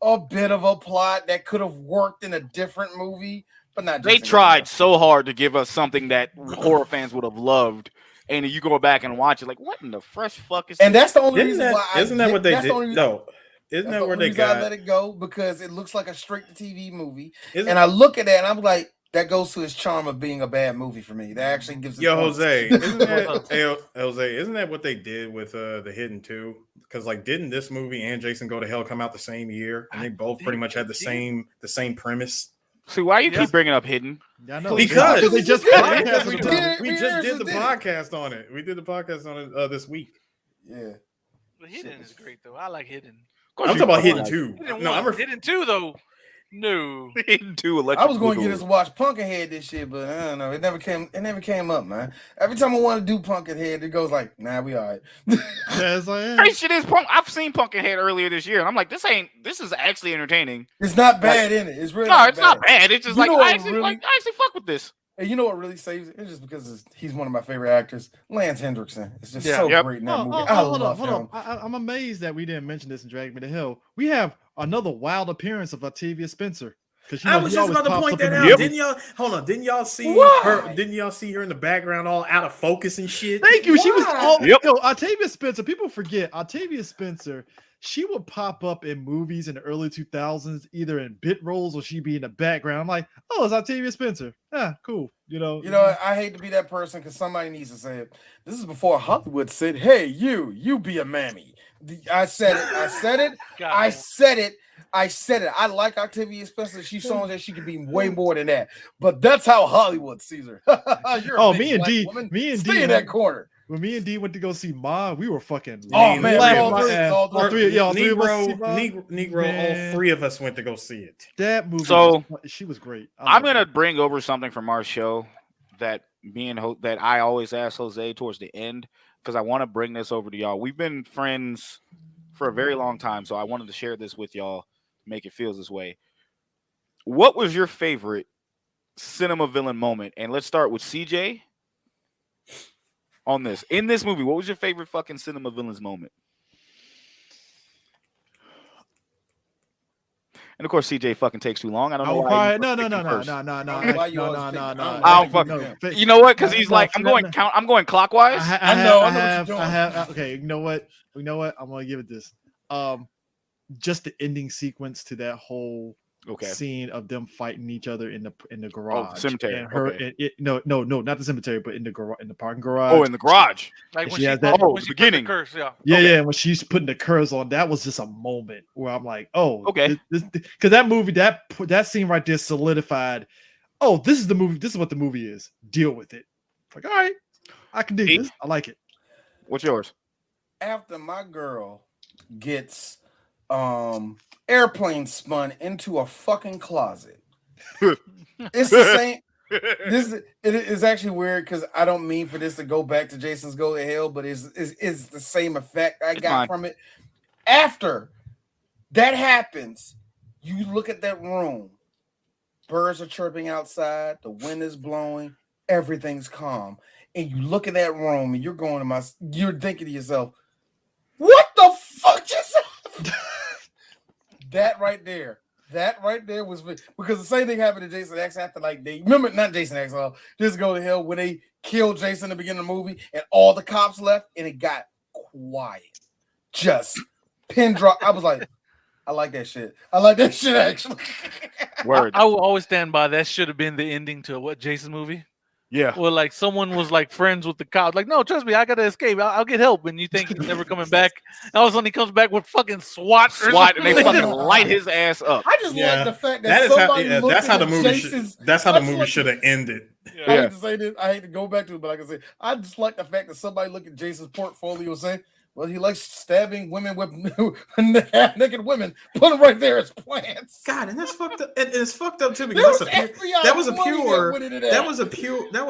a bit of a plot that could have worked in a different movie, but not. They Jason tried so hard to give us something that horror fans would have loved, and you go back and watch it, like, what in the fresh fuck is? And that's the only Isn't reason that- why. isn't that what they that's the did? only reason- No, isn't that's that where the they reason I got? let it go because it looks like a straight to TV movie, Isn't- and I look at that and I'm like, that goes to his charm of being a bad movie for me. That actually gives. it Yo, points. Jose, isn't that Jose? Isn't that what they did with the Hidden 2? Because like, didn't this movie and Jason Go to Hell come out the same year, and they both pretty much had the same premise? See, why you keep bringing up Hidden? Yeah, I know. Because they just we podcasted about it. just did the podcast on it. We did the podcast on it this week. Yeah. But Hidden is great though. I like Hidden. I'm talking about Hidden 2. Hidden No, I'm Hidden 2 though. No. Hidden 2. I was going to get us to watch Pumpkinhead this year, but I don't know. It never came up, man. Every time I want to do Pumpkinhead, it goes like, nah, we all right. Yeah, it's like, Crazy shit is Punk. I've seen Pumpkinhead earlier this year, and I'm like, this is actually entertaining. It's not bad in it. It's really No, it's not bad. It's just You like know I what actually really- I actually fuck with this. And you know what really saves it? It's just because he's one of my favorite actors. Lance Hendrickson. It's just Yeah. so Yep. great in that movie. hold I on, love hold him. on. I'm amazed that we didn't mention this in Drag Me to Hell. We have another wild appearance of Octavia Spencer. Because I was just about to point that out. Yep. Didn't y'all? Hold on. Didn't y'all see Why? her? Didn't y'all see her in the background, all out of focus and shit? Thank you. She was all Yep. yo, Octavia Spencer. People forget Octavia Spencer. She would pop up in movies in the early 2000s, either in bit roles or she'd be in the background. I'm like, oh, it's Octavia Spencer. Yeah, cool. You know, I hate to be that person because somebody needs to say it. This is before Hollywood said, "Hey, you be a mammy." I said it. I said it. God, I man. said it. I said it. I like Octavia Spencer. She's shown that she can be way more than that. But that's how Hollywood sees her. You're a Oh, big me and black D, woman. me and Stay D, in that corner. when me and D went to go see Ma, we were fucking. Oh, man, laughing all my three, ass. all All three, yeah, all three of us Negro, see Ma. Negro. Man. All three of us went to go see it. That movie. So, she was great. I'm gonna bring over something from our show that that I always ask Jose towards the end, because I want to bring this over to y'all. We've been friends for a very long time, so I wanted to share this with y'all, make it feel this way. What was your favorite cinema villain moment? And let's start with CJ on this. In this movie, what was your favorite fucking cinema villains moment? And of course, CJ fucking takes too long. I don't know why. No. I don't fucking. You know what? Because he's like, I'm going clockwise. Okay, you know what? I'm gonna give it this. Just the ending sequence to that whole scene of them fighting each other in the garage, cemetery. And her, no, not the cemetery, but in the parking garage. Oh, in the garage. Like when she she, the beginning. Curse, yeah. And when she's putting the curse on, that was just a moment where I'm like, oh, okay, because that movie, that scene right there solidified. Oh, this is the movie. This is what the movie is. Deal with it. Like, all right, I can do this. I like it. What's yours? After my girl gets airplane spun into a fucking closet. It's the same. It is actually weird because I don't mean for this to go back to Jason's Go to Hell, but it's the same effect I got from it. After that happens, you look at that room. Birds are chirping outside. The wind is blowing. Everything's calm. And you look at that room and you're thinking to yourself, what the fuck just happened? That right there was because the same thing happened to Jason X after not Jason X, just Go to Hell when they killed Jason in the beginning of the movie and all the cops left and it got quiet. Just pin drop. I was like, I like that shit. I like that shit actually. Word. I will always stand by that. Should have been the ending to what Jason's movie. Yeah. Well, like someone was like friends with the cops. Like, no, trust me, I gotta escape. I'll get help. And you think he's never coming back. And all of a sudden he comes back with fucking SWAT. And they fucking light his ass up. I just like the fact that somebody that's how the movie should have ended. I hate to say this. I hate to go back to it, but like I said, I just like the fact that somebody look at Jason's portfolio and say, well, he likes stabbing women with naked women. Put him right there as plants. God, and that's fucked up. It's fucked up too because that was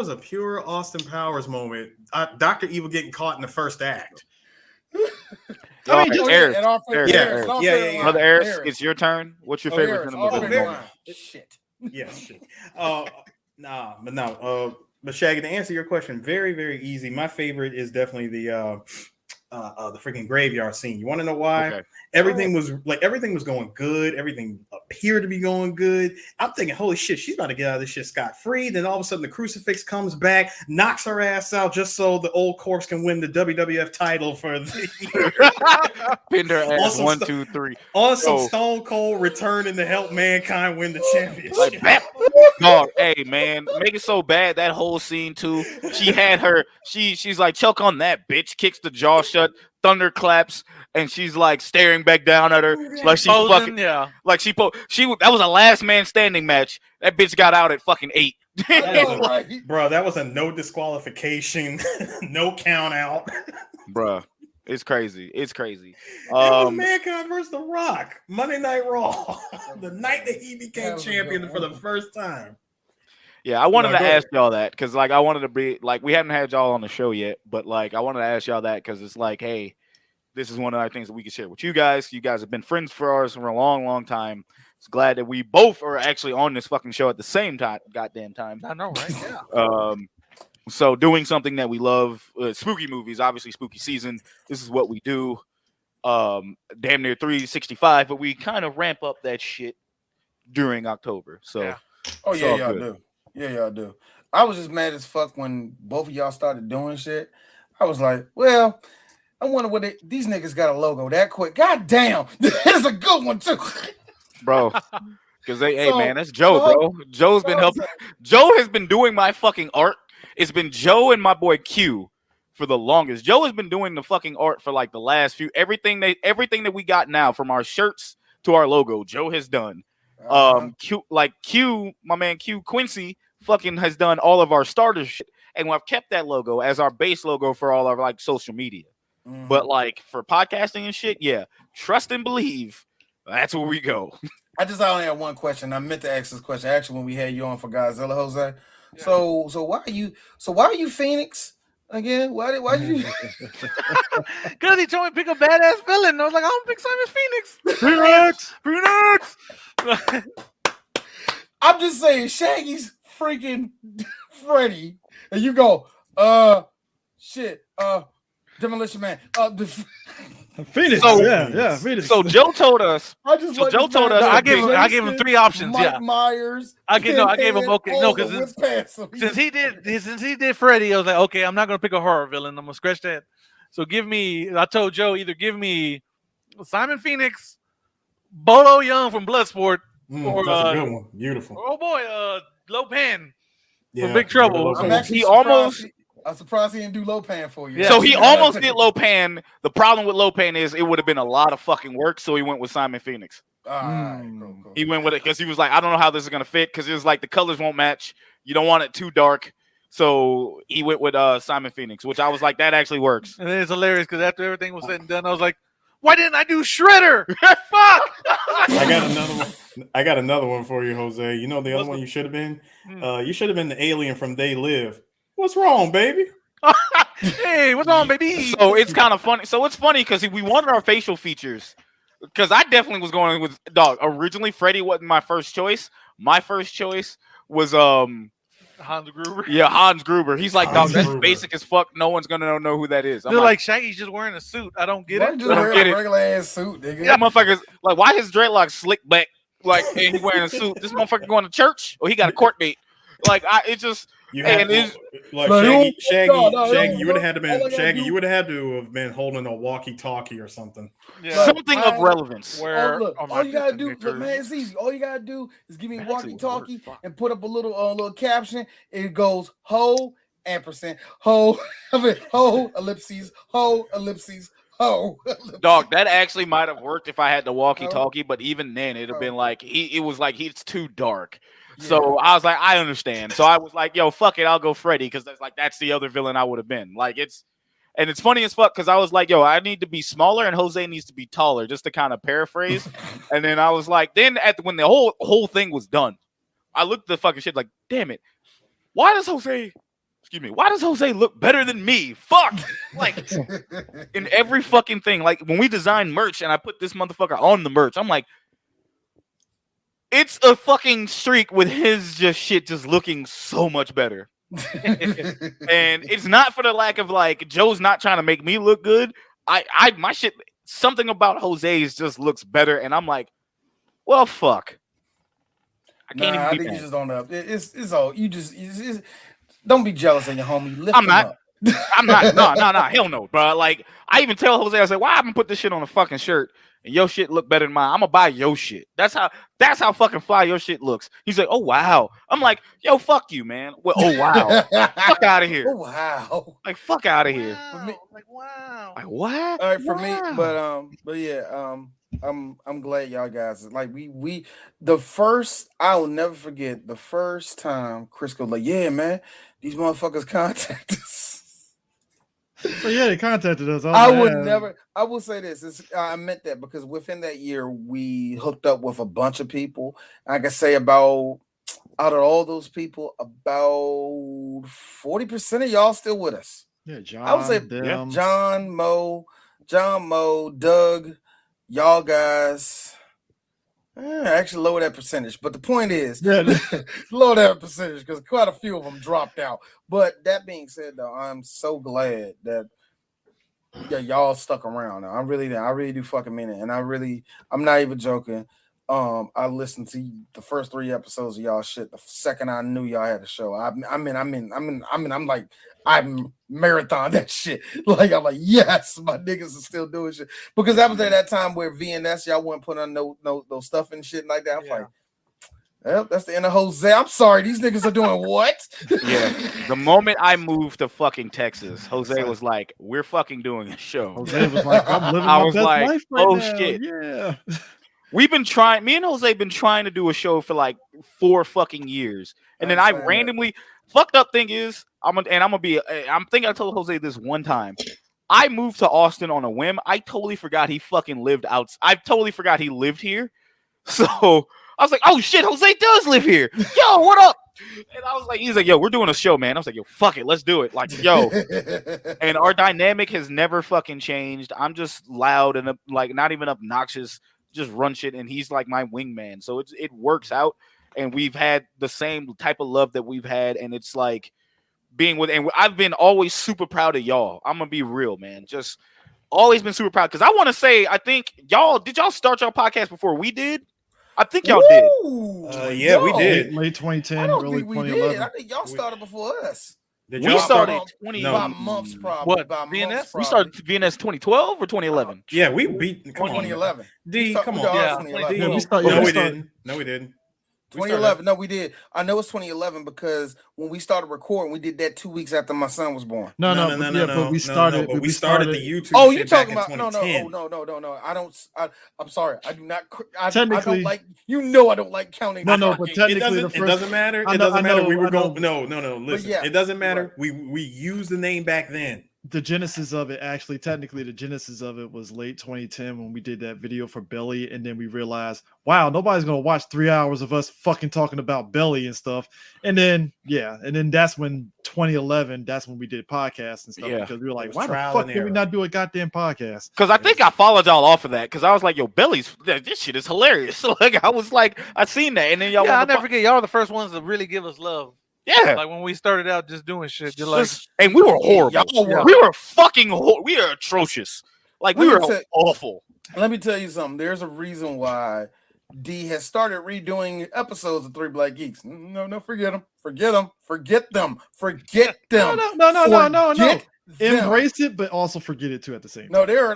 a pure Austin Powers moment. Dr. Evil getting caught in the first act. Brother Harris, it's your turn. What's your favorite cinema moment? Shit. Yeah, shit. But Shaggy, to answer your question, very, very easy. My favorite is definitely the freaking graveyard scene. You want to know why? Okay. Everything was going good. Everything appeared to be going good. I'm thinking, holy shit, she's about to get out of this shit scot-free. Then all of a sudden the crucifix comes back, knocks her ass out just so the old corpse can win the WWF title for the year. Pinned her ass 1, 2, 3. On some Stone Cold returning to help mankind win the championship. Dog, hey man, make it so bad that whole scene too. She had her, she's like, choke on that bitch, kicks the jaw shut, thunderclaps, and she's like staring back down at her like she fucking like she that was a last man standing match. That bitch got out at fucking 8. Bro, that was a no disqualification, no count out. Bro, it's crazy. It's crazy. It was Mankind versus The Rock, Monday Night Raw, the night that he became champion for the first time. Yeah, I wanted to ask y'all that because, like, I wanted to be like, we haven't had y'all on the show yet, but like, I wanted to ask y'all that because it's like, hey, this is one of the things that we can share with you guys. You guys have been friends for us for a long, long time. It's glad that we both are actually on this fucking show at the same time. Goddamn time. I know, right? Yeah. So doing something that we love, spooky movies, obviously spooky season. This is what we do. Damn near 365, but we kind of ramp up that shit during October. So, yeah. Oh yeah, y'all do. Yeah, y'all do. I was just mad as fuck when both of y'all started doing shit. I was like, well, I wonder what these niggas got a logo that quick. God damn, this is a good one too, bro. Because hey man, that's Joe, bro. Joe's been helping. Joe has been doing my fucking art. It's been Joe and my boy Q for the longest. Joe has been doing the fucking art for like the last few. Everything that we got now, from our shirts to our logo, Joe has done. Q, my man Q Quincy fucking has done all of our starter shit, and I've kept that logo as our base logo for all our like social media. Mm-hmm. But like for podcasting and shit, yeah, trust and believe. That's where we go. I only have one question. I meant to ask this question actually when we had you on for Godzilla, Jose. Yeah. So why are you Phoenix? again? Why did you? Because he told me to pick a badass villain. I was like, I'm gonna pick Simon Phoenix. Phoenix. I'm just saying, Shaggy's freaking Freddy, and you go, Demolition Man, Phoenix. So- yeah, Phoenix. So Joe told us. I just So like Joe this told man us. got I gave him 3 options. Mike Yeah, Myers. I gave him okay. No, because since since he did Freddy, I was like, okay, I'm not gonna pick a horror villain. I'm gonna scratch that. So I told Joe, either give me Simon Phoenix, Bolo Young from Bloodsport, or that's a good one. Beautiful. oh boy, Lopan Yeah, from Big Trouble. I'm actually He surprised almost- I'm surprised he didn't do Lopan for you. Yeah. So he almost did Lopan. The problem with Lopan is it would have been a lot of fucking work. So he went with Simon Phoenix. All right, cool. He went with it because he was like, I don't know how this is gonna fit because it was like the colors won't match. You don't want it too dark. So he went with Simon Phoenix, which I was like, that actually works. And then it's hilarious because after everything was said and done, I was like, why didn't I do Shredder? Fuck! I got another one for you, Jose. You know the other one you should have been? You should have been the alien from They Live. What's wrong, baby? Hey, what's on, baby? So it's kind of funny. So it's funny because we wanted our facial features. Because I definitely was going with dog. Originally, Freddy wasn't my first choice. My first choice was Hans Gruber. Yeah, Hans Gruber. He's like, dog, that's Gruber. basic as fuck. No one's gonna know who that is. I'm They're like Shaggy's just wearing a suit. I don't get Why it. just I don't wear get a it. regular ass suit, nigga? yeah, motherfuckers. Like, why his dreadlocks slick back? Like, and he wearing a suit. This motherfucker going to church, or he got a court date. Like, it just. You And had it's- like No, Shaggy, you would have had to all I been gotta Shaggy. do- You would have had to have been holding a walkie-talkie or something. Yeah. Something of relevance. Where look, are my all you gotta do, pictures? look, man, it's easy. All you gotta do is give me a That actually walkie-talkie would work. and put up a little caption. It goes ho ampersand ho, ho ellipses ho ellipses ho. Dog, that actually might have worked if I had the walkie-talkie, but even then, it'd have been like it's too dark. So I was like, I understand. So I was like, yo, fuck it, I'll go Freddy because that's the other villain I would have been. Like it's funny as fuck because I was like, yo, I need to be smaller and Jose needs to be taller, just to kind of paraphrase. And then I was like, when the whole thing was done, I looked at the fucking shit like, damn it, why does Jose look better than me? Fuck! Like in every fucking thing. Like when we designed merch and I put this motherfucker on the merch, I'm like, it's a fucking streak with his shit just looking so much better. And it's not for the lack of like Joe's not trying to make me look good. My shit, something about Jose's just looks better, and I'm like, well, fuck. I can't I even think be you mad. just don't know. It's all you just don't be jealous of your homie. Lift I'm him not. up. I'm not. No, hell no, bro. Like I even tell Jose, I said, why I haven't put this shit on a fucking shirt and your shit look better than mine? I'm gonna buy your shit. That's how fucking fly your shit looks. He's like, oh wow. I'm like, yo, fuck you, man. Well, oh wow. Fuck out of here. Oh wow. Like fuck out of here. Like wow. Like what? All right, for Wow. me, but yeah, I'm glad y'all guys like we the first I will never forget the first time Chris goes like, yeah, man, these motherfuckers contact us. So yeah, they contacted us. I would never. I will say this. I meant that because within that year we hooked up with a bunch of people. I can say about out of all those people, about 40% of y'all still with us. Yeah, John. I would say them. John Mo, Doug, y'all guys. Actually, lower that percentage. But the point is, lower that percentage because quite a few of them dropped out. But that being said, though, I'm so glad that y'all stuck around. I really do fucking mean it, and I'm not even joking. I listened to the first 3 episodes of y'all shit the second I knew y'all had a show. I'm like I marathon that shit. Like I'm like, yes, my niggas are still doing shit because that was at that time where VNS y'all wouldn't put on no stuff and shit like that. I'm like, well, that's the end of Jose. I'm sorry, these niggas are doing what? Yeah. The moment I moved to fucking Texas, Jose was like, we're fucking doing a show. Jose was like, I'm living I my was best like, life right oh now. shit. Yeah. Me and Jose been trying to do a show for like 4 fucking years. And then I randomly fucked up thing is I'm thinking I told Jose this one time. I moved to Austin on a whim. I totally forgot he fucking lived out. I totally forgot he lived here. So I was like, oh shit, Jose does live here. Yo, what up? And I was like, he's like, yo, we're doing a show, man. I was like, yo, fuck it, let's do it. Like, yo. And our dynamic has never fucking changed. I'm just loud and like not even obnoxious, just run shit. And he's like my wingman. So it works out. And we've had the same type of love that we've had. And it's like being with, and I've been always super proud of y'all. I'm going to be real, man. Just always been super proud. Because I want to say, I think did y'all start your podcast before we did? I think y'all did. Yeah, we did. Late 2010, I don't early think we 2011. did. I think y'all started before us. We started by months probably. What? By VNS? months, We probably. started VNS 2012 or 2011? Yeah, we beat. Come on, 2011. D. Come on. Yeah, 2011. Yeah, we No, started- we didn't. No, we didn't. 2011. No, we did. I know it's 2011 because when we started recording, we did that 2 weeks after my son was born. But we started. But we started the YouTube. Oh, shit you talking back about in 2010. no. I'm sorry. I do not. I Technically- don't like. You know, I don't like counting. No, the but games. technically It doesn't matter. It doesn't matter. We were going. No. Listen, yeah, it doesn't matter. you're We used the name back then. The genesis of it, actually, technically, the genesis of it was late 2010 when we did that video for Belly, and then we realized, wow, nobody's gonna watch 3 hours of us fucking talking about Belly and stuff. And then that's when 2011, that's when we did podcasts and stuff, Yeah. because we were like, was why the trial fuck and did we error. not do a goddamn podcast? Because I think I followed y'all off of that. Because I was like, yo, Billy's this shit is hilarious. Like I was like, I seen that, and then y'all. Yeah, I wanted to never forget. Y'all are the first ones to really give us love. Yeah. Like when we started out just doing shit. You're like, And we were horrible. Y'all were- We were fucking we were atrocious. Like we Let were me tell- awful. Let me tell you something. There's a reason why D has started redoing episodes of Three Black Geeks. No, forget them. Forget them. No. Them. Embrace it, but also forget it too at the same time. No, there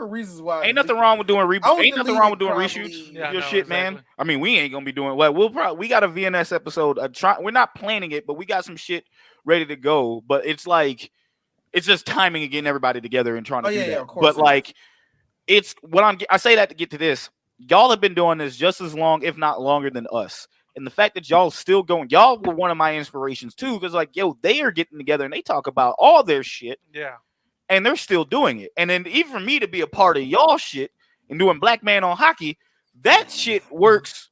are reasons why. Ain't nothing wrong with doing I ain't would nothing wrong with delete doing it reshoots. probably- Yeah, Your no, shit, man. exactly. I mean, we ain't gonna be doing well. We got a VNS episode. We're not planning it, but we got some shit ready to go. But it's like it's just timing and getting everybody together and trying to do that. of course. But like it's what I say that to get to this. Y'all have been doing this just as long, if not longer, than us. And the fact that y'all still going, y'all were one of my inspirations too, because like, yo, they are getting together and they talk about all their shit. yeah. And they're still doing it. And then even for me to be a part of y'all shit and doing Black Man on Hockey, that shit works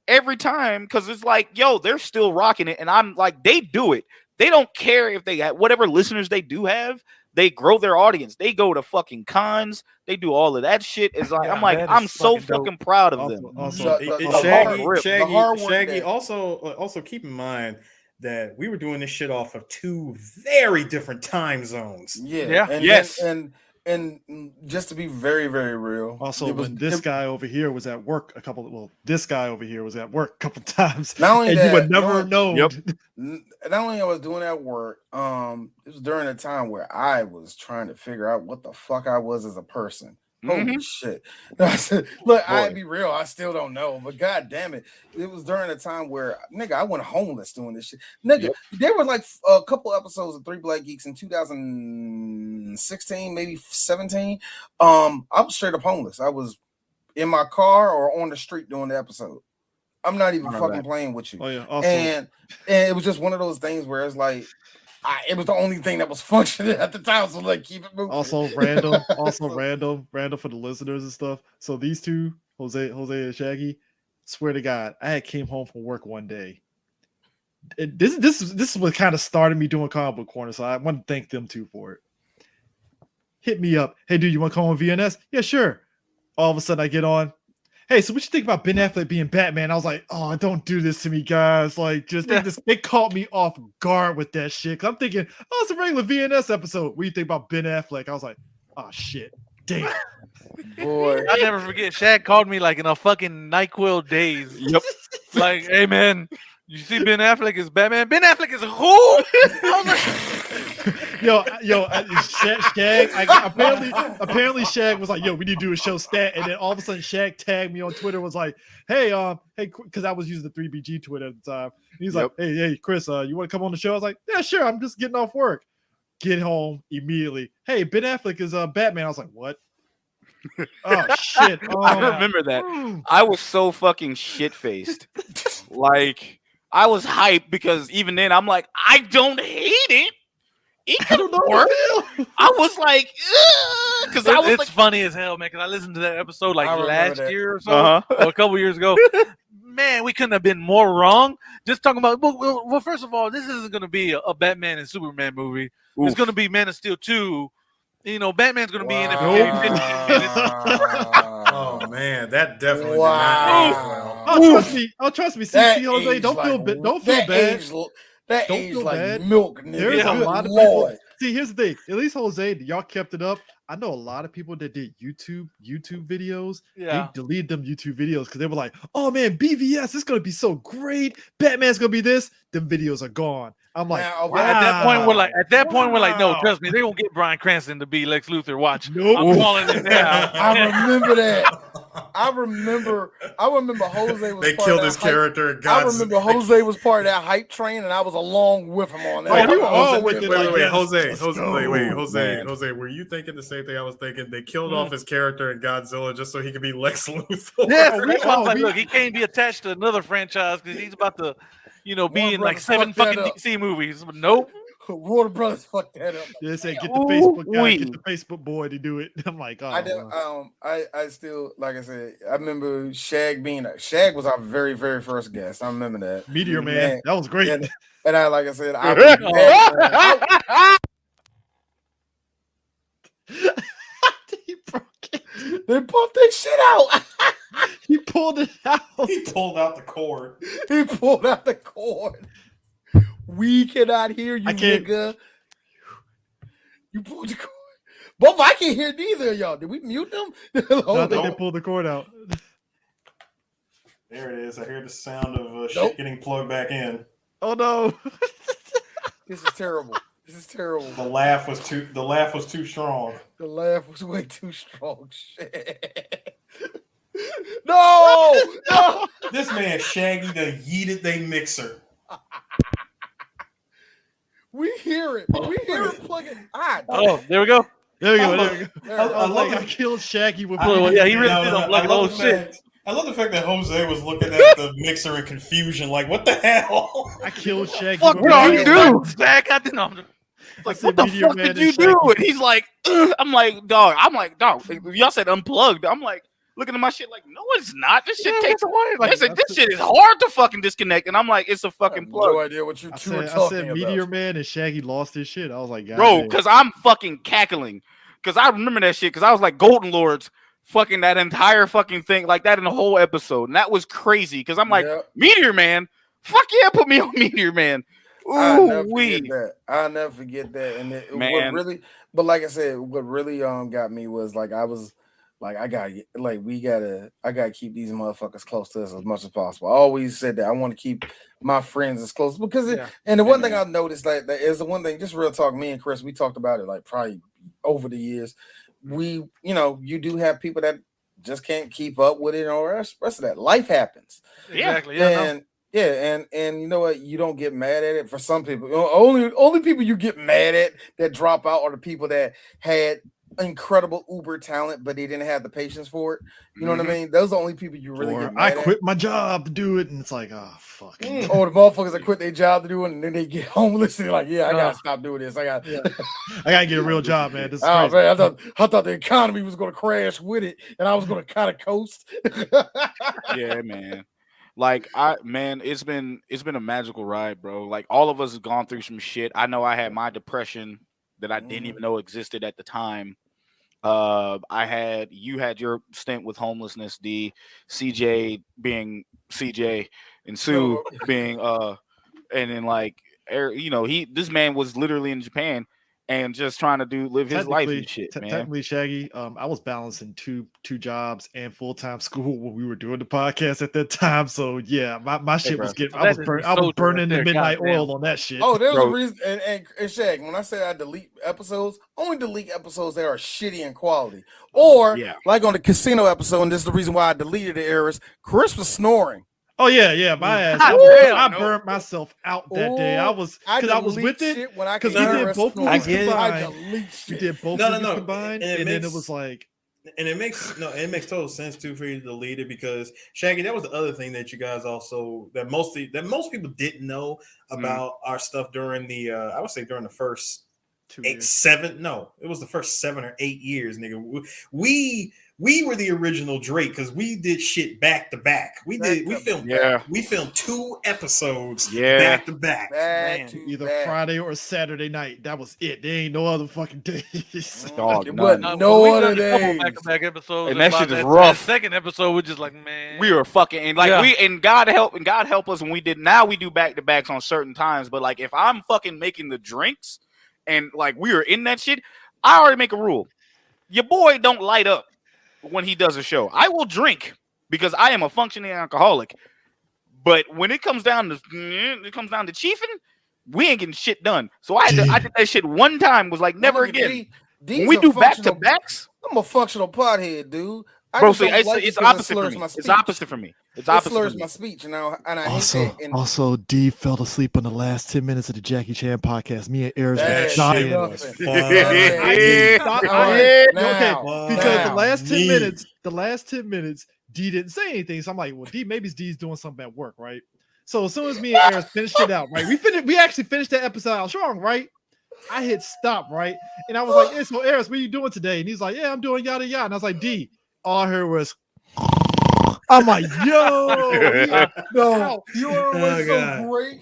every time because it's like, yo, they're still rocking it. And I'm like, they do it. They don't care if they got whatever listeners they do have. They grow their audience. They go to fucking cons. They do all of that shit. It's like, Yeah, I'm like, that is I'm so fucking dope. fucking proud of them. Also, Shaggy. Also keep in mind that we were doing this shit off of two very different time zones. Yeah. And, Yes. And just to be very, very real. Also, it was- when this it- guy over here was at work this guy over here was at work a couple times, Not only and that, you would never know. Yep. Not only I was doing that work, it was during a time where I was trying to figure out what the fuck I was as a person. Holy shit. Look, I'd be real, I still don't know, but god damn it. It was during a time where nigga, I went homeless doing this shit. Nigga, there were like a couple episodes of Three Black Geeks in 2016, maybe 17. I was straight up homeless. I was in my car or on the street doing the episode. I'm not even fucking playing with you. Oh yeah. Also, And it was just one of those things where it's like it was the only thing that was functioning at the time. So like keep it moving. also random for the listeners and stuff. So these two, Jose and Shaggy, swear to God, I had came home from work one day. This is what kind of started me doing Comic Book Corner. So I want to thank them too for it. Hit me up. Hey dude, you want to come on VNS? Yeah, sure. All of a sudden I get on. Hey, so what you think about Ben Affleck being Batman? I was like, oh, don't do this to me, guys. Like, they caught me off guard with that shit. I'm thinking, oh, it's a regular VNS episode. What do you think about Ben Affleck? I was like, oh shit, damn. Boy. I never forget. Shaq called me like in a fucking NyQuil days. Yep. Like, hey man, you see Ben Affleck is Batman? Ben Affleck is who? I was like, Shag. Apparently, Shag was like, "Yo, we need to do a show stat," and then all of a sudden, Shag tagged me on Twitter. Was like, "Hey, because I was using the 3BG Twitter at the time." And he's like, "Hey, Chris, you want to come on the show?" I was like, "Yeah, sure. I'm just getting off work." Get home immediately. Hey, Ben Affleck is Batman. I was like, "What?" Oh shit! I remember that. I was so fucking shit faced. Like I was hyped because even then I'm like, I don't hate it. It could work. I was like, because I was it's like, funny as hell, man. Because I listened to that episode like I remember last that. year or so, or a couple years ago. man, we couldn't have been more wrong. Just talking about, well, first of all, this isn't going to be a Batman and Superman movie. It's going to be Man of Steel 2. You know, Batman's going to be in it for maybe 15 minutes. Oh man, that definitely did not age well. Oh, trust me. See, Jose, don't feel bad. Don't feel bad. That Don't age feel like bad. milk, nigga. There's a lot of Lord. people. See, here's the thing. At least Jose, y'all kept it up. I know a lot of people that did YouTube videos. Yeah. They deleted them YouTube videos because they were like, "Oh man, BVS, it's gonna be so great. Batman's gonna be this." Them videos are gone. I'm like, Now, wow. At that point, we're like, no, trust me, they won't get Bryan Cranston to be Lex Luthor. Watch, Nope. I'm calling it now. I remember that. I remember Jose was They part killed of his that hype. character. In I God's remember Jose was part of that hype train, and I was along with him on that. Oh, we were all Jose, with it. wait, Like, wait, yes, Jose, let's Jose, go. wait, Jose, Man. Jose, were you thinking the same thing I was thinking? They killed off his character in Godzilla just so he could be Lex Luthor. Yes, Oh, that's why I was like, we- look, he can't be attached to another franchise because he's about to, be Warner in like Brothers 7 fucked that fucking up. DC movies. But nope. Warner Brothers fucked that up. Yeah, they say get the Facebook guy, get the Facebook boy to do it. I'm like, oh, I still, like I said, I remember Shag was our very, very first guest. I remember that. Meteor Man, And- that was great. And I, like I said, I was mad, He broke it. they pumped that shit out. He pulled it out. He pulled out the cord. He pulled out the cord. We cannot hear you, I can't- nigga. You pulled the cord. Both I can't hear neither of y'all. Did we mute them? No, I think they pulled the cord out. There it is. I hear the sound of shit getting plugged back in. Oh no. This is terrible. This is terrible. The laugh was too strong. The laugh was way too strong. Shit. No! No! This man Shaggy done yeeted they mixer. We hear it. We hear it plugging. Oh, there we go. There we go. There we go. There. I love I killed Shaggy with. Yeah, he really did. I'm like, I love oh the shit. fact- I love the fact that Jose was looking at the mixer in confusion, like, what the hell? I killed Shaggy. Fuck, with what my did you gun. do? Zach, I didn't know. Like, said what the Meteor fuck Man did and you do? Shaggy. And he's like, "Ugh." I'm like, dog. Y'all said unplugged. I'm like, looking at my shit like, no, it's not. This shit takes. This shit is hard to fucking disconnect. And I'm like, it's a fucking plug. No idea what you two are I talking said about. Meteor Man and Shaggy lost his shit. I was like, God Bro, damn. because I'm fucking cackling. Because I remember that shit. Because I was like, Golden Lords, fucking that entire fucking thing, like that in the whole episode. And that was crazy. Because I'm like, Yep. Meteor Man, fuck yeah, put me on Meteor Man. I'll Ooh, never wee. forget that. I'll never forget that. And what Man. really, but like I said, what really got me was like I was like I gotta keep these motherfuckers close to us as much as possible. I always said that I want to keep my friends as close because and the one thing I've noticed that is the one thing, just real talk, me and Chris, we talked about it like probably over the years. We, you do have people that just can't keep up with it or rest of that. Life happens. Exactly. And you know what? You don't get mad at it. For some people, only people you get mad at that drop out are the people that had incredible uber talent, but they didn't have the patience for it. You know what I mean? Those are the only people you really get I mad quit my job to do it, and it's like, oh fuck. Or the motherfuckers that quit their job to do it, and then they get homeless and like, I gotta stop doing this. I gotta get a real job, man. This is oh crazy. man, I thought the economy was gonna crash with it, and I was gonna kind of coast. Yeah, man. Like it's been a magical ride, bro. Like all of us have gone through some shit. I know I had my depression that I didn't even know existed at the time. You had your stint with homelessness, D, CJ being CJ, and Sue being and then like this man was literally in Japan and just trying to live his life and shit, man. Technically, Shaggy, I was balancing two jobs and full-time school when we were doing the podcast at that time. So yeah, my shit was getting. I was burning the midnight oil on that shit. Oh, there's a reason. And Shag, when I say I delete episodes, only delete episodes that are shitty in quality, or like on the casino episode. And this is the reason why I deleted the errors. Chris was snoring. Oh yeah, my ass. I burnt myself out that day. I was with it because we did both movies combined. We did both movies combined, and then it was like. And it makes total sense too for you to delete it because Shaggy, that was the other thing that you guys also that most people didn't know about our stuff during the I would say during the first it was the first 7 or 8 years, nigga. We we were the original Drake because we did shit back to back. We filmed 2 episodes back to back. Either Friday or Saturday night. That was it. There ain't no other fucking days. Dog, no other days. Back-to-back episodes, and that shit is that rough. Second episode, we're just like, man, we were fucking and like and God help us when we did. Now we do back to backs on certain times, but like if I'm fucking making the drinks and like we are in that shit, I already make a rule. Your boy don't light up when he does a show. I will drink because I am a functioning alcoholic. But when it comes down to chiefing, we ain't getting shit done. So I did that shit one time. Was like never again. When we do back to backs, I'm a functional pothead, dude. Bro, so it's opposite for me. It's opposite for me. It's opposite. It slurs my speech, and I hate that. Also, D fell asleep in the last 10 minutes of the Jackie Chan podcast. Me and Eris were dying. Because the last 10 minutes, D didn't say anything. So I'm like, well, D, maybe D's doing something at work, right? So as soon as me and Eris finished it out, right? We actually finished that episode out strong, right? I hit stop, right? And I was like, so Eris, what are you doing today? And he's like, yeah, I'm doing yada yada. And I was like, D, all I heard was I'm like, yo, no, you know what was so great?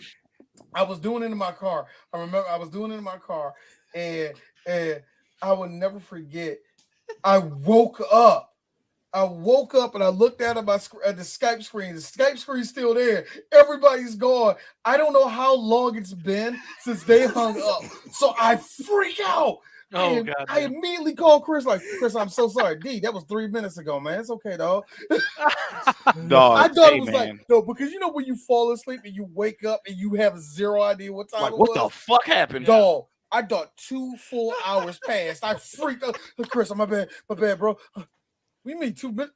I was doing it in my car. I remember I was doing it in my car, and I will never forget. I woke up and I looked at the Skype screen. The Skype screen's still there. Everybody's gone. I don't know how long it's been since they hung up. So I freak out. Oh, God. I immediately called Chris, like, Chris, I'm so sorry. D, that was 3 minutes ago, man. It's okay, dog. Dog, I thought it was like, no, because you know when you fall asleep and you wake up and you have zero idea what time it was? What the fuck happened? Dog, I thought 2 full hours passed. I freaked out. Chris, my bad, bro. We meet 2 minutes.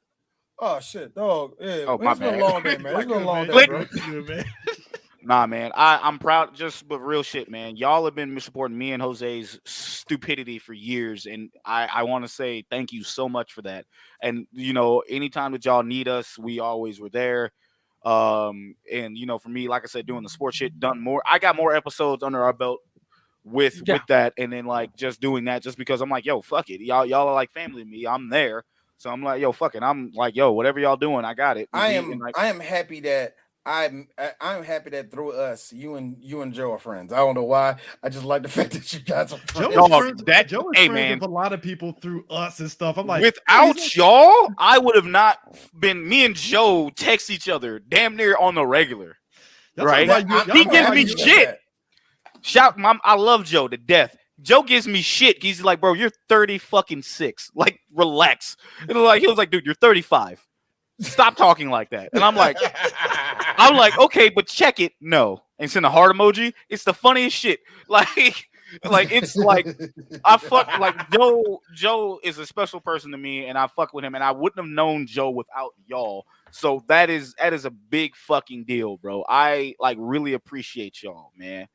Oh, shit, dog. Yeah, it's been a long day, man. It's been a long day, bro. Nah, man, I'm proud. But real shit, man. Y'all have been supporting me and Jose's stupidity for years, and I want to say thank you so much for that. And you know, anytime that y'all need us, we always were there. And you know, for me, like I said, doing the sports shit, I got more episodes under our belt with that, and then like just doing that, just because I'm like, yo, fuck it, y'all are like family to me. I'm there, so I'm like, yo, fuck it. I'm like, yo, whatever y'all doing, I got it. I am happy that. I'm happy that through us, you and Joe are friends. I don't know why. I just like the fact that you guys are friends. Joe is friends with a lot of people through us and stuff. I'm like, without y'all, I would have not been. Me and Joe text each other damn near on the regular, right? He gives me shit. I love Joe to death. Joe gives me shit. He's like, bro, you're 36. Like, relax. And like, he was like, dude, you're 35. Stop talking like that. And I'm like, okay, but check it. No. And send a heart emoji. It's the funniest shit. Like it's like I fuck like Joe is a special person to me, and I fuck with him, and I wouldn't have known Joe without y'all. So that is a big fucking deal, bro. I like really appreciate y'all, man,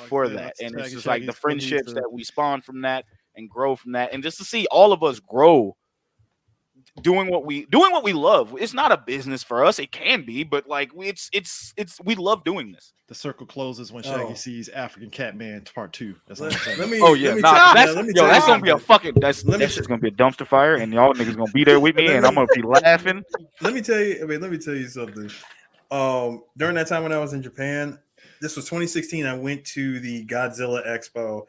for that. And it's just like the friendships that we spawn from that and grow from that, and just to see all of us grow. Doing what we love. It's not a business for us. It can be, but like it's we love doing this. The circle closes when Shaggy sees African Catman Part 2. That's what I'm saying. That's gonna be a fucking that's just gonna be a dumpster fire, and y'all niggas gonna be there with me, and I'm gonna be laughing. Let me tell you something. During that time when I was in Japan, this was 2016. I went to the Godzilla Expo.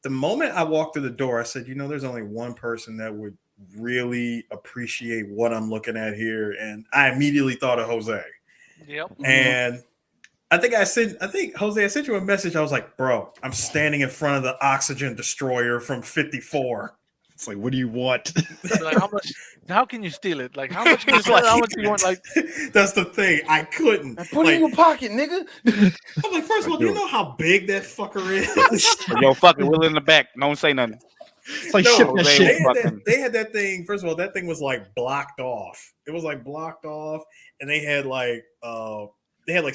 The moment I walked through the door, I said, you know, there's only one person that would really appreciate what I'm looking at here, and I immediately thought of Jose. Yep. And I think Jose, I sent you a message. I was like, bro, I'm standing in front of the oxygen destroyer from 54. It's like, what do you want? Like, how can you steal it? Like, how much can you steal? How much do you want? Like, that's the thing. I couldn't. Put it in your pocket, nigga. I'm like, first of all, do you know how big that fucker is? Yo, fuck it. We're in the back. Don't say nothing. It's like ship that shit. They had that thing. First of all, that thing was like blocked off. It was like blocked off, and they had like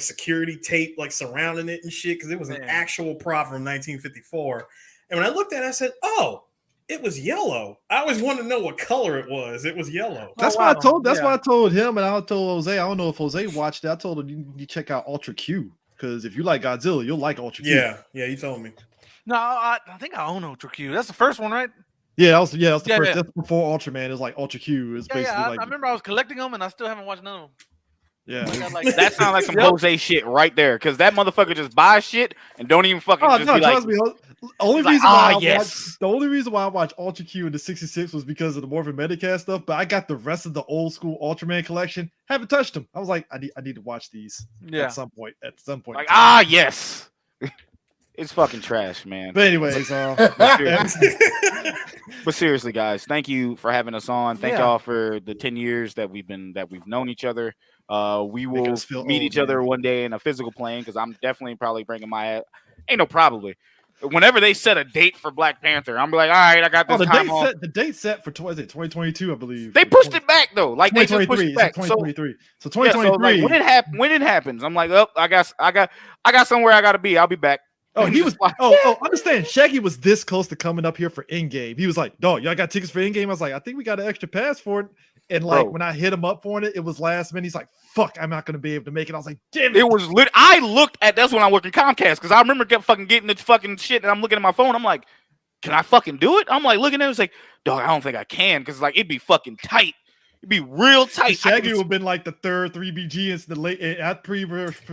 security tape like surrounding it and shit because it was an actual prop from 1954. And when I looked at it, I said, "Oh, it was yellow." I always wanted to know what color it was. It was yellow. That's why I told. That's why I told him, and I told Jose. I don't know if Jose watched it. I told him you need to check out Ultra Q because if you like Godzilla, you'll like Ultra Q. Yeah, you told me. No, I think I own Ultra Q. That's the first one, right? Yeah, that was the first. That's before Ultraman. It was like Ultra Q. It was basically I like remember I was collecting them, and I still haven't watched none of them. Yeah, that sounds like some Jose shit right there. Because that motherfucker just buys shit and don't even fucking just be like. Me. The only reason why I watched Ultra Q in the 66 was because of the Morphin Medicast stuff. But I got the rest of the old school Ultraman collection. Haven't touched them. I was like, I need to watch these at some point. Like yes. It's fucking trash, man. But anyways, but seriously, guys, thank you for having us on. Thank y'all for the 10 years that we've known each other. We will meet each other one day in a physical plane because I'm definitely probably bringing my ain't no probably. Whenever they set a date for Black Panther, I'm like, all right, I got this time on. The date set for 2022, I believe. They pushed it back though, like they just pushed it back. 2023. So 2023. Like, when it happens, I'm like, oh, I got somewhere I gotta be. I'll be back. Oh, he was. Understand? Shaggy was this close to coming up here for Endgame. He was like, "Dog, y'all got tickets for Endgame?" I was like, "I think we got an extra pass for it." And like when I hit him up for it, it was last minute. He's like, "Fuck, I'm not gonna be able to make it." I was like, "Damn it!" It was lit. I looked at that's when I worked in Comcast because I remember getting the fucking shit, and I'm looking at my phone. I'm like, "Can I fucking do it?" I'm like looking at it. It's like, "Dog, I don't think I can," because like it'd be fucking tight. It'd be real tight. Shaggy would have been like the third 3BG and the late at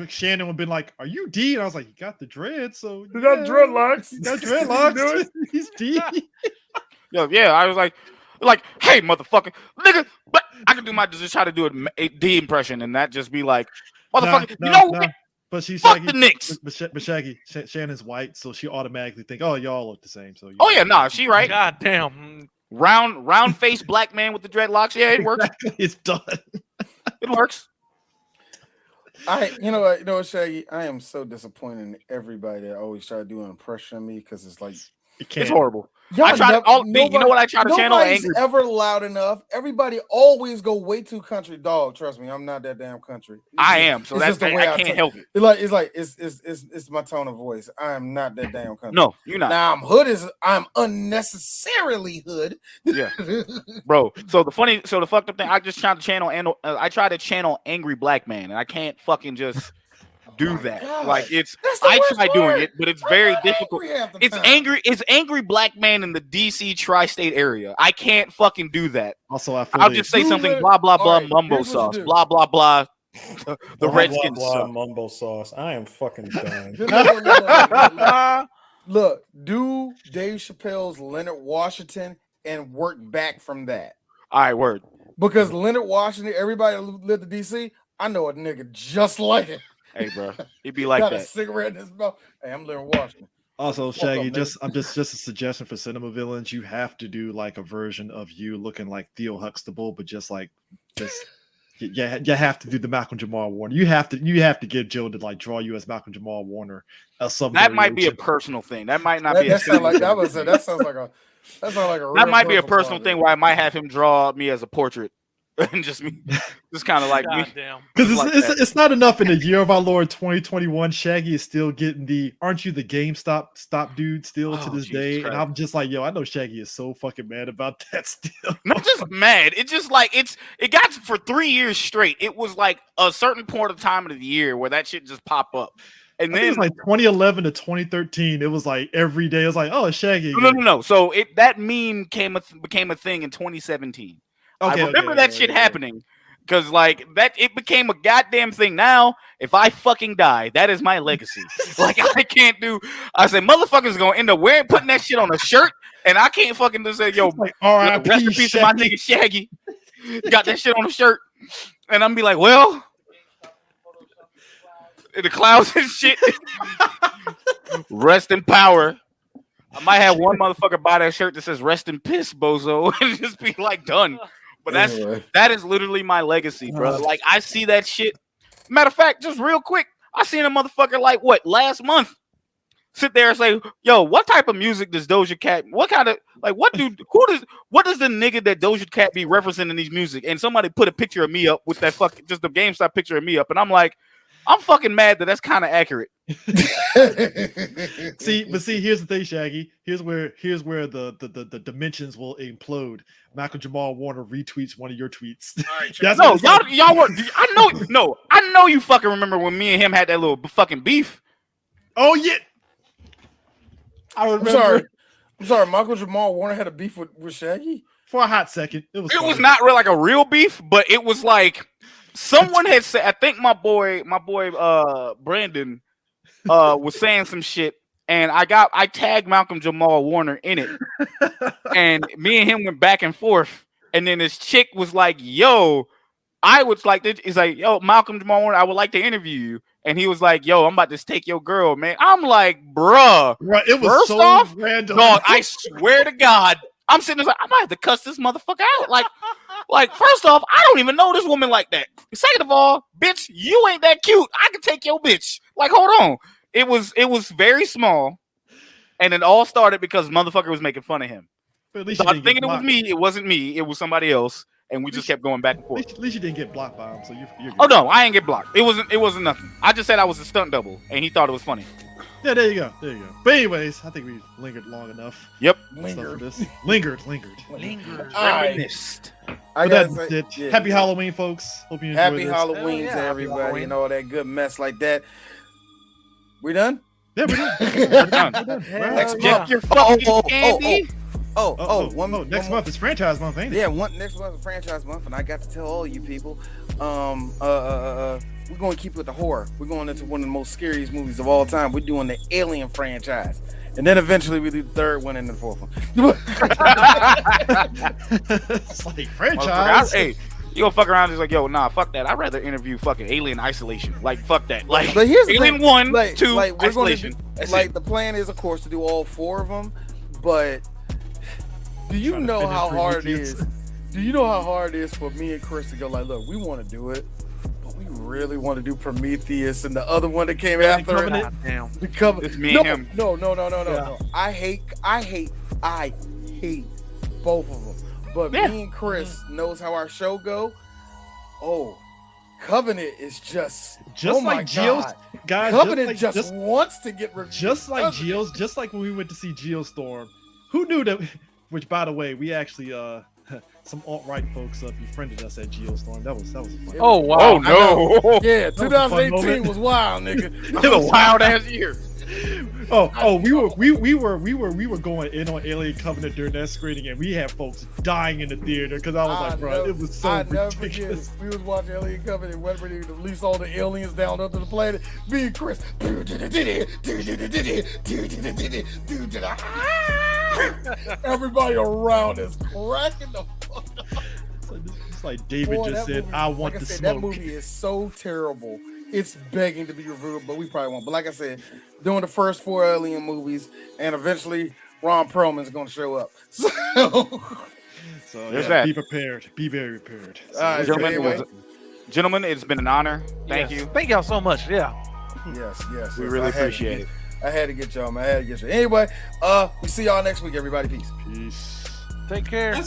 Shannon would have been like, "Are you D?" And I was like, "You got the dread, so you got dreadlocks. You got dreadlocks. He's D." Yeah. I was like, hey, motherfucker, nigga, but I can do just try to do a D impression and that just be like, motherfucker, nah. But she's fuck Shaggy, the Knicks. But Shaggy, Shannon's white, so she automatically think, "Oh, y'all look the same." So she right. God damn. Round face black man with the dreadlocks. Yeah, it works. It's done. It works. You know what, Shaggy? I am so disappointed in everybody that always try to do an impression of me because it's like it's horrible. I try you know what I try to channel? Nobody's ever loud enough. Everybody always go way too country. Dog, trust me, I'm not that damn country. I am, so that's the way I can't help it. It's my tone of voice. I am not that damn country. No, you're not. Now I'm unnecessarily hood. Yeah, bro. So the fucked up thing, I just try to channel I try to channel angry black man, and I can't fucking just do that. God. Like I try doing it, but it's very difficult. It's angry black man in the DC tri-state area. I can't fucking do that. Also, I'll just say something blah blah blah mumbo sauce blah blah blah. The Redskins mumbo sauce. I am fucking done. Look, do Dave Chappelle's Leonard Washington and work back from that. All right, word. Because Leonard Washington, everybody that lived in DC, I know a nigga just like it. Hey, bro, it'd be like got that. A cigarette in his mouth. Hey, I'm Leonard Washington. Also, Shaggy, just a suggestion for Cinema Villains. You have to do like a version of you looking like Theo Huxtable, but you have to do the Malcolm Jamal Warner. You have to get Joe to like draw you as Malcolm Jamal Warner. That might be a personal thing. That might not be. That sounds like a. That might be a personal thing where I might have him draw me as a portrait. And just kind of like me. Because it's not enough in the year of our Lord 2021. Shaggy is still getting aren't you the GameStop dude still to this day? Christ. And I'm just like, yo, I know Shaggy is so fucking mad about that still. Not just mad. It's just like it got for 3 years straight. It was like a certain point of time of the year where that shit just pop up. And then it was like 2011 to 2013. It was like every day. It was like, oh, Shaggy. No. So that meme became a thing in 2017. I remember that shit happening because like that it became a goddamn thing. Now, if I fucking die, that is my legacy. Like I can't do. I said motherfuckers gonna end up putting that shit on a shirt, and I can't fucking just say yo, like, rest in peace to my nigga Shaggy. Got that shit on a shirt, and I'm be like, well, in the clouds and shit. Rest in power. I might have one motherfucker buy that shirt that says "Rest in piss, bozo," and just be like done. But that is literally my legacy, bro. Like I see that shit. Matter of fact, just real quick, I seen a motherfucker like last month sit there and say, "Yo, what type of music does Doja Cat? What kind of like what does the nigga that Doja Cat be referencing these music?" And somebody put a picture of me up with that fucking just the GameStop picture of me up, and I'm like, I'm fucking mad that's kind of accurate. See, here's the thing, Shaggy. Here's where the dimensions will implode. Malcolm Jamal Warner retweets one of your tweets. Right, y'all were. I know you fucking remember when me and him had that little fucking beef. Oh yeah, I'm sorry. I'm sorry, Michael Jamal Warner had a beef with Shaggy for a hot second. It was not real like a real beef, but it was like someone had said. I think my boy, Brandon, was saying some shit, and I tagged Malcolm Jamal Warner in it, and me and him went back and forth, and then this chick was like, "Yo." I was like, he's like, yo, Malcolm Jamal Warner, I would like to interview you. And he was like, yo, I'm about to take your girl, man. I'm like, bruh. Right, it was first so off, random. Dog, I swear to God, I'm sitting there like, I might have to cuss this motherfucker out. Like, first off, I don't even know this woman like that. Second of all, bitch, you ain't that cute. I can take your bitch. Like, hold on. It was very small. And it all started because motherfucker was making fun of him. So I'm thinking it was me. It wasn't me. It was somebody else. And we just kept going back and forth. At least you didn't get blocked by him, so you're good. Oh no, I ain't get blocked. It wasn't nothing. I just said I was a stunt double, and he thought it was funny. Yeah, there you go. But anyways, I think we lingered long enough. Yep. Lingered. Reminisced. Happy Halloween, folks. Hope you enjoy Happy this. Halloween to everybody and all that good mess like that. We done? Yeah, we done. We're done. Next Get month. your fucking candy. Next month is franchise month, ain't it? Yeah, next month is franchise month, and I got to tell all you people, we're going to keep with the horror. We're going into one of the most scariest movies of all time. We're doing the Alien franchise, and then eventually we do the third one and the fourth one. It's like franchise. Hey, you gonna fuck around? Just like, yo, nah, fuck that. I'd rather interview fucking Alien Isolation. Like, fuck that. Like, but here's Alien the, 1, like, 2, like, we're Isolation. The plan is, of course, to do all four of them, but. Do you know how hard it is? Do you know how hard it is for me and Chris to go like, look, we want to do it, but we really want to do Prometheus and the other one that came after it. It's me and him. No. I hate both of them. But me and Chris knows how our show go. Oh, Covenant is just oh like my Geo's God. guys. Covenant just wants to get reviewed. Just like Geo's, just like when we went to see Geostorm. Who knew that? Which, by the way, we actually some alt-right folks befriended us at Geostorm. That was fun. Oh wow! Oh no! Yeah, 2018 was wild, nigga. It was a wild ass year. We were going in on Alien Covenant during that screening, and we had folks dying in the theater because I was like, bro, it was so ridiculous. We was watching Alien Covenant, went ready to release all the aliens down onto the planet. Me and Chris. Everybody around is cracking the fuck up. It's like David just said, movie, I want to smoke. That movie is so terrible. It's begging to be reviewed, but we probably won't. But like I said, doing the first 4 Alien movies, and eventually Ron Perlman's going to show up. So there's that. Be prepared. Be very prepared. So, gentlemen, it's been an honor. Thank you. Thank y'all so much. Yeah. Yes. We really appreciate it. I had to get y'all, man. Anyway, we see y'all next week, everybody. Peace. Peace. Take care.